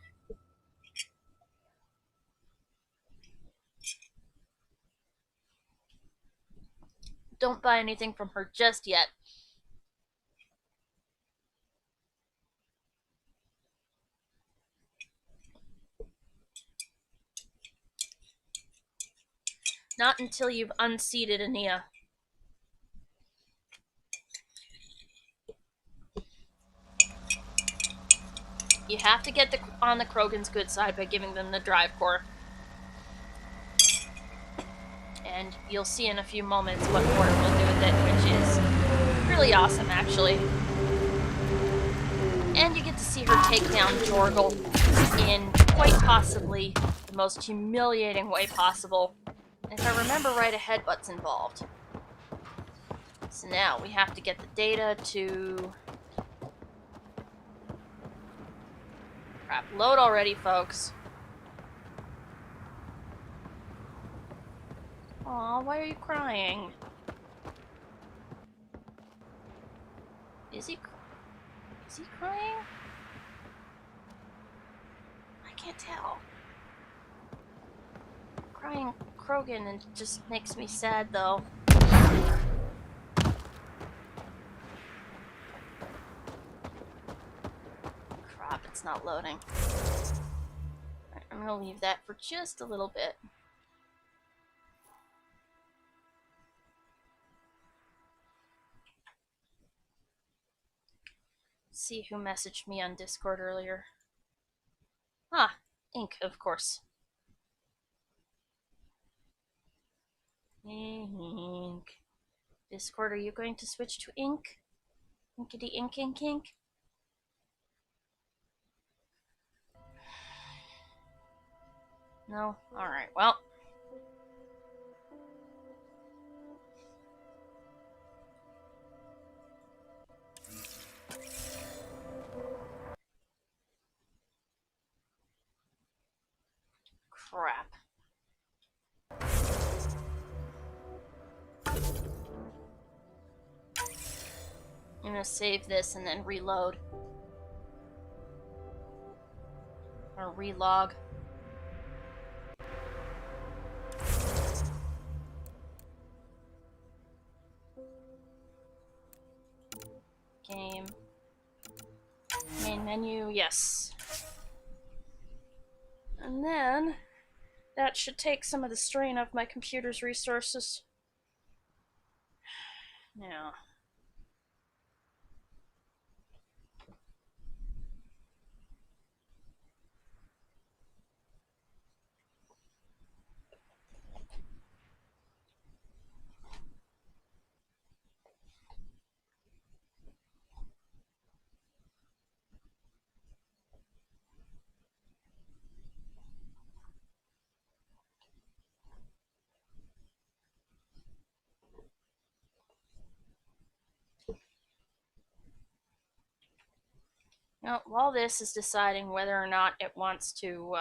Don't buy anything from her just yet. Not until you've unseated Ania. You have to get on the Krogan's good side by giving them the drive core. And you'll see in a few moments what Morta will do with it, which is really awesome, actually. And you get to see her take down Jorgel in quite possibly the most humiliating way possible. If I remember right, a headbutt's involved. So now we have to get the data to... Crap, load already, folks. Aw, why are you crying? Is he crying? I can't tell. Crying Krogan and just makes me sad, though. Crap, it's not loading. Right, I'm gonna leave that for just a little bit. See who messaged me on Discord earlier. Ah, Ink, of course. Ink. Discord, are you going to switch to Ink? Inkity ink ink ink? No? Alright, well. Crap. I'm gonna save this and then reload. Or relog. Game. Main menu, yes. And then that should take some of the strain off my computer's resources. Now. Now, while this is deciding whether or not it wants to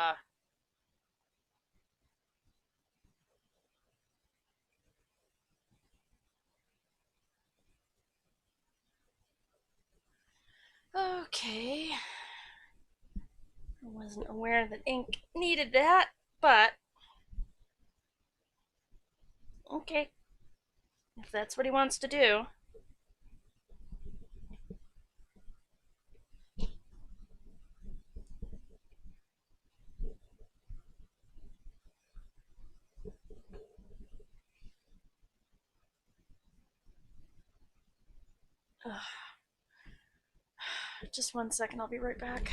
okay. I wasn't aware that ink needed that, but okay. If that's what he wants to do. Just 1 second, I'll be right back.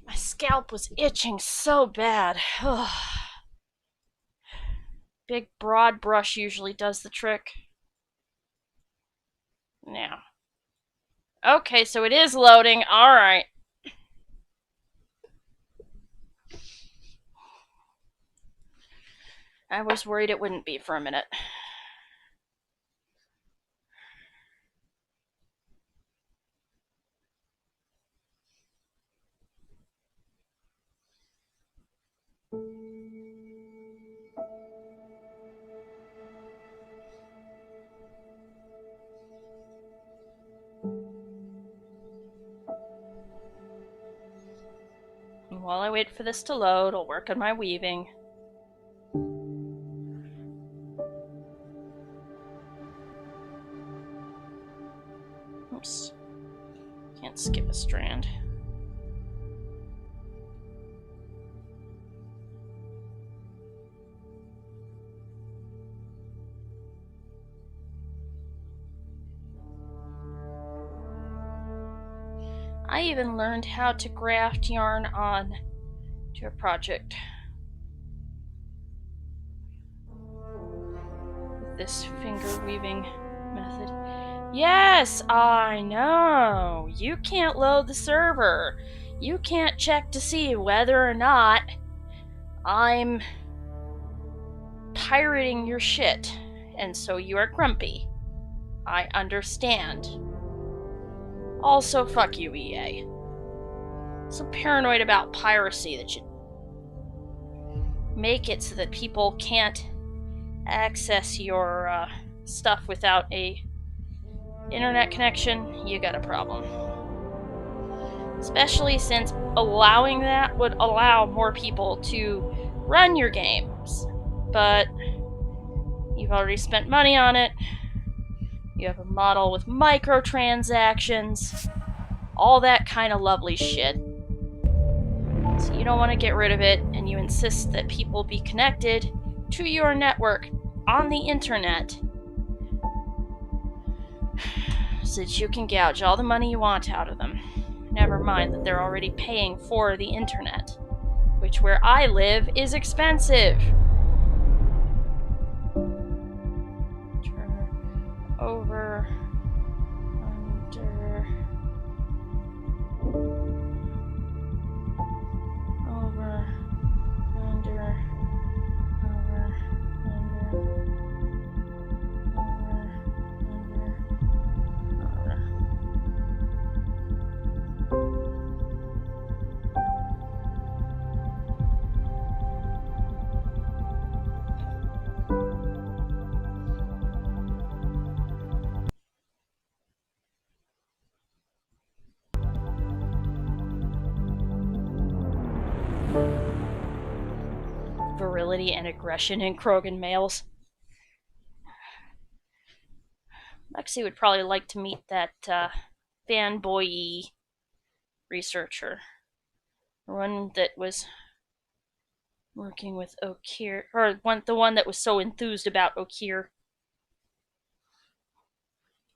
My scalp was itching so bad. Big broad brush usually does the trick. Now. Okay, so it is loading. Alright. I was worried it wouldn't be for a minute. And while I wait for this to load, I'll work on my weaving. Oops. Can't skip a strand. I even learned how to graft yarn on to a project with this finger weaving method. Yes, I know. You can't load the server. You can't check to see whether or not I'm pirating your shit, and so you are grumpy. I understand. Also, fuck you, EA. So paranoid about piracy that you make it so that people can't access your stuff without a internet connection. You got a problem. Especially since allowing that would allow more people to run your games. But you've already spent money on it. You have a model with microtransactions. All that kind of lovely shit. So you don't want to get rid of it, and you insist that people be connected to your network on the internet so that you can gouge all the money you want out of them. Never mind that they're already paying for the internet, which where I live is expensive. Turn over, under, over, under, over, under, over. Virility and aggression in Krogan males. Lexi would probably like to meet that fanboy researcher. The one that was working with Okir, or the one that was so enthused about Okir.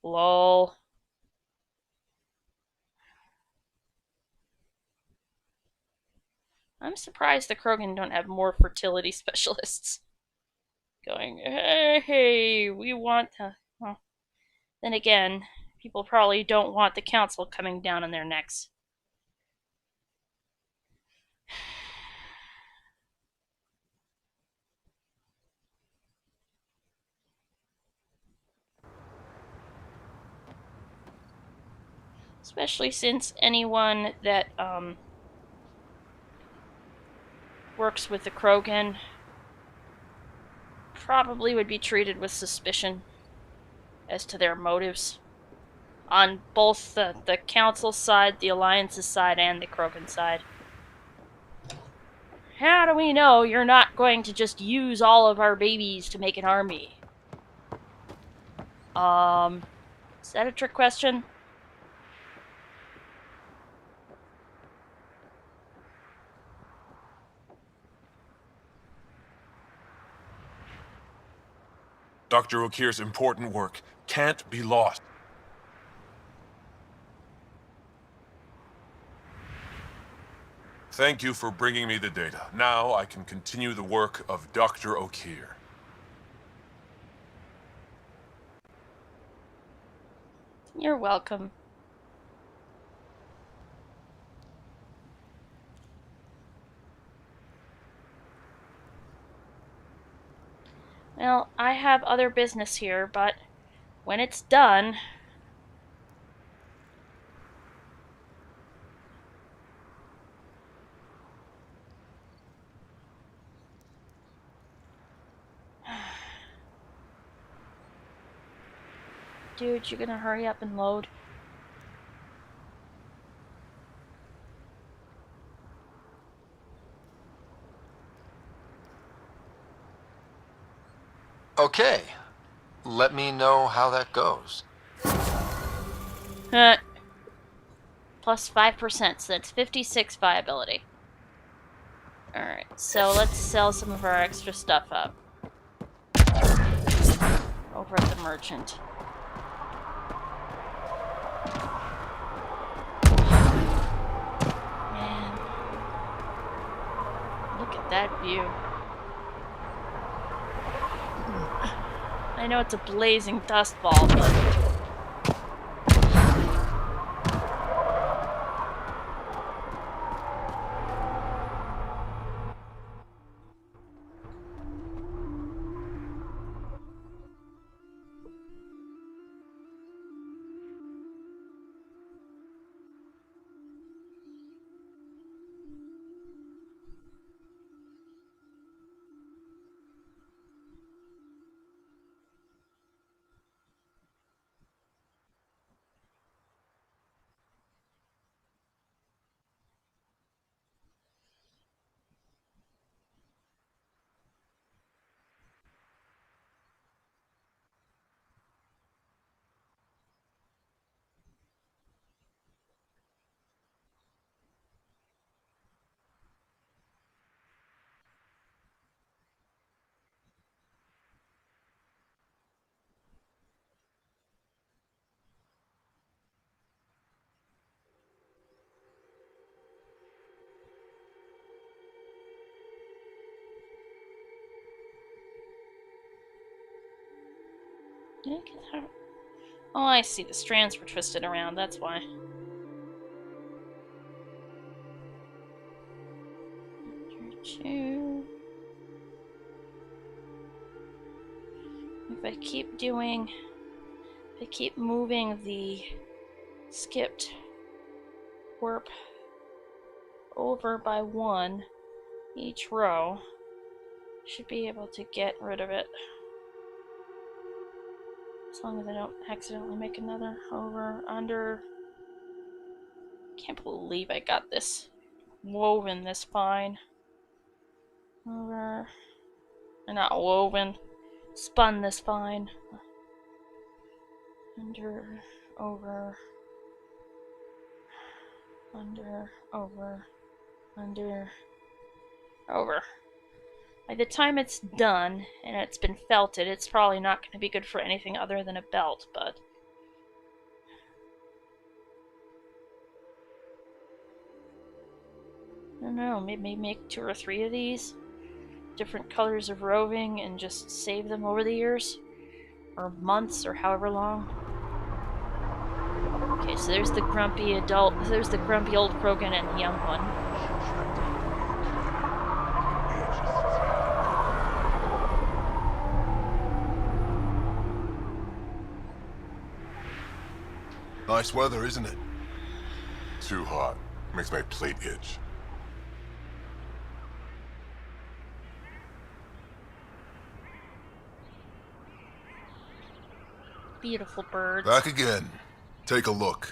Lol. I'm surprised the Krogan don't have more fertility specialists. Going, hey, we want to... Well, then again, people probably don't want the council coming down on their necks. Especially since anyone that works with the Krogan probably would be treated with suspicion as to their motives on both the Council side, the Alliance's side, and the Krogan side. How do we know you're not going to just use all of our babies to make an army? Is that a trick question? Dr. Okir's important work can't be lost. Thank you for bringing me the data. Now I can continue the work of Dr. Okir. You're welcome. Well, I have other business here, but when it's done... Dude, you gonna hurry up and load? Okay. Let me know how that goes. Plus 5%, so that's 56 viability. Alright, so let's sell some of our extra stuff up. Over at the merchant. Man. Look at that view. I know it's a blazing dust ball, but... Did I get that? Oh, I see. The strands were twisted around. That's why. Two. If I keep moving the skipped warp over by one each row, should be able to get rid of it. As long as I don't accidentally make another over, under. Can't believe I got this woven this fine. Over. Or not woven. Spun this fine. Under, over, under, over, under, over. By the time it's done and it's been felted, it's probably not going to be good for anything other than a belt, but I don't know, maybe make 2 or 3 of these different colors of roving and just save them over the years or months or however long. Okay, so there's the grumpy adult, there's the grumpy old Krogan and the young one. Nice weather, isn't it? Too hot. Makes my plate itch. Beautiful birds. Back again. Take a look.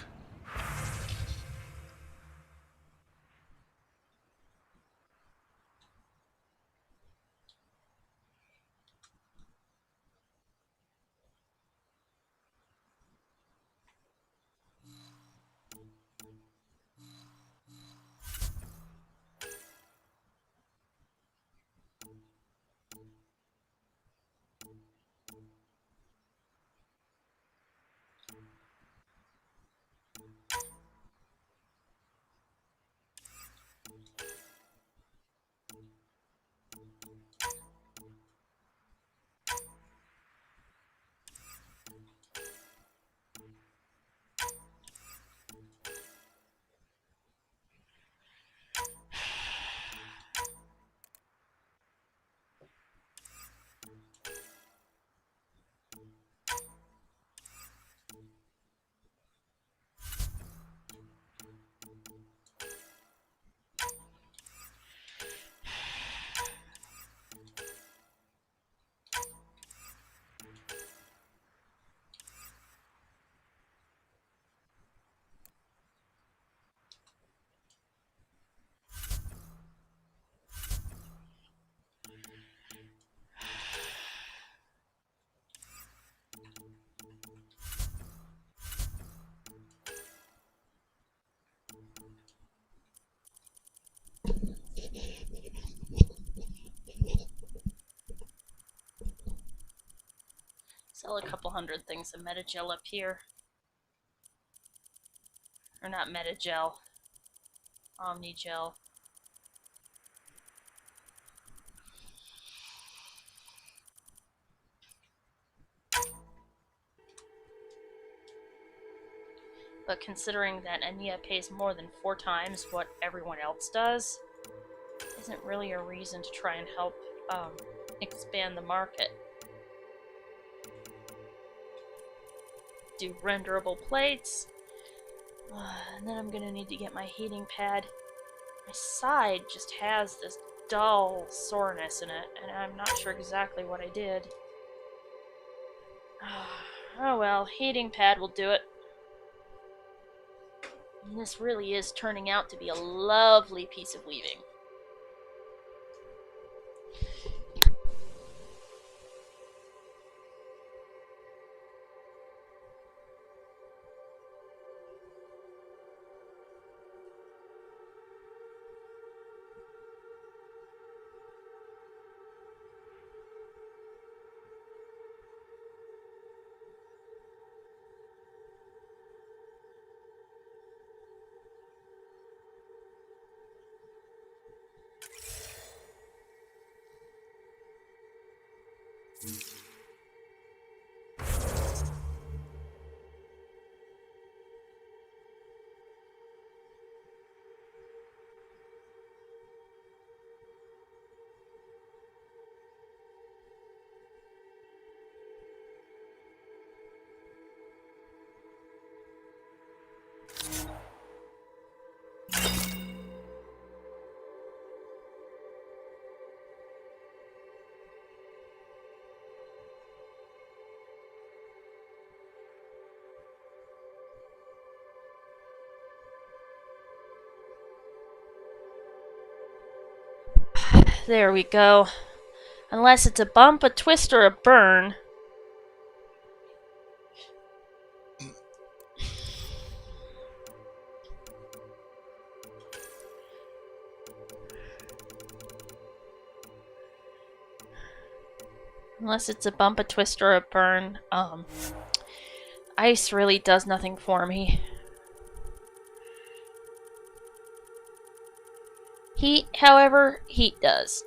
Sell a couple hundred things of metagel up here. Or not metagel. Omnigel. But considering that Ania pays more than 4 times what everyone else does, isn't really a reason to try and help expand the market. Do renderable plates, and then I'm gonna need to get my heating pad. My side just has this dull soreness in it, and I'm not sure exactly what I did. Oh well, heating pad will do it. And this really is turning out to be a lovely piece of weaving. There we go. Unless it's a bump, a twist, or a burn. Unless it's a bump, a twist, or a burn. Ice really does nothing for me. Heat, however, heat does.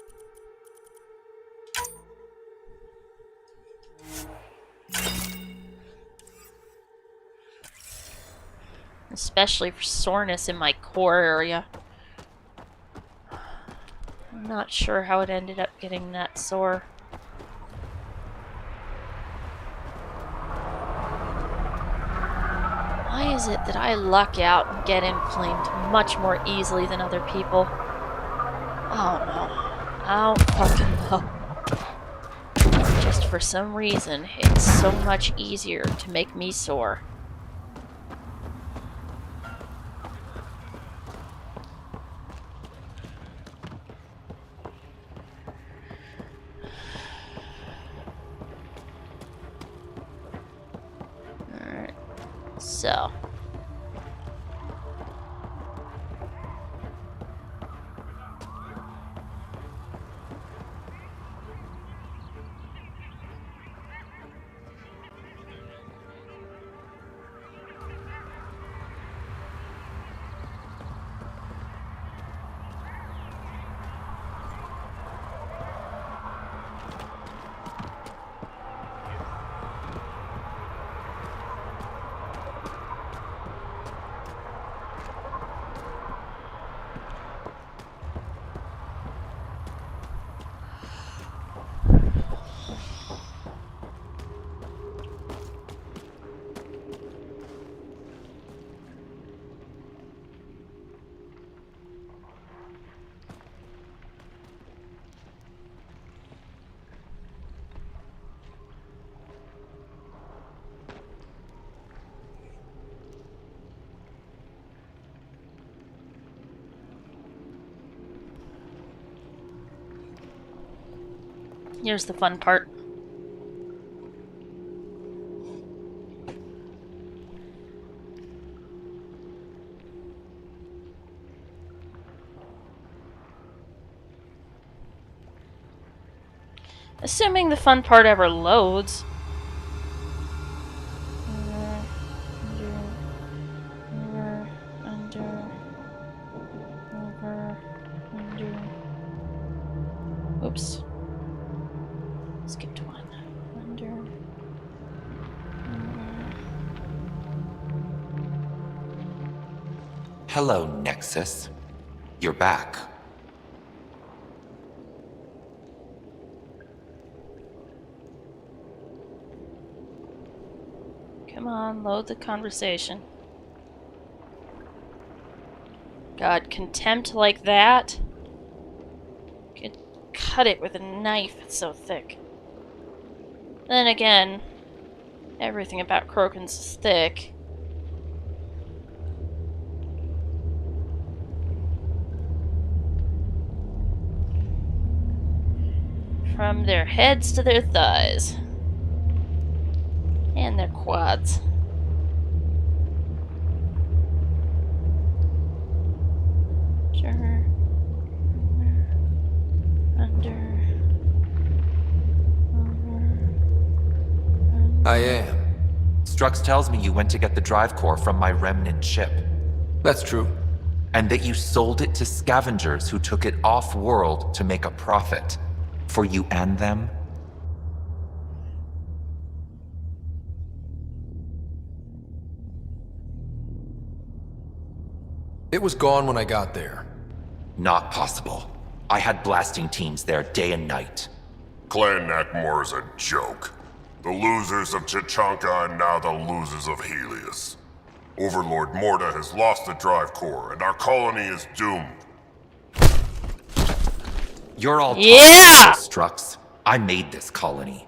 Especially for soreness in my core area. I'm not sure how it ended up getting that sore. Why is it that I luck out and get inflamed much more easily than other people? Oh no. I don't fucking know. Just for some reason, it's so much easier to make me sore. Alright. So. Here's the fun part. Assuming the fun part ever loads. Oops. Skipped one. Under. Hello, Nexus. You're back. Come on, load the conversation. God, contempt like that? Could cut it with a knife, it's so thick. Then again, everything about Krogans is thick. From their heads to their thighs. And their quads. Sure. Under. I am. Strux tells me you went to get the drive core from my remnant ship. That's true. And that you sold it to scavengers who took it off-world to make a profit. For you and them? It was gone when I got there. Not possible. I had blasting teams there day and night. Clan Nakmor is a joke. The losers of Chichanka and now the losers of Helios. Overlord Morda has lost the drive core, and our colony is doomed. You're all Yeah! Strux. I made this colony.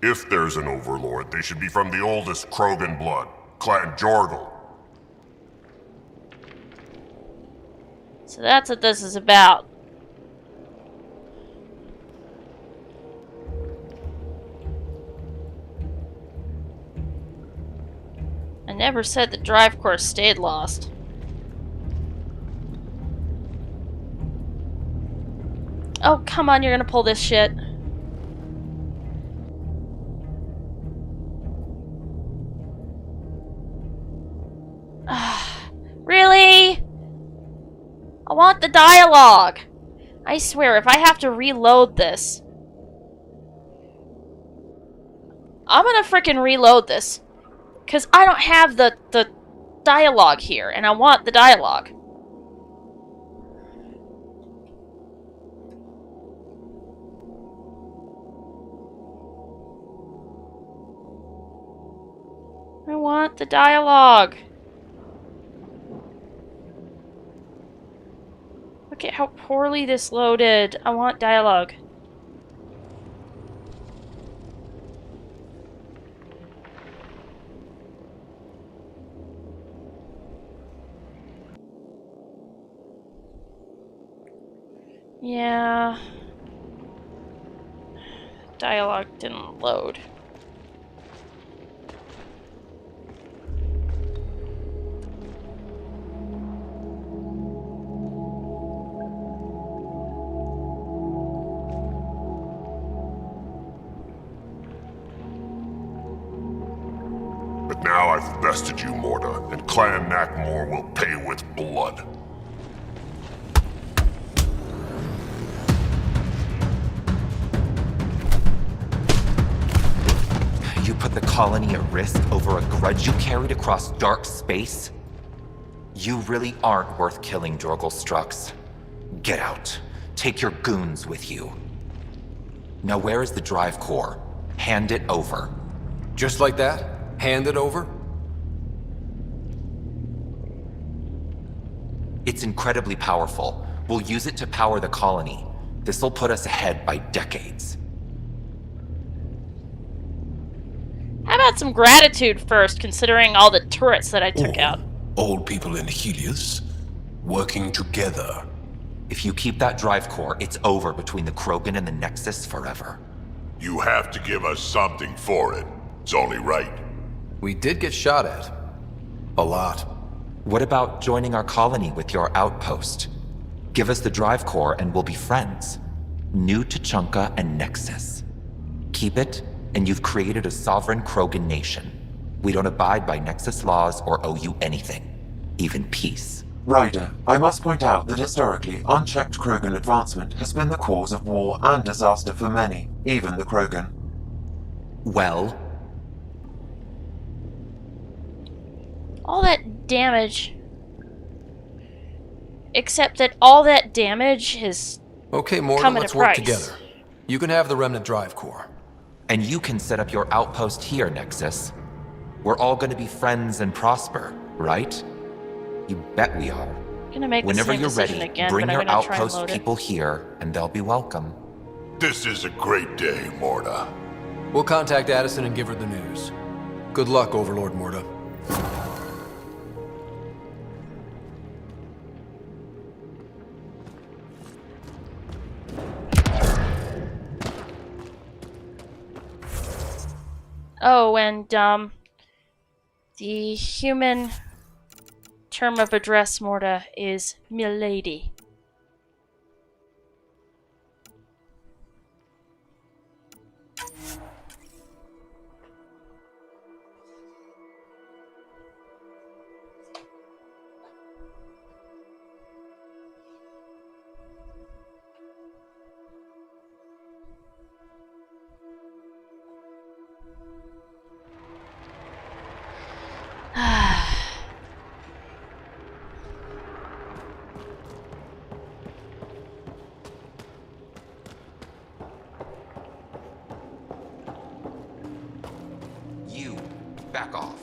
If there's an overlord, they should be from the oldest Krogan blood, Clan Jorgal. So that's what this is about. never said the drive core stayed lost. Oh, come on, you're gonna pull this shit. Really? I want the dialogue. I swear, if I have to reload this, I'm gonna frickin' reload this. Because I don't have the dialogue here, and I want the dialogue. I want the dialogue. Look at how poorly this loaded. I want dialogue. Yeah. Dialogue didn't load. But now I've bested you, Morda, and Clan Nakmor will pay with blood. You put the colony at risk over a grudge you carried across dark space? You really aren't worth killing, Drogal Strux. Get out. Take your goons with you. Now where is the drive core? Hand it over. Just like that? Hand it over? It's incredibly powerful. We'll use it to power the colony. This'll put us ahead by decades. How about some gratitude first, considering all the turrets that I took out? Old people in Helios, working together. If you keep that drive core, it's over between the Krogan and the Nexus forever. You have to give us something for it. It's only right. We did get shot at. A lot. What about joining our colony with your outpost? Give us the drive core and we'll be friends. New Tuchanka and Nexus. Keep it, and you've created a sovereign Krogan nation. We don't abide by Nexus laws or owe you anything. Even peace. Ryder, I must point out that historically, unchecked Krogan advancement has been the cause of war and disaster for many, even the Krogan. Well? All that damage. Except that all that damage is okay, Morda, come at let's a work price. together. You can have the remnant drive core. And you can set up your outpost here, Nexus. We're all gonna be friends and prosper, right? You bet we are. I'm gonna make Whenever the same you're decision ready, again, bring but I'm your gonna try and outpost load it. people here, and they'll be welcome. This is a great day, Morda. We'll contact Addison and give her the news. Good luck, Overlord Morda. Oh, and, the human term of address, Morda, is Milady. You, back off.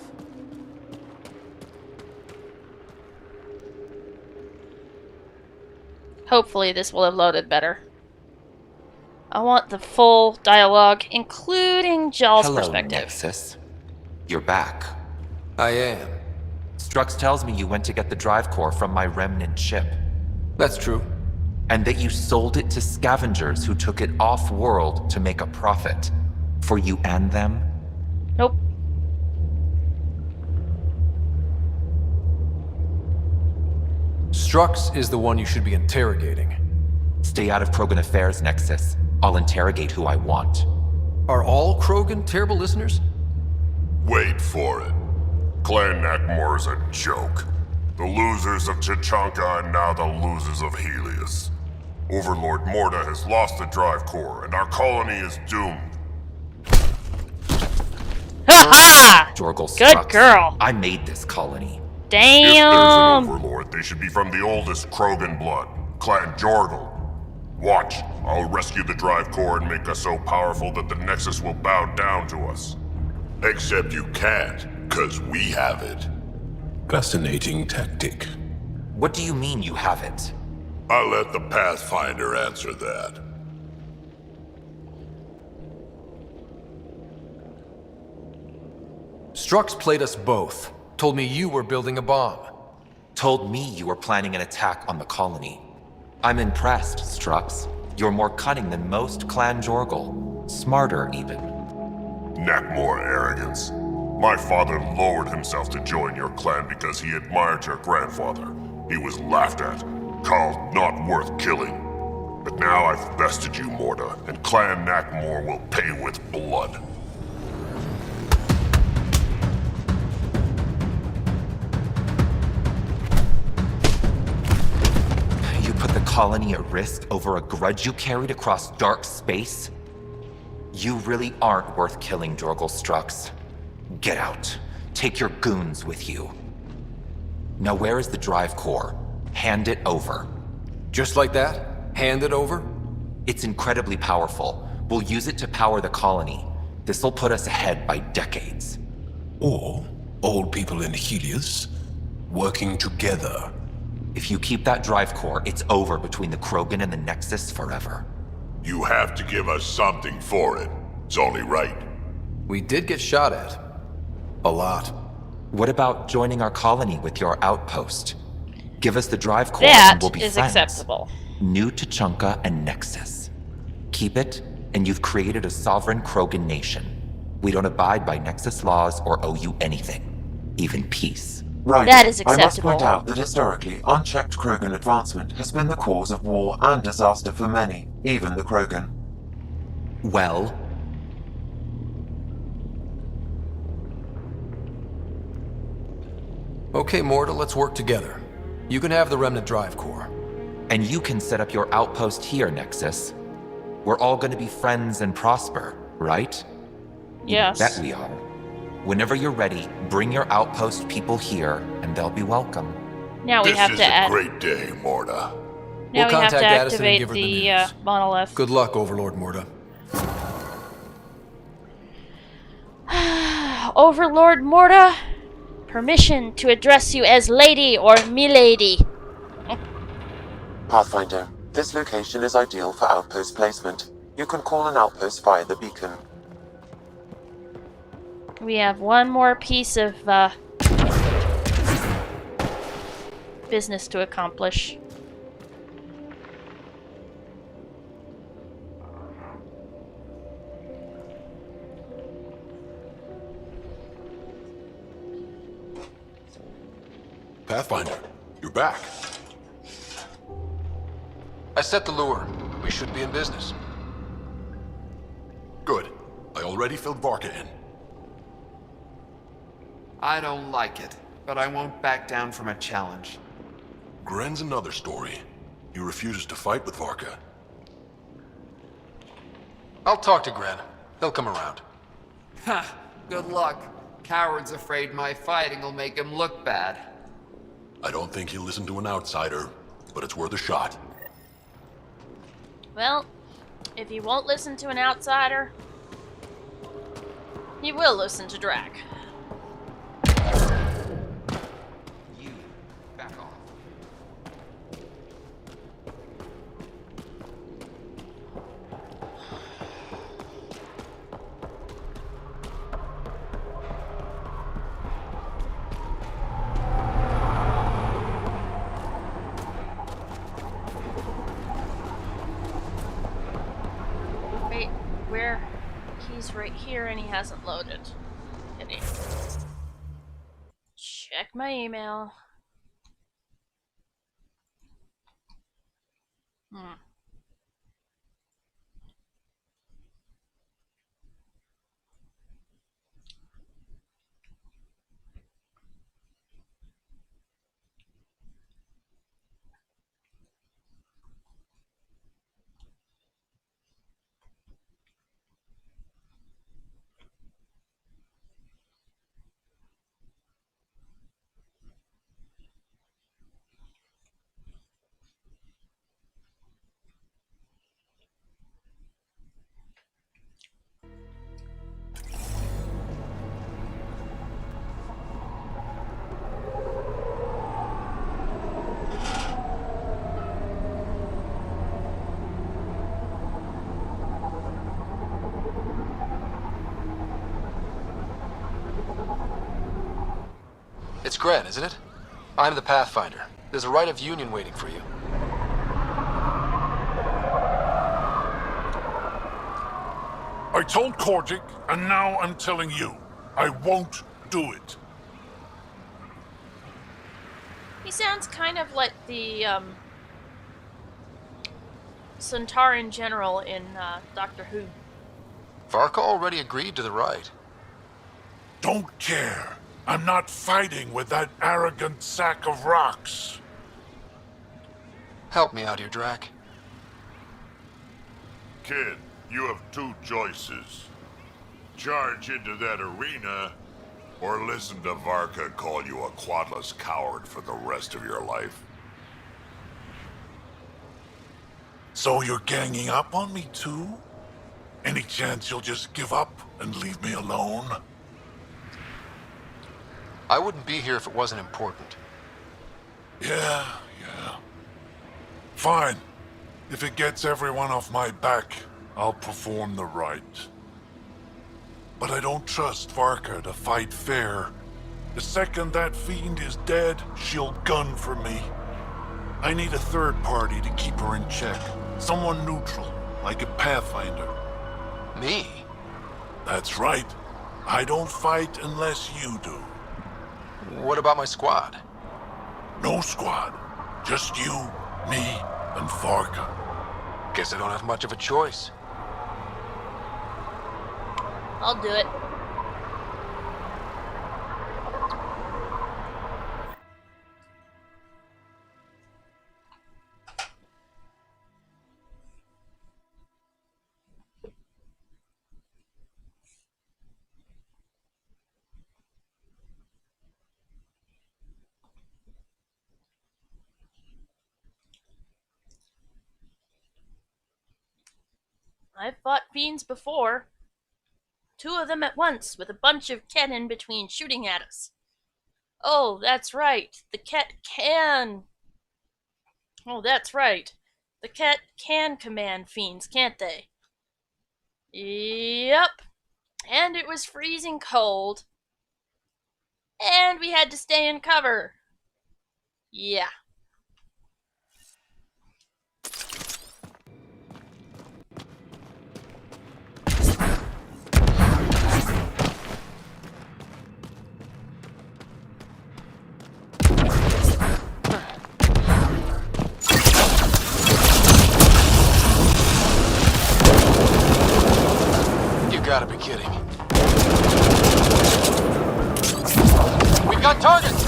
Hopefully this will have loaded better. I want the full dialogue, including Jell's Hello, perspective. Nexus. You're back. I am. Strux tells me you went to get the drive core from my remnant ship. That's true. And that you sold it to scavengers who took it off-world to make a profit. 'For you and them? Nope. What Strux is the one you should be interrogating. Stay out of Krogan affairs, Nexus. I'll interrogate who I want. Are all Krogan terrible listeners? Wait for it. Clan Nakmor is a joke. The losers of Chichanka and now the losers of Helios. Overlord Morta has lost the drive core, and our colony is doomed. Ha! Jorgal Good Strux. girl. I made this colony. If there's an Damn. overlord, they should be from the oldest Krogan blood, Clan Jorgal. Watch, I'll rescue the drive core and make us so powerful that the Nexus will bow down to us. Except you can't, 'cause we have it. Fascinating tactic. What do you mean you have it? I'll let the Pathfinder answer that. Strux played us both. Told me you were building a bomb. Told me you were planning an attack on the colony. I'm impressed, Strux. You're more cunning than most Clan Jorgal. Smarter, even. Nakmor arrogance. My father lowered himself to join your clan because he admired your grandfather. He was laughed at, called not worth killing. But now I've bested you, Morta, and Clan Nakmor will pay with blood. You put the colony at risk over a grudge you carried across dark space? You really aren't worth killing, Jorgal Strux. Get out. Take your goons with you. Now where is the drive core? Hand it over. Just like that? Hand it over? It's incredibly powerful. We'll use it to power the colony. This'll put us ahead by decades. Or all people in Helios working together. If you keep that drive core, it's over between the Krogan and the Nexus forever. You have to give us something for it. It's only right. We did get shot at. A lot. What about joining our colony with your outpost? Give us the drive core That and we'll be is friends. acceptable. New Tuchanka and Nexus. Keep it, and you've created a sovereign Krogan nation. We don't abide by Nexus laws or owe you anything. Even peace. Right. That is I must acceptable. point out that historically, unchecked Krogan advancement has been the cause of war and disaster for many, even the Krogan. Well, Okay, Morta, let's work together. You can have the Remnant drive core. and you can set up your outpost here, Nexus. We're all gonna be friends and prosper, right? Yes. Bet we are. Whenever you're ready, bring your outpost people here, and they'll be welcome. Now we This have is to a add. great day, Morta. Now We'll we have contact to Addison and activate give her the the news. monolith. Good luck, Overlord Morta. Overlord Morta, permission to address you as lady or milady. Pathfinder, this location is ideal for outpost placement. You can call an outpost via the beacon. We have one more piece of business to accomplish. Pathfinder, you're back. I set the lure. We should be in business. Good. I already filled Varka in. I don't like it, but I won't back down from a challenge. Gren's another story. He refuses to fight with Varka. I'll talk to Gren. He'll come around. Ha! Good luck. Coward's afraid my fighting will make him look bad. I don't think he'll listen to an outsider, but it's worth a shot. Well, if he won't listen to an outsider, he will listen to Drack. You, back off. Wait, where? He's right here and he hasn't loaded. Kidding. Check my email. Hmm. It's Gren, isn't it? I'm the Pathfinder. There's a right of union waiting for you. I told Kordic, and now I'm telling you. I won't do it. He sounds kind of like the Centauran general in Doctor Who. Varka already agreed to the right. Don't care. I'm not fighting with that arrogant sack of rocks. Help me out here, Drack. Kid, you have two choices. Charge into that arena, or listen to Varka call you a quadless coward for the rest of your life. So you're ganging up on me too? Any chance you'll just give up and leave me alone? I wouldn't be here if it wasn't important. Yeah. Fine. If it gets everyone off my back, I'll perform the rite. But I don't trust Varka to fight fair. The second that fiend is dead, she'll gun for me. I need a third party to keep her in check. Someone neutral, like a Pathfinder. Me? That's right. I don't fight unless you do. What about my squad? No squad. Just you, me, and Varka. Guess I don't have much of a choice. I'll do it. I've fought fiends before. 2 of them at once, with a bunch of Ket in between shooting at us. Oh, that's right. The Ket can... Oh, that's right. The Ket can command fiends, can't they? Yep. And it was freezing cold. And we had to stay in cover. Yeah. Gotta be kidding. We've got targets!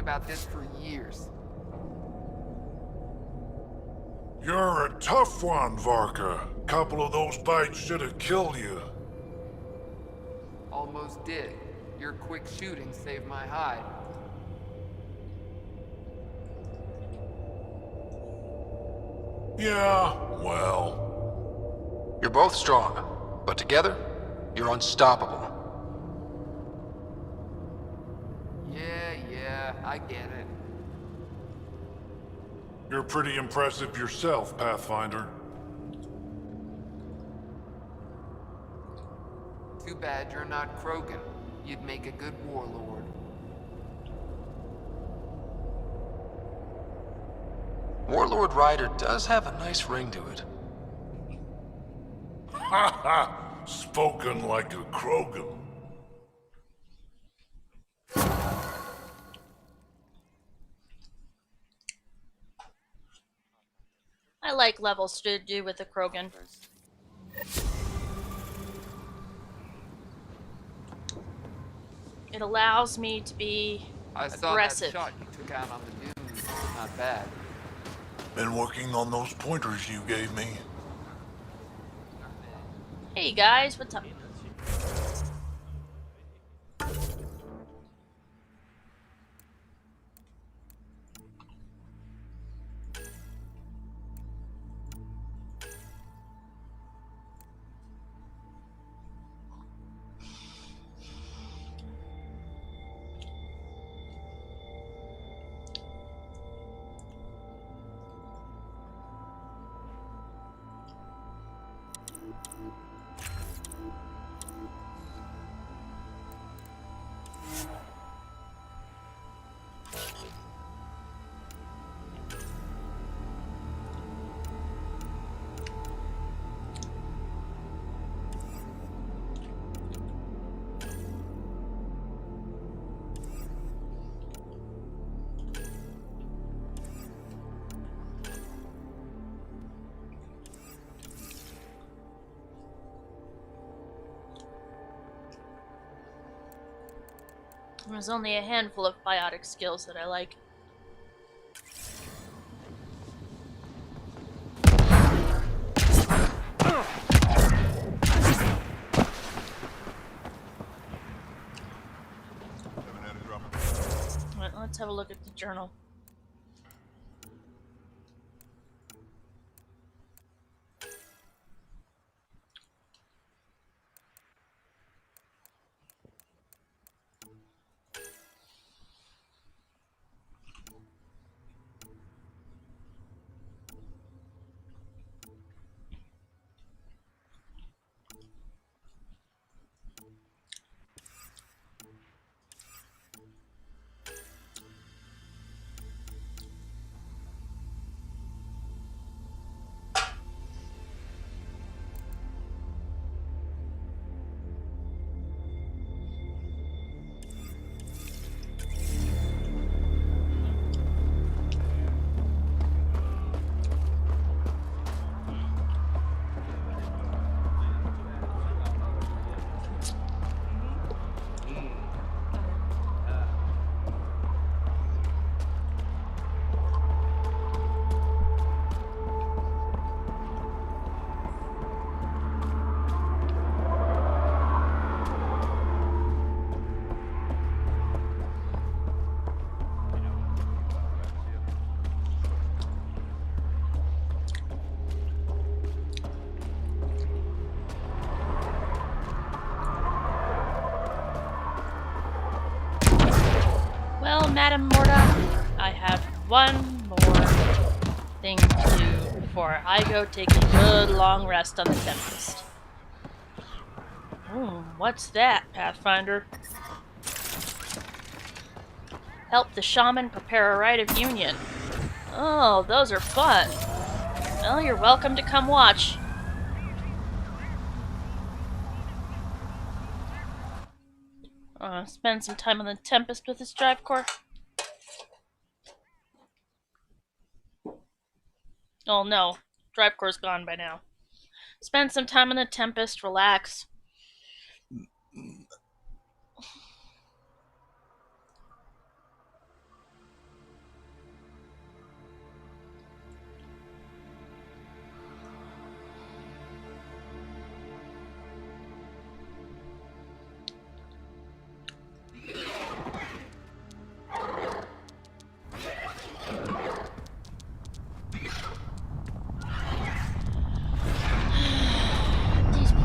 about this for years. You're a tough one, Varka. Couple of those bites should have killed you. Almost did. Your quick shooting saved my hide. Yeah, well... You're both strong, but together, you're unstoppable. Yeah, I get it. You're pretty impressive yourself, Pathfinder. Too bad you're not Krogan. You'd make a good warlord. Warlord Ryder does have a nice ring to it. Ha ha! Spoken like a Krogan. I like levels to do with the Krogan. It allows me to be I saw aggressive. that shot you took out on the dunes. Not bad. Been working on those pointers you gave me. Hey guys, what's up? There's only a handful of biotic skills that I like. Alright, let's have a look at the journal. Well, Madam Morda, I have one more thing to do before I go take a good long rest on the Tempest. What's that, Pathfinder? Help the shaman prepare a rite of union. Oh, those are fun. Well, you're welcome to come watch. Spend some time on the Tempest with this drive core. Oh no, drive core's gone by now. Spend some time on the Tempest, relax.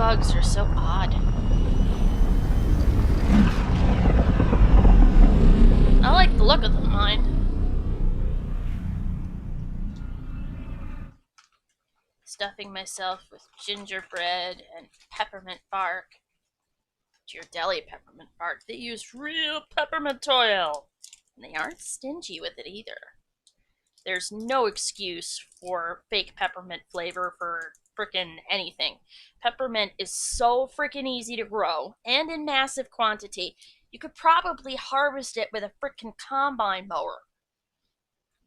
bugs are so odd. I like the look of them, mind. Stuffing myself with gingerbread and peppermint bark. Ghirardelli peppermint bark. They use real peppermint oil. And they aren't stingy with it either. There's no excuse for fake peppermint flavor for frickin' anything. Peppermint is so frickin' easy to grow and in massive quantity. You could probably harvest it with a frickin' combine mower.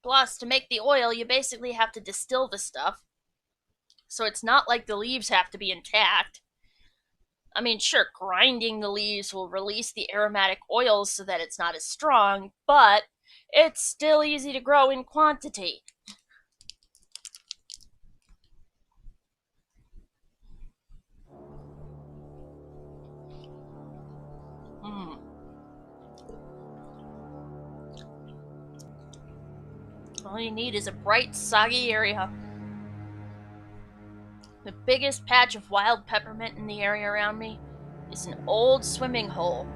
Plus, to make the oil, you basically have to distill the stuff. So it's not like the leaves have to be intact. I mean, sure, grinding the leaves will release the aromatic oils so that it's not as strong, but it's still easy to grow in quantity. All you need is a bright, soggy area. The biggest patch of wild peppermint in the area around me is an old swimming hole,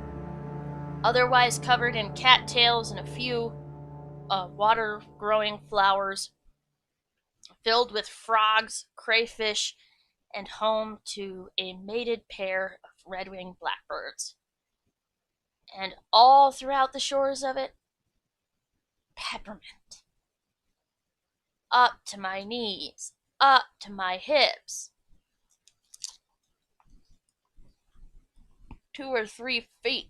otherwise covered in cattails and a few water-growing flowers, filled with frogs, crayfish, and home to a mated pair of red-winged blackbirds. And all throughout the shores of it, peppermint. Up to my knees, up to my hips. 2 or 3 feet.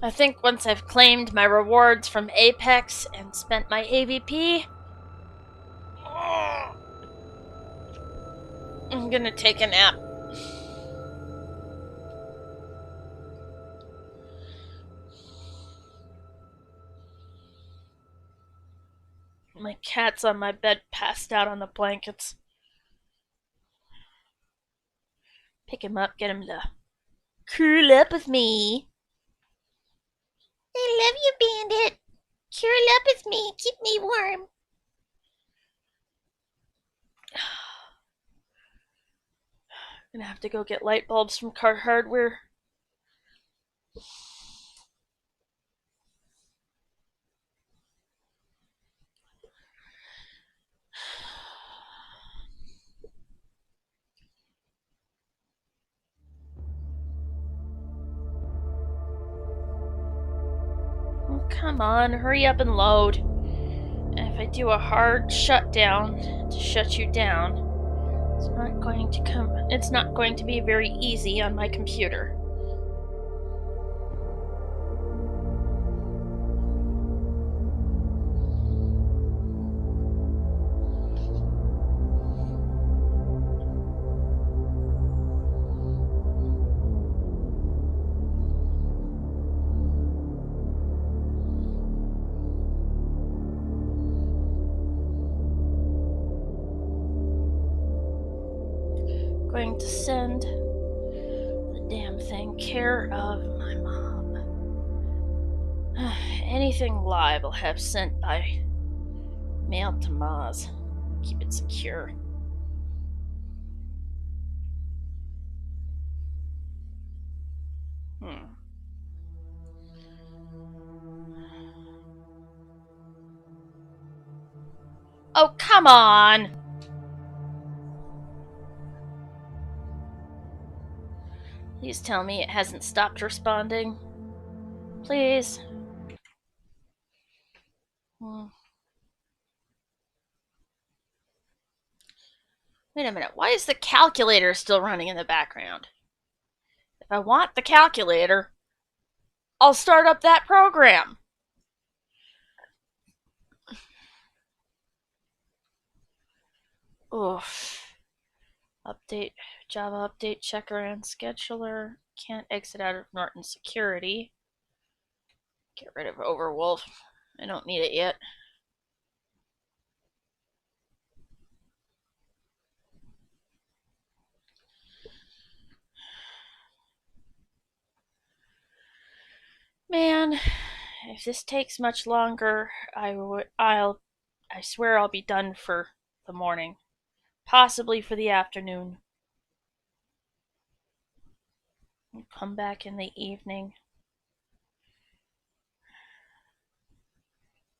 I think once I've claimed my rewards from Apex and spent my AVP, I'm gonna take a nap. My cat's on my bed, passed out on the blankets. Pick him up, get him to curl up with me. I love you, Bandit. Curl up with me, keep me warm. I'm gonna have to go get light bulbs from Car Hardware. Oh, come on, hurry up and load. If I do a hard shutdown to shut you down, it's not going to be very easy on my computer. Going to send the damn thing care of my mom. Anything live I'll have sent by mail to Maz. Keep it secure. Oh, come on! Please tell me it hasn't stopped responding. Please. Wait a minute, why is the calculator still running in the background? If I want the calculator, I'll start up that program. Oof. Update, Java update checker and scheduler. Can't exit out of Norton security. Get rid of Overwolf. I don't need it yet. Man, if this takes much longer, I swear I'll be done for the morning. Possibly for the afternoon. I'll come back in the evening.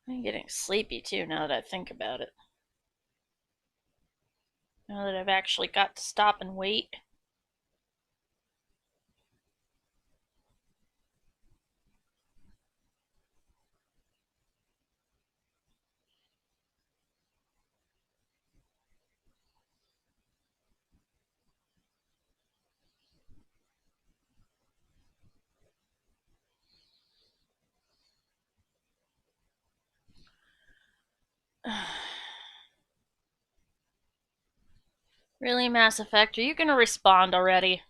I'm getting sleepy too now that I think about it. Now that I've actually got to stop and wait. Really, Mass Effect? Are you gonna respond already?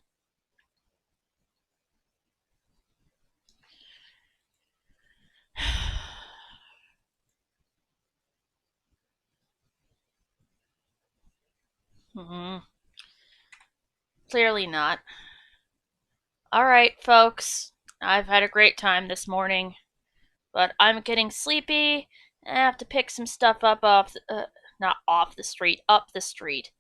Clearly not. Alright, folks. I've had a great time this morning, but I'm getting sleepy. I have to pick some stuff up not off the street, up the street.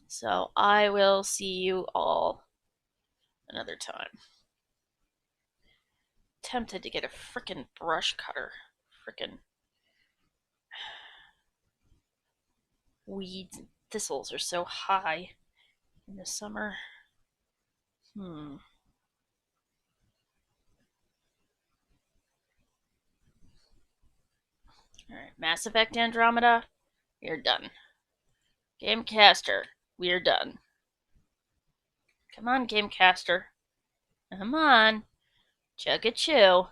So I will see you all another time. Tempted to get a frickin' brush cutter. Frickin' weeds and thistles are so high in the summer. Alright, Mass Effect Andromeda, we're done. Gamecaster, we're done. Come on, Gamecaster. Come on. Chug a chew.